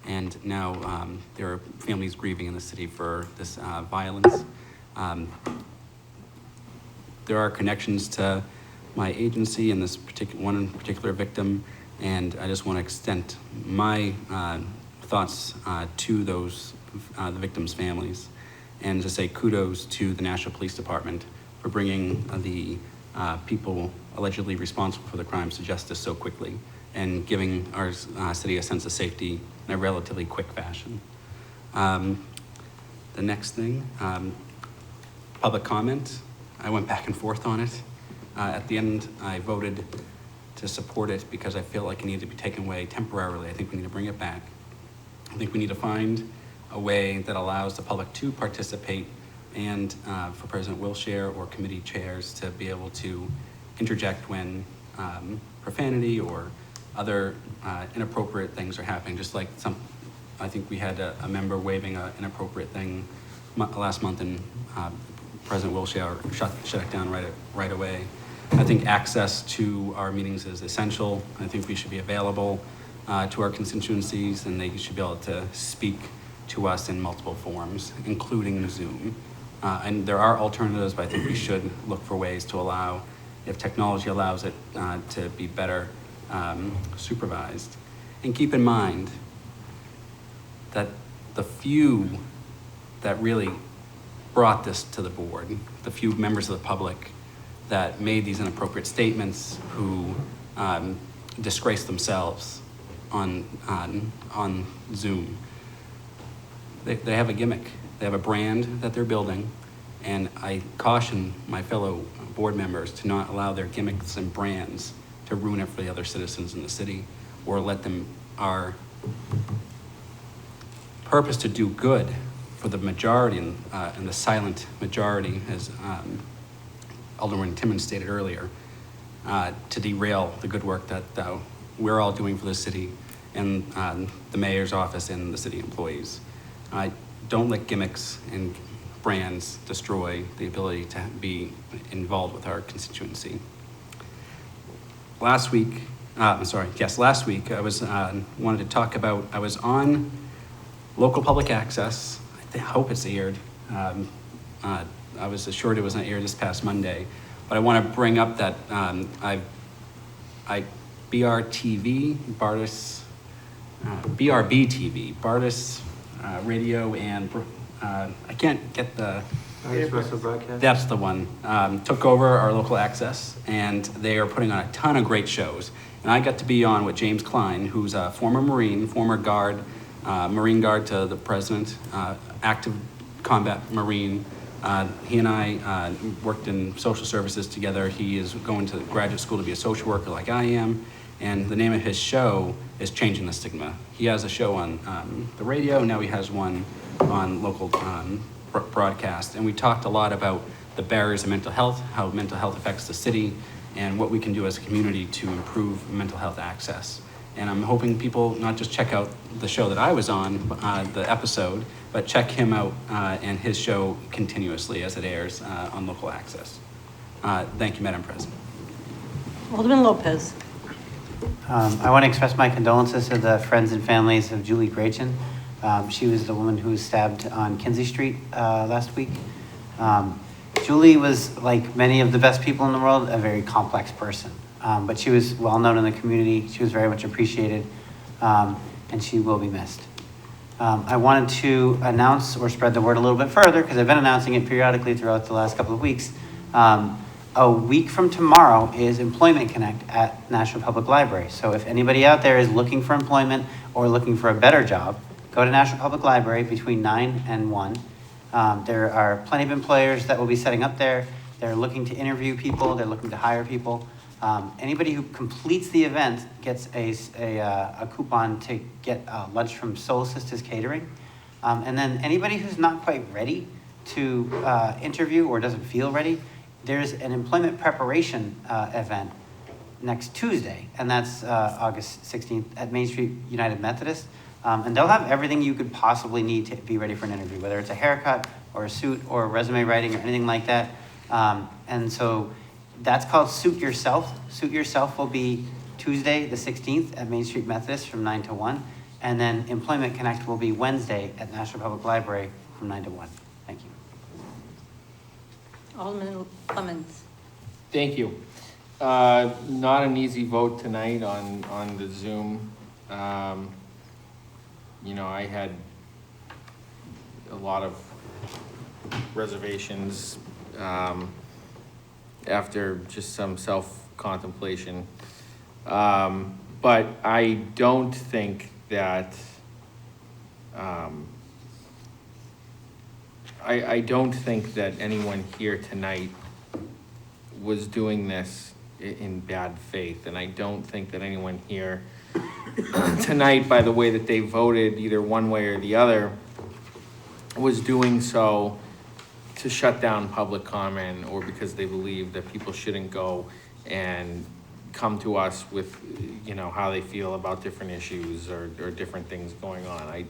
and now there are families grieving in the city for this violence. There are connections to my agency and this particular victim, and I just want to extend my thoughts to those the victims' families, and to say kudos to the Nashua Police Department for bringing the people allegedly responsible for the crimes to justice so quickly and giving our city a sense of safety in a relatively quick fashion. The next thing, public comment. I went back and forth on it. At the end, I voted to support it because I feel like it needed to be taken away temporarily. I think we need to bring it back. I think we need to find a way that allows the public to participate and for President Wilshire or committee chairs to be able to interject when profanity or other inappropriate things are happening, just like I think we had a member waving an inappropriate thing last month, and President Wilshire shut it down right away. I think access to our meetings is essential. I think we should be available to our constituencies, and they should be able to speak to us in multiple forms, including Zoom. And there are alternatives, but I think we should look for ways to allow, if technology allows it, to be better supervised. And keep in mind that the few that really brought this to the board, the few members of the public that made these inappropriate statements, who disgraced themselves on Zoom, they have a gimmick. They have a brand that they're building, and I caution my fellow board members to not allow their gimmicks and brands to ruin it for the other citizens in the city, or let them, our purpose to do good for the majority and the silent majority, as Alderman Timmons stated earlier, to derail the good work that we're all doing for the city and the mayor's office and the city employees. Don't let gimmicks and brands destroy the ability to be involved with our constituency. Last week I was wanted to talk about, I was on local public access. I hope it's aired. I was assured it was not aired this past Monday, but I want to bring up that BRTV, BRB TV, Bardis Radio, and I can't get the... That's the one. Took over our local access, and they are putting on a ton of great shows. And I got to be on with James Klein, who's a former Marine, former guard, Marine Guard to the president, active combat Marine. He and I worked in social services together. He is going to graduate school to be a social worker like I am. And the name of his show is Changing the Stigma. He has a show on the radio, now he has one on local broadcast. And we talked a lot about the barriers of mental health, how mental health affects the city, and what we can do as a community to improve mental health access. And I'm hoping people not just check out the show that I was on, the episode, but check him out and his show continuously as it airs on local access. Thank you, Madam President. Alderman Lopez. I want to express my condolences to the friends and families of Julie Grachin. She was the woman who was stabbed on Kinsey Street last week. Julie was, like many of the best people in the world, a very complex person. But she was well known in the community. She was very much appreciated, and she will be missed. I wanted to announce or spread the word a little bit further, because I've been announcing it periodically throughout the last couple of weeks. A week from tomorrow is Employment Connect at National Public Library. So if anybody out there is looking for employment or looking for a better job, go to National Public Library between 9 and 1. There are plenty of employers that will be setting up there. They're looking to interview people. They're looking to hire people. Anybody who completes the event gets a coupon to get lunch from Soul Sisters Catering. And then anybody who's not quite ready to interview or doesn't feel ready, there's an employment preparation event next Tuesday, and that's August 16th at Main Street United Methodist. And they'll have everything you could possibly need to be ready for an interview, whether it's a haircut or a suit or resume writing or anything like that. And so that's called Suit Yourself. Suit Yourself will be Tuesday the 16th at Main Street Methodist from 9 to 1. And then Employment Connect will be Wednesday at National Public Library from 9 to 1. Thank you. Alderman Clemens. Thank you. Not an easy vote tonight on the Zoom. You know, I had a lot of reservations after just some self-contemplation. But I don't think that I don't think that anyone here tonight was doing this in bad faith, and I don't think that anyone here tonight, by the way that they voted either one way or the other, was doing so to shut down public comment or because they believe that people shouldn't go and come to us with, you know, how they feel about different issues or different things going on.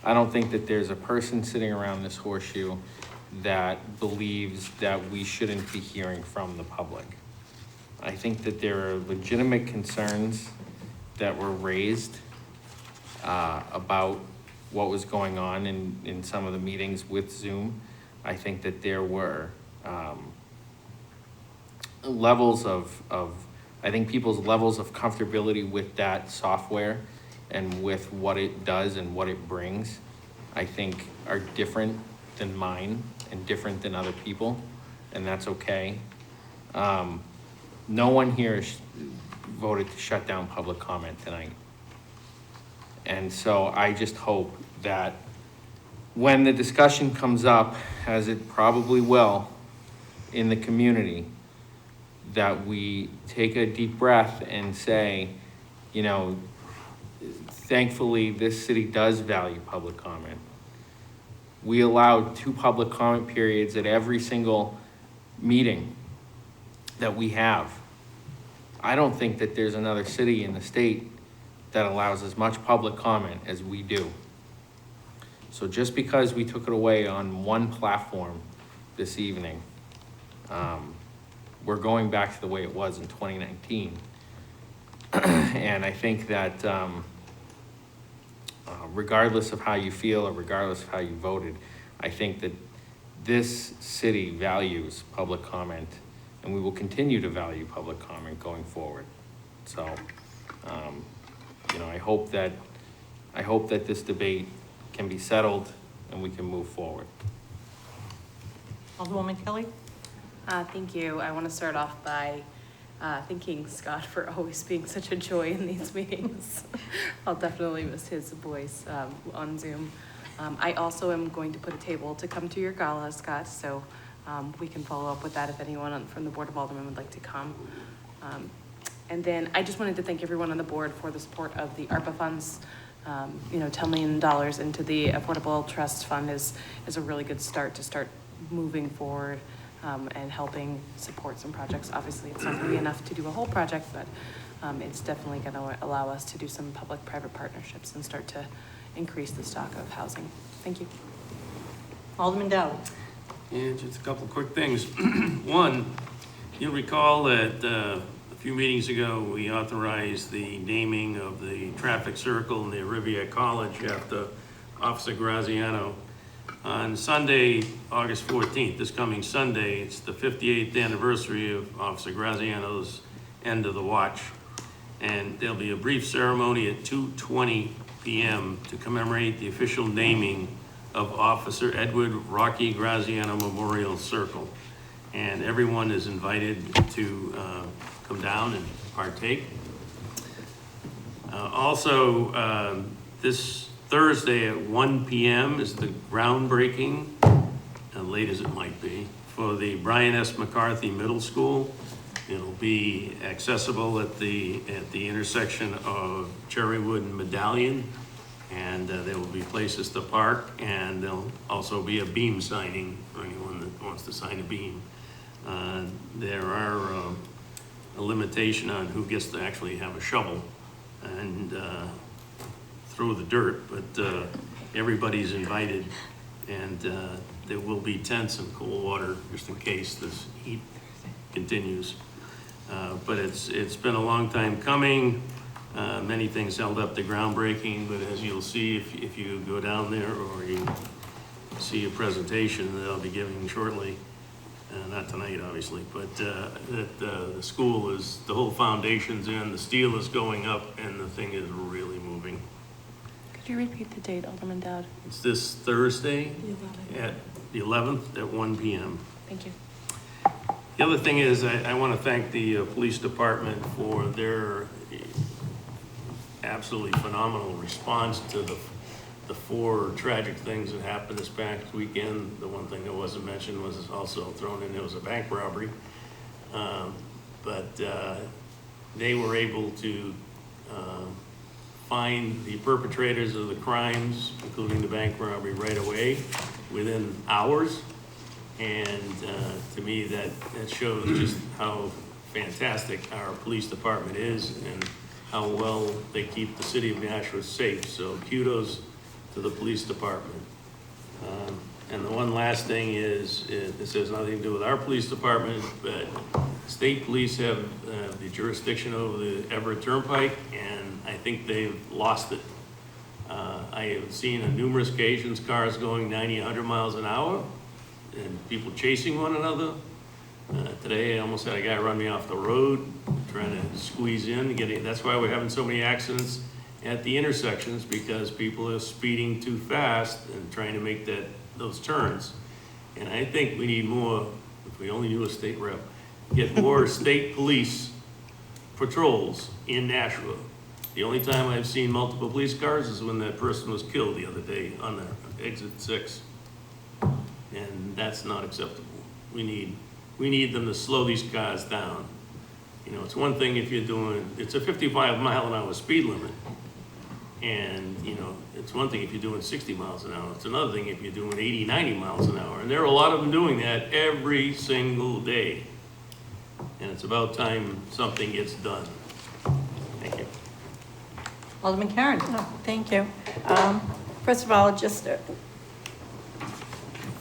I don't think that there's a person sitting around this horseshoe that believes that we shouldn't be hearing from the public. I think that there are legitimate concerns that were raised about what was going on in some of the meetings with Zoom. I think that there were levels of I think people's levels of comfortability with that software and with what it does and what it brings, I think are different than mine and different than other people, and that's okay. No one here voted to shut down public comment tonight. And so I just hope that when the discussion comes up, as it probably will in the community, that we take a deep breath and say, you know, thankfully this city does value public comment. We allowed 2 public comment periods at every single meeting that we have. I don't think that there's another city in the state that allows as much public comment as we do. So just because we took it away on one platform this evening, we're going back to the way it was in 2019. And I think that regardless of how you feel or regardless of how you voted, I think that this city values public comment, and we will continue to value public comment going forward. So, you know, I hope that this debate can be settled and we can move forward. Alderwoman Kelly? Thank you. I want to start off by thanking Scott for always being such a joy in these meetings. I'll definitely miss his voice on Zoom. I also am going to put a table to come to your gala, Scott, so we can follow up with that if anyone from the Board of Aldermen would like to come. And then I just wanted to thank everyone on the board for the support of the ARPA funds. You know, $10 million into the Affordable Trust Fund is a really good start to start moving forward and helping support some projects. Obviously, it's not going to be enough to do a whole project, but it's definitely going to allow us to do some public-private partnerships and start to increase the stock of housing. Thank you. Alderman Dowd. Yeah, just a couple of quick things. One, you'll recall that a few meetings ago, we authorized the naming of the traffic circle near Riviera College after Officer Graziano. On Sunday, August 14th, this coming Sunday, it's the 58th anniversary of Officer Graziano's end of the watch. And there'll be a brief ceremony at 2:20 p.m. to commemorate the official naming of Officer Edward Rocky Graziano Memorial Circle. And everyone is invited to come down and partake. Also, this Thursday at 1 p.m. is the groundbreaking, late as it might be, for the Brian S. McCarthy Middle School. It'll be accessible at the intersection of Cherrywood and Medallion, and there will be places to park, and there'll also be a beam signing for anyone that wants to sign a beam. There are a limitation on who gets to actually have a shovel and throw the dirt, but everybody's invited, and there will be tents and cool water just in case this heat continues. But it's been a long time coming. Many things held up the groundbreaking, but as you'll see if you go down there or you see a presentation that I'll be giving shortly, not tonight obviously, but that the school is, the whole foundation's in, the steel is going up, and the thing is really moving. Could you repeat the date, Alderman Dowd? It's this Thursday at the 11th at 1 p.m. Thank you. The other thing is I want to thank the police department for their absolutely phenomenal response to the 4 tragic things that happened this past weekend. The one thing that wasn't mentioned was also thrown in there was a bank robbery. But they were able to find the perpetrators of the crimes, including the bank robbery, right away, within hours. And to me, that shows just how fantastic our police department is and how well they keep the city of Nashua safe. So kudos to the police department. And the one last thing is, this has nothing to do with our police department, but state police have the jurisdiction over the Everett Turnpike, and I think they've lost it. I have seen on numerous occasions cars going 90, 100 miles an hour, and people chasing one another. Today, I almost had a guy run me off the road, trying to squeeze in, that's why we're having so many accidents at the intersections, because people are speeding too fast and trying to make those turns. And I think we need more, if we only knew a state rep, get more state police patrols in Nashua. The only time I've seen multiple police cars is when that person was killed the other day on the exit 6. And that's not acceptable. We need them to slow these cars down. You know, it's one thing if it's a 55-mile-an-hour speed limit. And, you know, it's one thing if you're doing 60 miles an hour. It's another thing if you're doing 80, 90 miles an hour. And there are a lot of them doing that every single day. And it's about time something gets done. Thank you. Alderman Karen. Thank you. First of all, just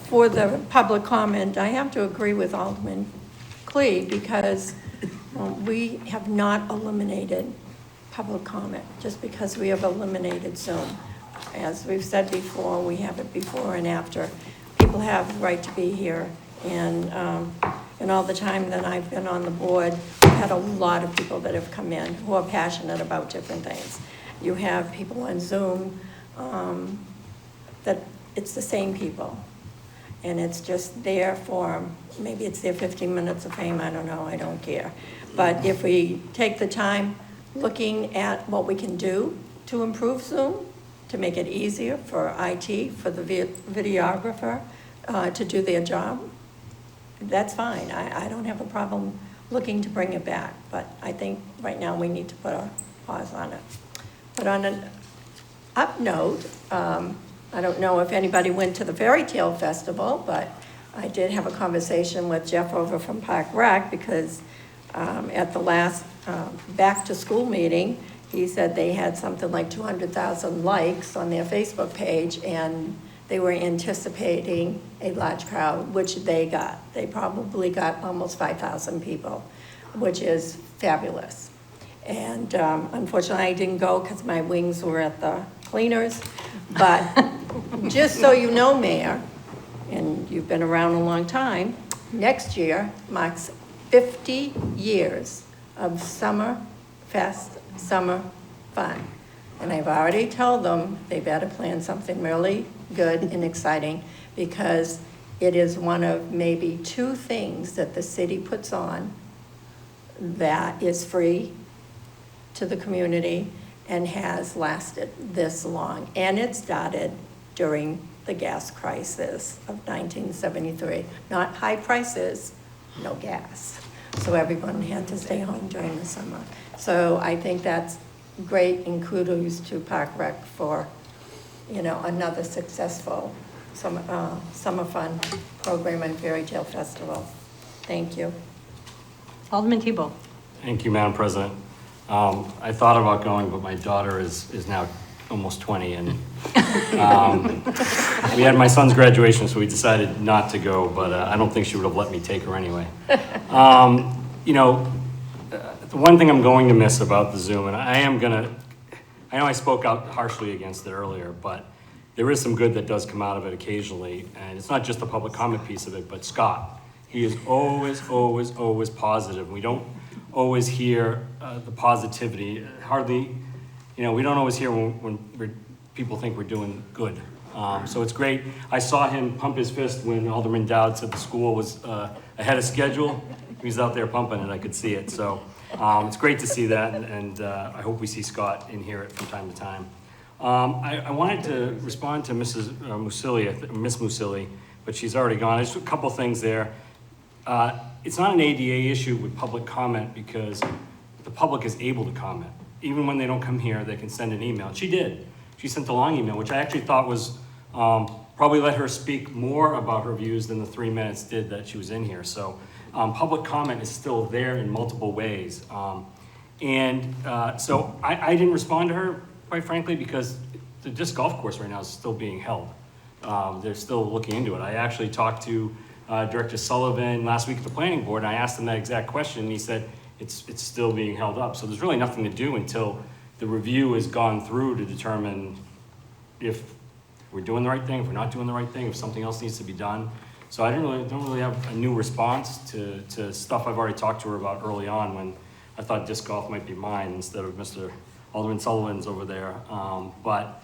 for the public comment, I have to agree with Alderman Clee because we have not eliminated public comment just because we have eliminated Zoom. As we've said before, we have it before and after. People have the right to be here, and all the time that I've been on the board, we've had a lot of people that have come in who are passionate about different things. You have people on Zoom that it's the same people, and it's just there for, maybe it's their 15 minutes of fame, I don't know, I don't care. But if we take the time looking at what we can do to improve Zoom, to make it easier for IT, for the videographer to do their job, that's fine. I don't have a problem looking to bring it back, but I think right now we need to put a pause on it. But on an up note, I don't know if anybody went to the Fairy Tale Festival, but I did have a conversation with Jeff over from Park Rec because at the last back to school meeting, he said they had something like 200,000 likes on their Facebook page, and they were anticipating a large crowd, which they got. They probably got almost 5,000 people, which is fabulous. And unfortunately, I didn't go because my wings were at the cleaners. But just so you know, Mayor, and you've been around a long time, next year marks 50 years of Summer Fest, Summer Fun. And I've already told them they better plan something really good and exciting, because it is one of maybe 2 things that the city puts on that is free to the community and has lasted this long. And it started during the gas crisis of 1973. Not high prices, no gas. So everyone had to stay home during the summer. So I think that's great, and kudos to Park Rec for, you know, another successful summer fun program and Fairy Tale Festival. Thank you. Alderman Tebow. Thank you, Madam President. I thought about going, but my daughter is now almost 20, and we had my son's graduation, so we decided not to go, but I don't think she would have let me take her anyway. You know, the one thing I'm going to miss about the Zoom, and I know I spoke out harshly against it earlier, but there is some good that does come out of it occasionally, and it's not just the public comment piece of it, but Scott. He is always positive. We don't always hear the positivity. Hardly, you know, we don't always hear when people think we're doing good. So it's great. I saw him pump his fist when Alderman Dowd said the school was ahead of schedule. He was out there pumping and I could see it. So it's great to see that, and I hope we see Scott in here from time to time. I wanted to respond to Mrs. Musili, Miss Musili, but she's already gone. Just a couple things there. It's not an ADA issue with public comment because the public is able to comment. Even when they don't come here, they can send an email. She did. She sent a long email, which I actually thought was probably let her speak more about her views than the 3 minutes did that she was in here. So public comment is still there in multiple ways. So I didn't respond to her, quite frankly, because the disc golf course right now is still being held. They're still looking into it. I actually talked to Director Sullivan last week at the planning board, and I asked him that exact question, and he said it's still being held up. So there's really nothing to do until the review has gone through to determine if we're doing the right thing, if we're not doing the right thing, if something else needs to be done. So I don't really have a new response to stuff I've already talked to her about early on when I thought disc golf might be mine instead of Mr. Alderman Sullivan's over there. But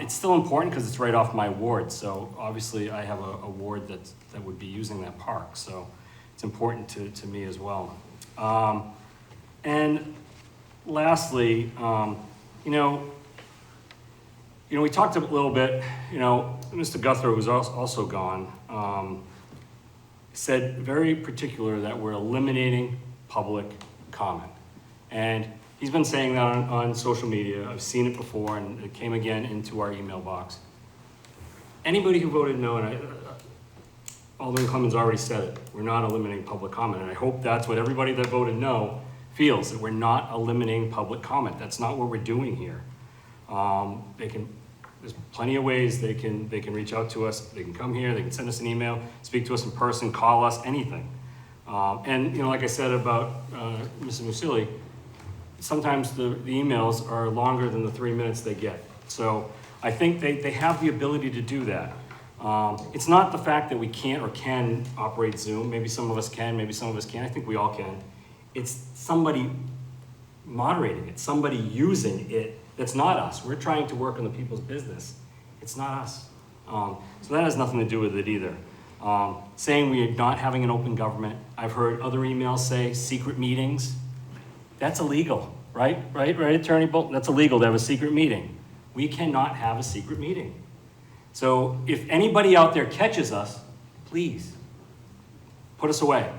it's still important because it's right off my ward. So obviously I have a ward that would be using that park. So it's important to me as well. And lastly, we talked a little bit, Mr. Guthrie, who's also gone, said very particular that we're eliminating public comment. And he's been saying that on social media. I've seen it before, and it came again into our email box. Anybody who voted no, and Alderman Clemens already said it, we're not eliminating public comment. And I hope that's what everybody that voted no feels, that we're not eliminating public comment. That's not what we're doing here. There's plenty of ways they can reach out to us. They can come here, they can send us an email, speak to us in person, call us, anything. And like I said about Mrs. Musili, sometimes the emails are longer than the 3 minutes they get. So I think they have the ability to do that. It's not the fact that we can't or can operate Zoom. Maybe some of us can, maybe some of us can't. I think we all can. It's somebody moderating it, somebody using it that's not us. We're trying to work on the people's business. It's not us. So that has nothing to do with it either. Saying we are not having an open government. I've heard other emails say secret meetings. That's illegal, right, Attorney Bolton? That's illegal to have a secret meeting. We cannot have a secret meeting. So if anybody out there catches us, please put us away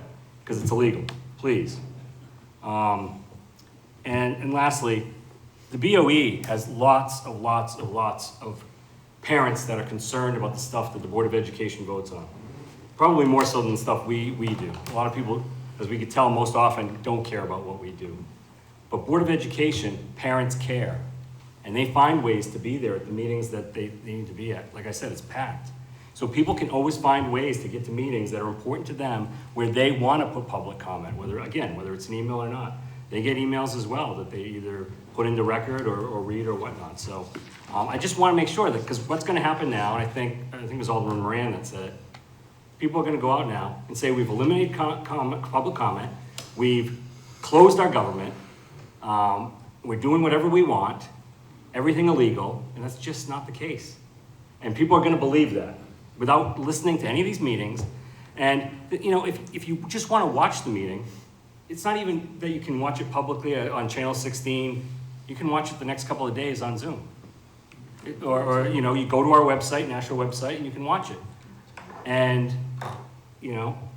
because it's illegal, please. And lastly, the BOE has lots of parents that are concerned about the stuff that the Board of Education votes on. Probably more so than the stuff we do. A lot of people, as we could tell most often, don't care about what we do. But Board of Education, parents care. And they find ways to be there at the meetings that they need to be at. Like I said, it's packed. So people can always find ways to get to meetings that are important to them where they want to put public comment, whether it's an email or not. They get emails as well that they either put into record or read or whatnot. So I just want to make sure that, because what's going to happen now, and I think it was Alderman Moran that said it, people are going to go out now and say we've eliminated public comment, we've closed our government, we're doing whatever we want, everything illegal, and that's just not the case. And people are going to believe that without listening to any of these meetings. And if you just want to watch the meeting, it's not even that you can watch it publicly on Channel 16. You can watch it the next couple of days on Zoom. Or you go to our website, national website, and you can watch it. And,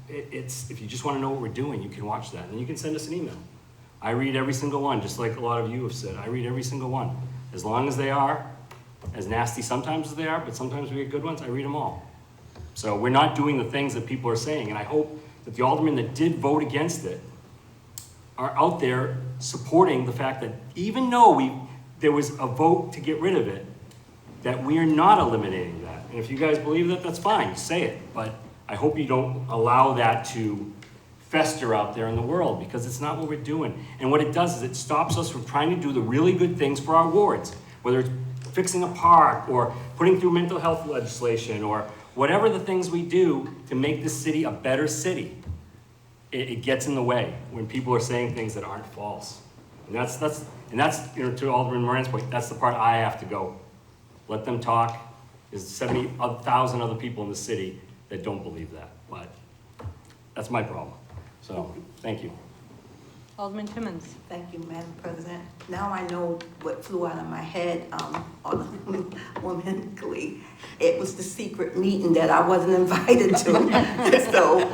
it's if you just want to know what we're doing, you can watch that. And you can send us an email. I read every single one, just like a lot of you have said. I read every single one. As long as they are, as nasty sometimes as they are, but sometimes we get good ones, I read them all. So we're not doing the things that people are saying. And I hope that the aldermen that did vote against it are out there supporting the fact that even though there was a vote to get rid of it, that we are not eliminating that. And if you guys believe that, that's fine, say it. But I hope you don't allow that to fester out there in the world, because it's not what we're doing. And what it does is it stops us from trying to do the really good things for our wards, whether it's fixing a park or putting through mental health legislation or whatever the things we do to make this city a better city. It gets in the way when people are saying things that aren't false. And that's to Alderman Moran's point, that's the part I have to go. Let them talk. There's 70,000 other people in the city that don't believe that, but that's my problem. So, thank you. Alderman Timmons. Thank you, Madam President. Now I know what flew out of my head, Alderwoman Glee. It was the secret meeting that I wasn't invited to. So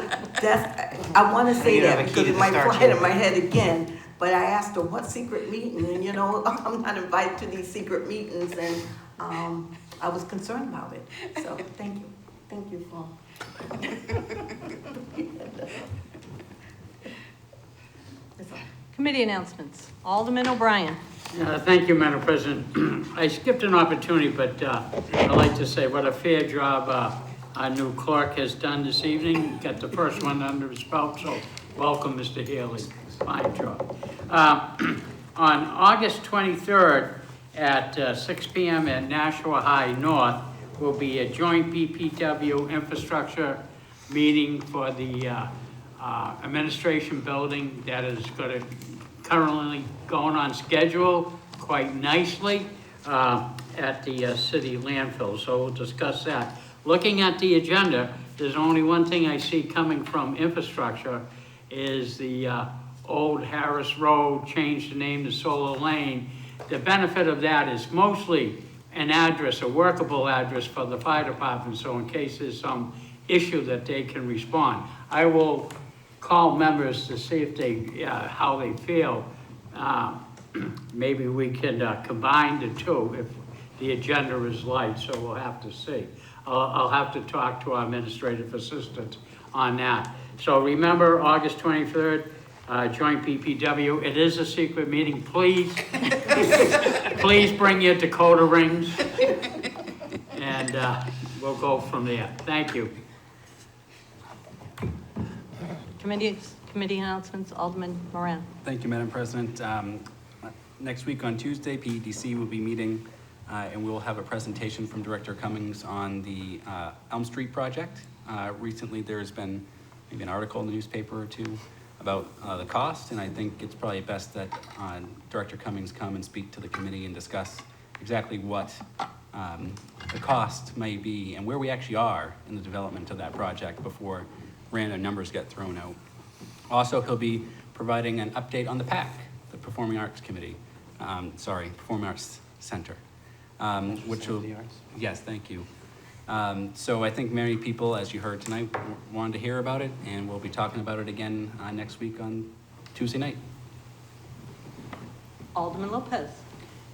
I want to say that because it might fly out of my head again. But I asked her, what secret meeting? And I'm not invited to these secret meetings, and I was concerned about it. So thank you. Thank you for. Committee announcements. Alderman O'Brien. Thank you, Madam President. I skipped an opportunity, but I'd like to say what a fair job our new clerk has done this evening. Got the first one under his belt, so welcome, Mr. Haley. Fine job. On August 23rd at 6 p.m. at Nashua High North will be a joint BPW infrastructure meeting for the administration building that is currently going on schedule quite nicely at the city landfill. So we'll discuss that. Looking at the agenda, there's only one thing I see coming from infrastructure is the old Harris Road, changed the name to Solar Lane. The benefit of that is mostly an address, a workable address for the fire department, so in case there's some issue that they can respond. I will call members to see if they, how they feel. Maybe we can combine the two if the agenda is light, so we'll have to see. I'll have to talk to our administrative assistant on that. So remember, August 23rd, joint BPW. It is a secret meeting. Please, please bring your Dakota rings, and we'll go from there. Thank you. Committee announcements. Alderman Moran. Thank you, Madam President. Next week on Tuesday, PEDC will be meeting, and we'll have a presentation from Director Cummings on the Elm Street project. Recently, there's been maybe an article in the newspaper or two about the cost, and I think it's probably best that Director Cummings come and speak to the committee and discuss exactly what the cost may be and where we actually are in the development of that project before random numbers get thrown out. Also, he'll be providing an update on the PAC, the Performing Arts Committee, Performing Arts Center, which will, yes, thank you. So I think many people, as you heard tonight, wanted to hear about it, and we'll be talking about it again next week on Tuesday night. Alderman Lopez.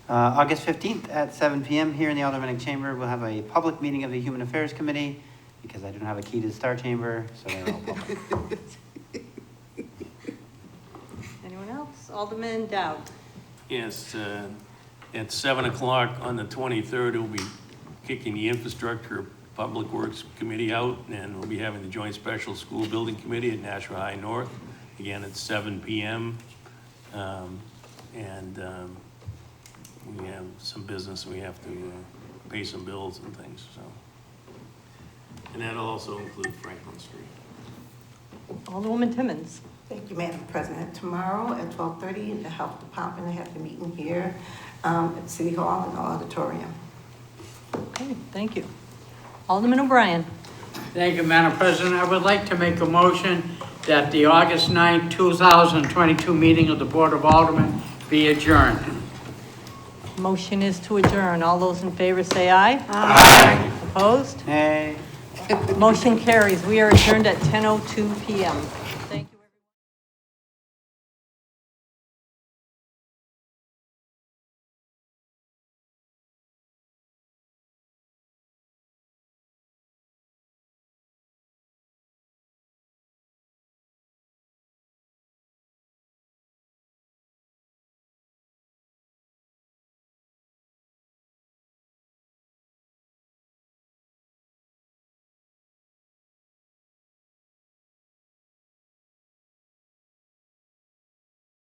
August 15th at 7 p.m. here in the Aldermanic Chamber, we'll have a public meeting of the Human Affairs Committee because I don't have a key to the Star Chamber, so they're all public. Anyone else? Alderman Dowd. Yes, at 7 o'clock on the 23rd, we'll be kicking the Infrastructure Public Works Committee out, and we'll be having the Joint Special School Building Committee at Nashua High North, again at 7 p.m. We have some business, we have to pay some bills and things, so. And that'll also include Franklin Street. Alderwoman Timmons. Thank you, Madam President. Tomorrow at 12:30 in the Health Department, they have the meeting here at City Hall in the auditorium. Okay, thank you. Alderman O'Brien. Thank you, Madam President. I would like to make a motion that the August 9, 2022 meeting of the Board of Aldermen be adjourned. Motion is to adjourn. All those in favor say aye. Aye. Opposed? Hey. Motion carries. We are adjourned at 10:02 p.m. Thank you.